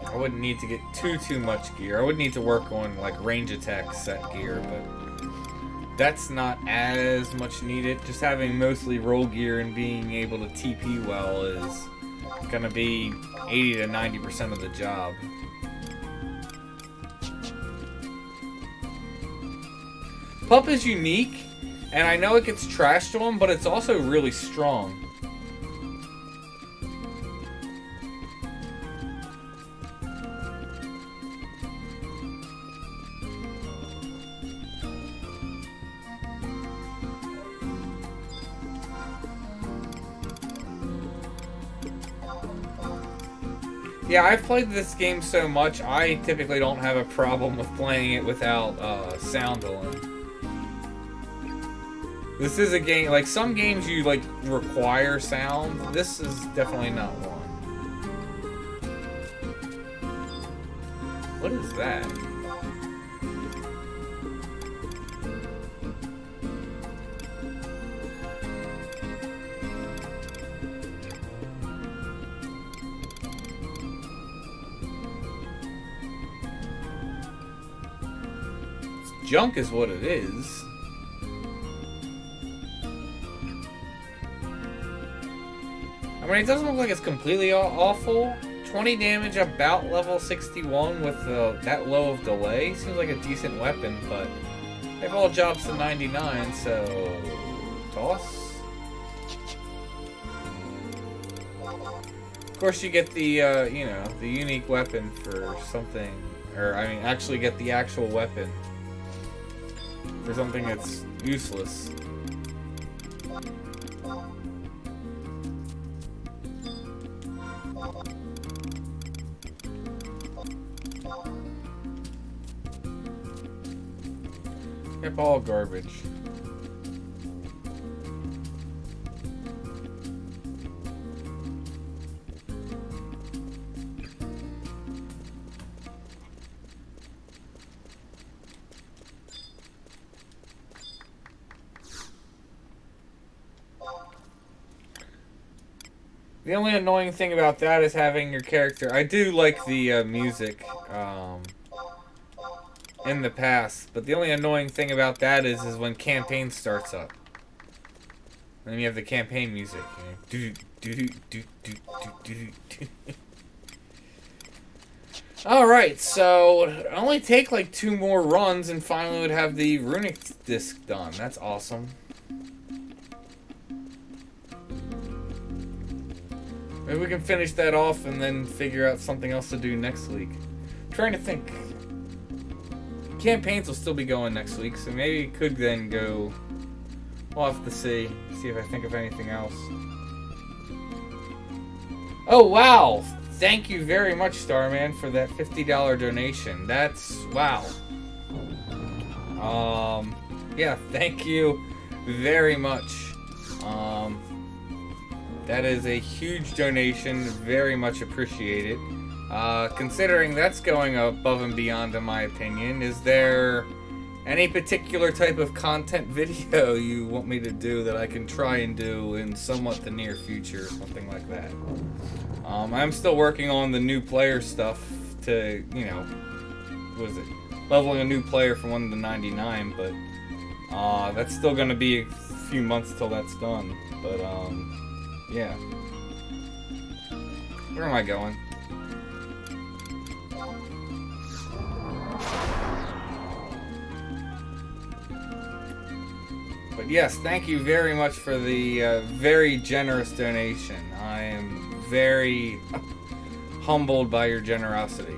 I wouldn't need to get too much gear. I would need to work on like range attack set gear, but that's not as much needed. Just having mostly roll gear and being able to TP well is gonna be 80 to 90% of the job. Pup is unique, and I know it gets trashed on, but it's also really strong. Yeah, I've played this game so much, I typically don't have a problem with playing it without sound on. This is a game, like some games you like require sound. This is definitely not one. What is that? Junk is what it is. I mean, it doesn't look like it's completely awful. 20 damage, about level 61 with that low of delay. Seems like a decent weapon, but they have all jobs to 99, so toss. Of course, you get the you know, the unique weapon for something, or I mean, actually get the actual weapon for something that's useless. Yep, all garbage. The only annoying thing about that is having your character... I do like the music in the past, but the only annoying thing about that is when campaign starts up. And then you have the campaign music. Alright, so it only take like 2 more runs and finally would have the Runic Disc done. That's awesome. Maybe we can finish that off and then figure out something else to do next week. I'm trying to think. Campaigns will still be going next week, so maybe it could then go... We'll have to see. See if I think of anything else. Oh, wow! Thank you very much, Starman, for that $50 donation. That's... wow. Yeah, thank you very much. That is a huge donation, very much appreciated. Considering that's going above and beyond, in my opinion, is there any particular type of content video you want me to do that I can try and do in somewhat the near future, or something like that? I'm still working on the new player stuff to, you know, what is it? Leveling a new player from 1 to 99, but that's still going to be a few months till that's done. But, yeah. Where am I going? But yes, thank you very much for the very generous donation. I am very humbled by your generosity.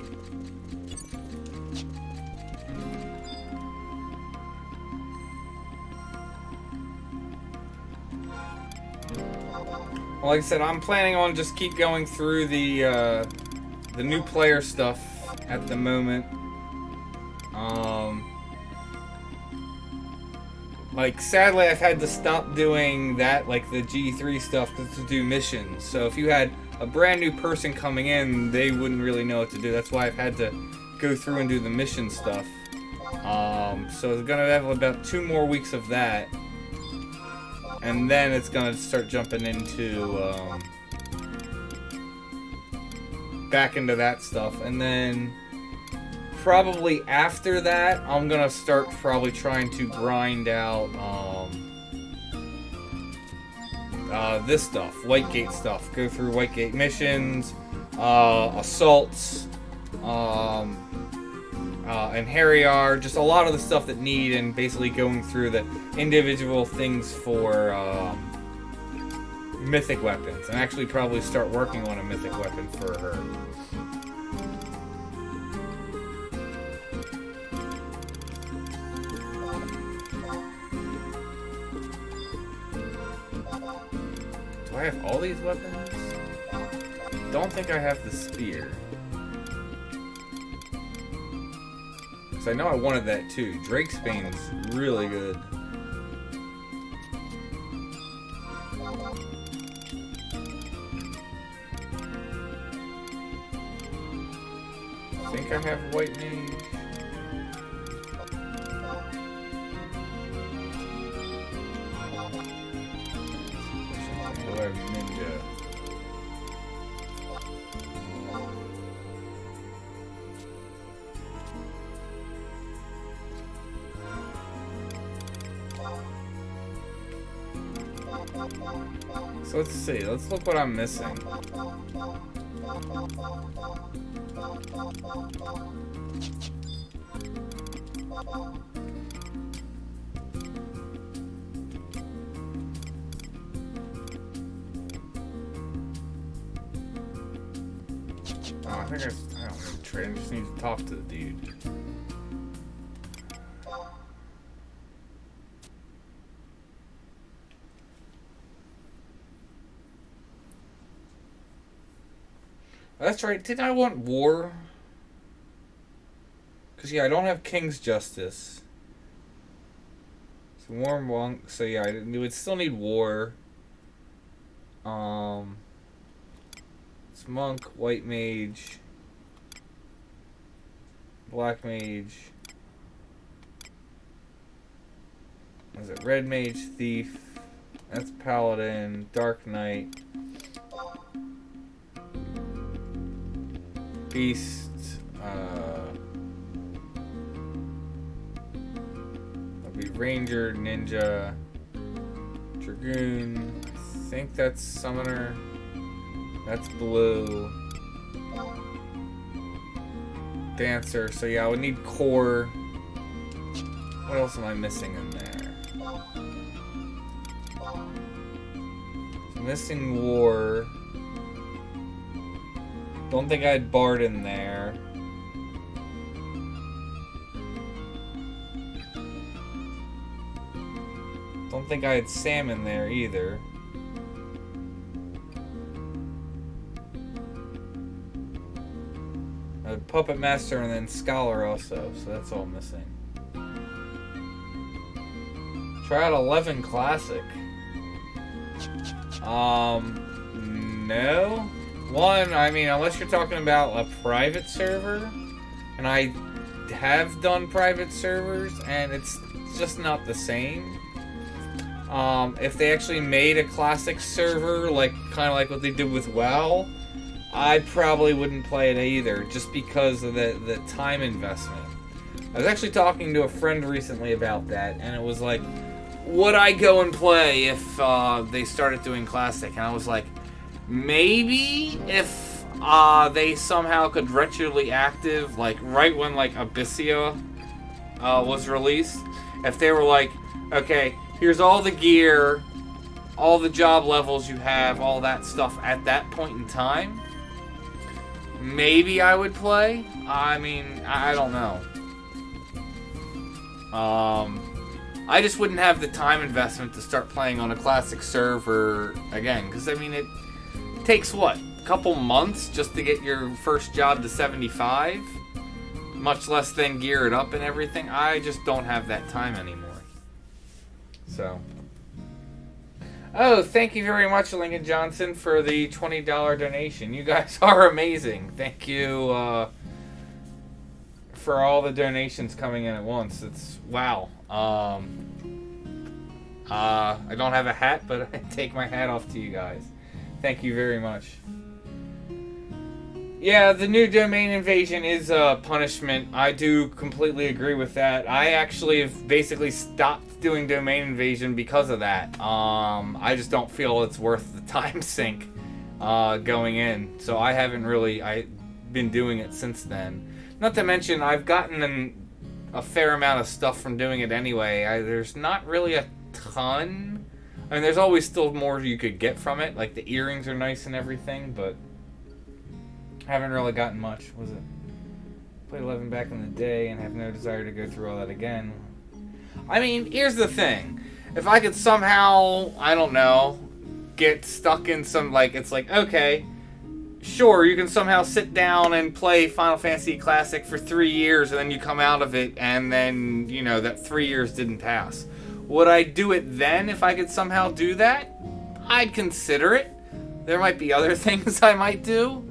Like I said, I'm planning on just keep going through the new player stuff at the moment. Like, sadly, I've had to stop doing that, like the G3 stuff, to do missions. So if you had a brand new person coming in, they wouldn't really know what to do. That's why I've had to go through and do the mission stuff. So it's gonna have about 2 more weeks of that. And then it's gonna start jumping into back into that stuff, and then probably after that I'm gonna start probably trying to grind out this stuff, Whitegate stuff. Go through Whitegate missions, assaults. and Harryar, just a lot of the stuff that need, and basically going through the individual things for mythic weapons, and actually probably start working on a mythic weapon for her. Do I have all these weapons? Don't think I have the spear. I know I wanted that too. Drake's Bane's really good. I think I have White Mage. Do I have Ninja? So let's see. Let's look what I'm missing. Oh, I think I don't need to trade. I just need to talk to the dude. That's right. Didn't I want war? Because, yeah, I don't have King's Justice. So, War Monk. So, yeah, I would still need war. It's Monk, White Mage, Black Mage. Was it Red Mage, Thief? That's Paladin, Dark Knight. Beast, that'll be Ranger, Ninja, Dragoon. I think that's Summoner. That's Blue. Dancer. So yeah, I would need Core. What else am I missing in there? So missing War. Don't think I had Bard in there. Don't think I had Sam in there either. I had Puppet Master and then Scholar also, so that's all missing. Try out 11 Classic. No. One, I mean, unless you're talking about a private server, and I have done private servers, and it's just not the same. If they actually made a classic server, like kind of like what they did with WoW, I probably wouldn't play it either, just because of the time investment. I was actually talking to a friend recently about that, and it was like, would I go and play if they started doing classic? And I was like, maybe if they somehow could retroactive, like right when like Abyssia was released, if they were like, okay, here's all the gear, all the job levels you have, all that stuff at that point in time, maybe I would play. I mean, I don't know. I just wouldn't have the time investment to start playing on a classic server again, because I mean, it takes what, a couple months just to get your first job to 75, much less then gear it up and everything. I just don't have that time anymore. So, oh, thank you very much, Lincoln Johnson, for the $20 donation. You guys are amazing. Thank you for all the donations coming in at once. It's wow. I don't have a hat, but I take my hat off to you guys. Thank you very much. Yeah, the new domain invasion is a punishment. I do completely agree with that. I actually have basically stopped doing domain invasion because of that. I just don't feel it's worth the time sink going in. So I haven't really been doing it since then. Not to mention, I've gotten a fair amount of stuff from doing it anyway. There's not really a ton. I mean, there's always still more you could get from it. Like, the earrings are nice and everything, but I haven't really gotten much. Was it? Played 11 back in the day and have no desire to go through all that again. I mean, here's the thing. If I could somehow, I don't know, get stuck in some, like, it's like, okay, sure, you can somehow sit down and play Final Fantasy Classic for 3 years and then you come out of it and then, you know, that 3 years didn't pass. Would I do it then if I could somehow do that? I'd consider it. There might be other things I might do.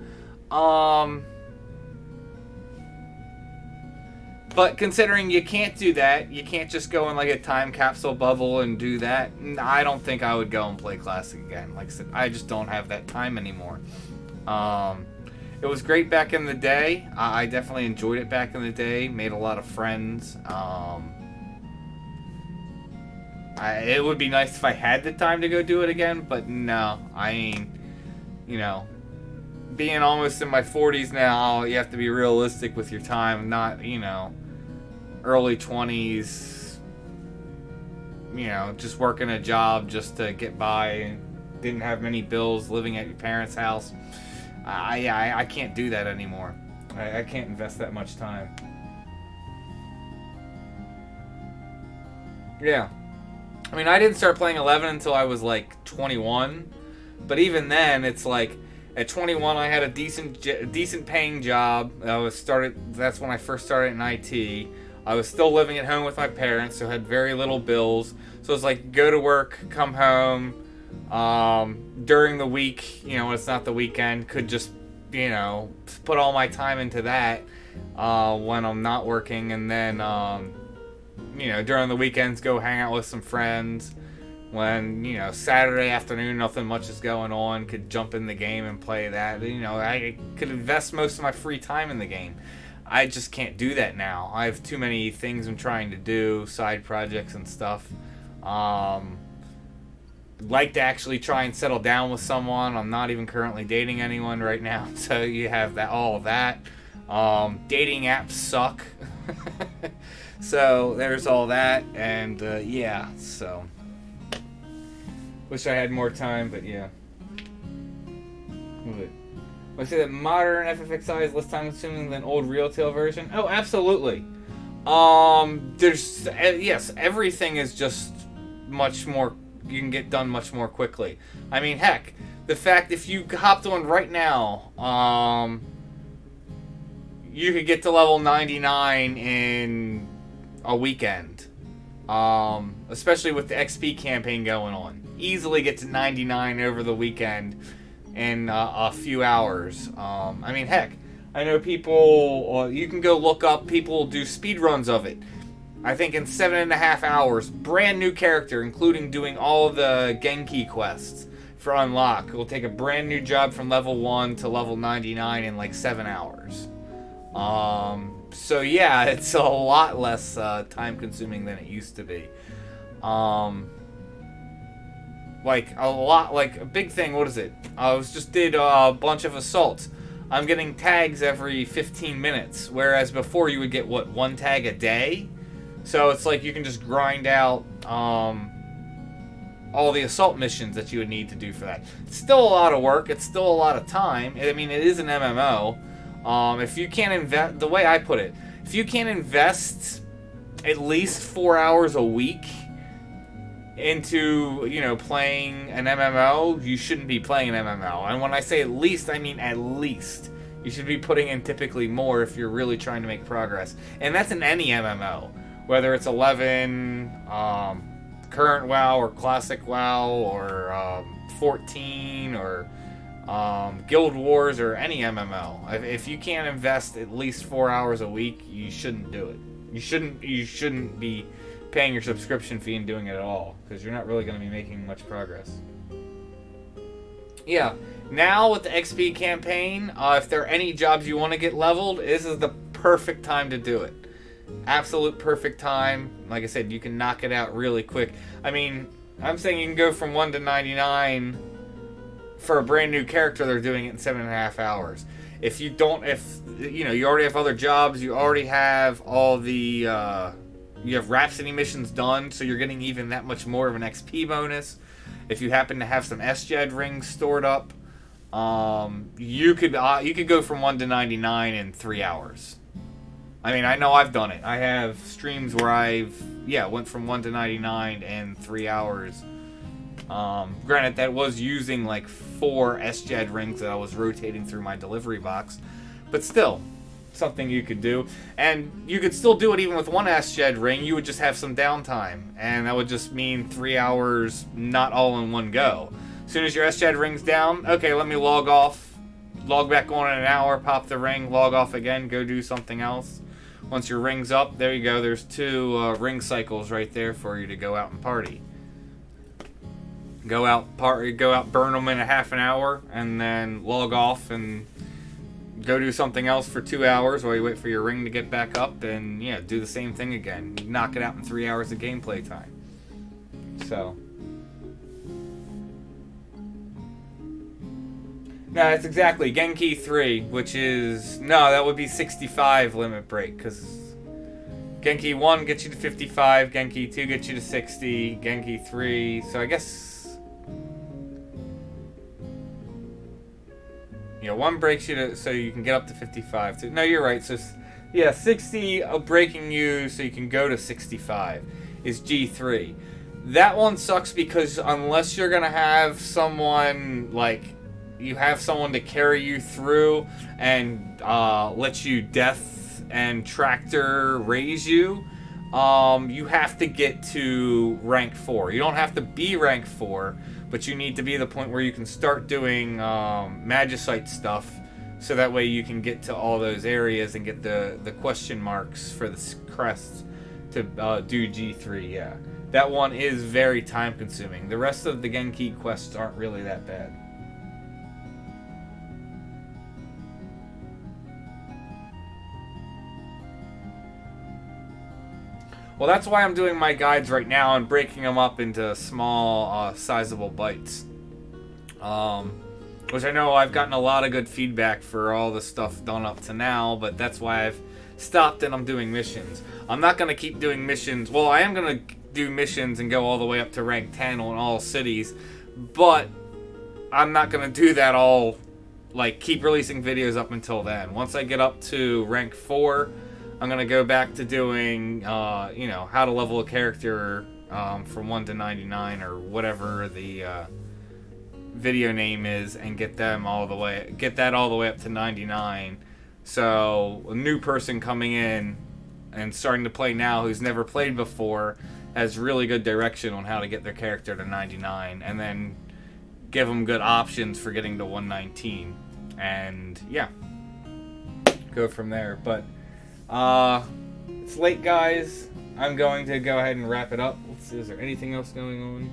But considering you can't do that, you can't just go in like a time capsule bubble and do that, I don't think I would go and play Classic again. Like I said, I just don't have that time anymore. It was great back in the day. I definitely enjoyed it back in the day. Made a lot of friends. It would be nice if I had the time to go do it again, but no. I mean, you know, being almost in my 40s now, you have to be realistic with your time, not, you know, early 20s, you know, just working a job just to get by, didn't have many bills, living at your parents' house. I can't do that anymore. I can't invest that much time. Yeah. I mean, I didn't start playing 11 until I was like 21, but even then, it's like, at 21, I had a decent paying job. That's when I first started in IT. I was still living at home with my parents, so had very little bills. So it's like, go to work, come home. During the week, you know, when it's not the weekend, could just, you know, put all my time into that when I'm not working. And then, you know, during the weekends, go hang out with some friends. When, you know, Saturday afternoon, nothing much is going on, could jump in the game and play that. You know, I could invest most of my free time in the game. I just can't do that now. I have too many things I'm trying to do, side projects and stuff. Like to actually try and settle down with someone. I'm not even currently dating anyone right now, so you have that, all of that. Dating apps suck. So there's all that, and yeah, so wish I had more time, but yeah. I say that modern FFXI is less time consuming than old Realtail version. Oh, absolutely. Yes, everything is just much more. You can get done much more quickly. I mean, heck, the fact if you hopped on right now, you could get to level 99 in a weekend. Especially with the XP campaign going on. Easily get to 99 over the weekend in a few hours. I mean, heck, I know people, you can go look up, people do speed runs of it. I think in 7.5 hours, brand new character, including doing all of the Genki quests for unlock. It will take a brand new job from level 1 to level 99 in like 7 hours. So yeah, it's a lot less time consuming than it used to be. Like a big thing, what is it? I just did a bunch of assaults. I'm getting tags every 15 minutes, whereas before you would get, what, 1 tag a day? So it's like you can just grind out all the assault missions that you would need to do for that. It's still a lot of work. It's still a lot of time. I mean, it is an MMO. If you can't invest, the way I put it, if you can't invest at least 4 hours a week into, you know, playing an MMO, you shouldn't be playing an MMO. And when I say at least, I mean at least. You should be putting in typically more if you're really trying to make progress. And that's in any MMO. Whether it's 11, current WoW, or classic WoW, or 14, or Guild Wars, or any MMO. If you can't invest at least 4 hours a week, you shouldn't do it. You shouldn't be paying your subscription fee and doing it at all, because you're not really going to be making much progress. Yeah, now with the XP campaign, if there are any jobs you want to get leveled, this is the perfect time to do it. Absolute perfect time. Like I said, you can knock it out really quick. I mean, I'm saying you can go from 1 to 99 for a brand new character. They're doing it in 7.5 hours. if you don't, if you know, you already have other jobs, you already have all the you have Rhapsody missions done, so you're getting even that much more of an XP bonus. If you happen to have some SJED rings stored up, you could go from 1 to 99 in 3 hours. I mean, I know I've done it. I have streams where went from 1 to 99 in 3 hours. Granted, that was using like 4 SJED rings that I was rotating through my delivery box, but still, something you could do. And you could still do it even with 1 SJED ring. You would just have some downtime, and that would just mean 3 hours not all in one go. As soon as your SJED ring's down, okay, let me log off, log back on in an hour, pop the ring, log off again, go do something else. Once your ring's up, there you go, there's 2 ring cycles right there for you to go out and party. Go out, burn them in a half an hour, and then log off and go do something else for 2 hours while you wait for your ring to get back up, and yeah, do the same thing again. Knock it out in 3 hours of gameplay time. So, no, that's exactly Genki 3, which is, no, that would be 65 limit break, because Genki 1 gets you to 55, Genki 2 gets you to 60, Genki 3, so I guess, yeah, 1 breaks you to, so you can get up to 55. So, no, you're right. So, yeah, 60 breaking you so you can go to 65 is G3. That one sucks because unless you're going to have someone, like, you have someone to carry you through and let you death and tractor raise you, you have to get to rank 4. You don't have to be rank 4, but you need to be at the point where you can start doing Magicite stuff, so that way you can get to all those areas and get the question marks for the crests to do G3, yeah. That one is very time consuming. The rest of the Genki quests aren't really that bad. Well, that's why I'm doing my guides right now and breaking them up into small, sizable bites. Which I know I've gotten a lot of good feedback for all the stuff done up to now, but that's why I've stopped and I'm doing missions. I'm not going to keep doing missions. Well, I am going to do missions and go all the way up to rank 10 on all cities, but I'm not going to do that all, like, keep releasing videos up until then. Once I get up to rank 4... I'm going to go back to doing, you know, how to level a character from 1 to 99 or whatever the video name is, and get that all the way up to 99. So a new person coming in and starting to play now who's never played before has really good direction on how to get their character to 99, and then give them good options for getting to 119. And yeah, go from there. But it's late, guys. I'm going to go ahead and wrap it up. Let's see, is there anything else going on?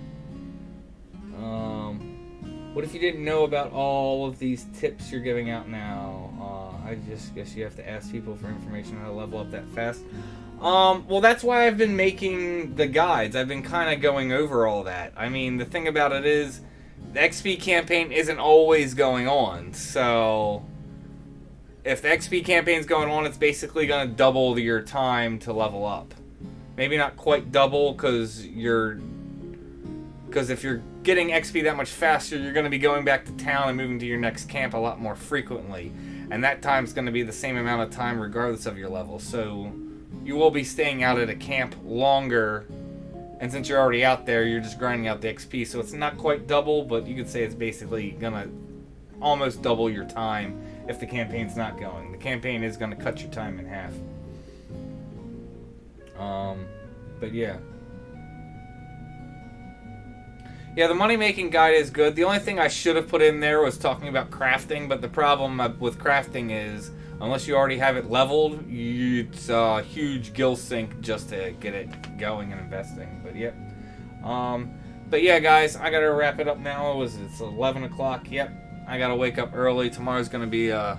What if you didn't know about all of these tips you're giving out now? I just guess you have to ask people for information on how to level up that fast. Well, that's why I've been making the guides. I've been kind of going over all that. I mean, the thing about it is, the XP campaign isn't always going on, so if the XP campaign's going on, it's basically going to double your time to level up. Maybe not quite double, because if you're getting XP that much faster, you're going to be going back to town and moving to your next camp a lot more frequently. And that time's going to be the same amount of time regardless of your level. So you will be staying out at a camp longer, and since you're already out there, you're just grinding out the XP. So it's not quite double, but you could say it's basically going to almost double your time if the campaign's not going. The campaign is going to cut your time in half. But yeah. Yeah, the money-making guide is good. The only thing I should have put in there was talking about crafting, but the problem with crafting is, unless you already have it leveled, it's a huge gill sink just to get it going and investing. But yep. But yeah, guys, I gotta wrap it up now. It's 11 o'clock. Yep. I gotta wake up early. Tomorrow's gonna be a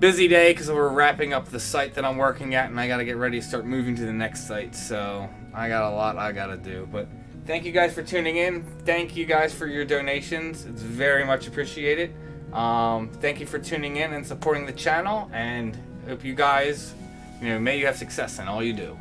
busy day because we're wrapping up the site that I'm working at, and I gotta get ready to start moving to the next site. So I got a lot I gotta do. But thank you guys for tuning in. Thank you guys for your donations. It's very much appreciated. Thank you for tuning in and supporting the channel, and hope you guys, may you have success in all you do.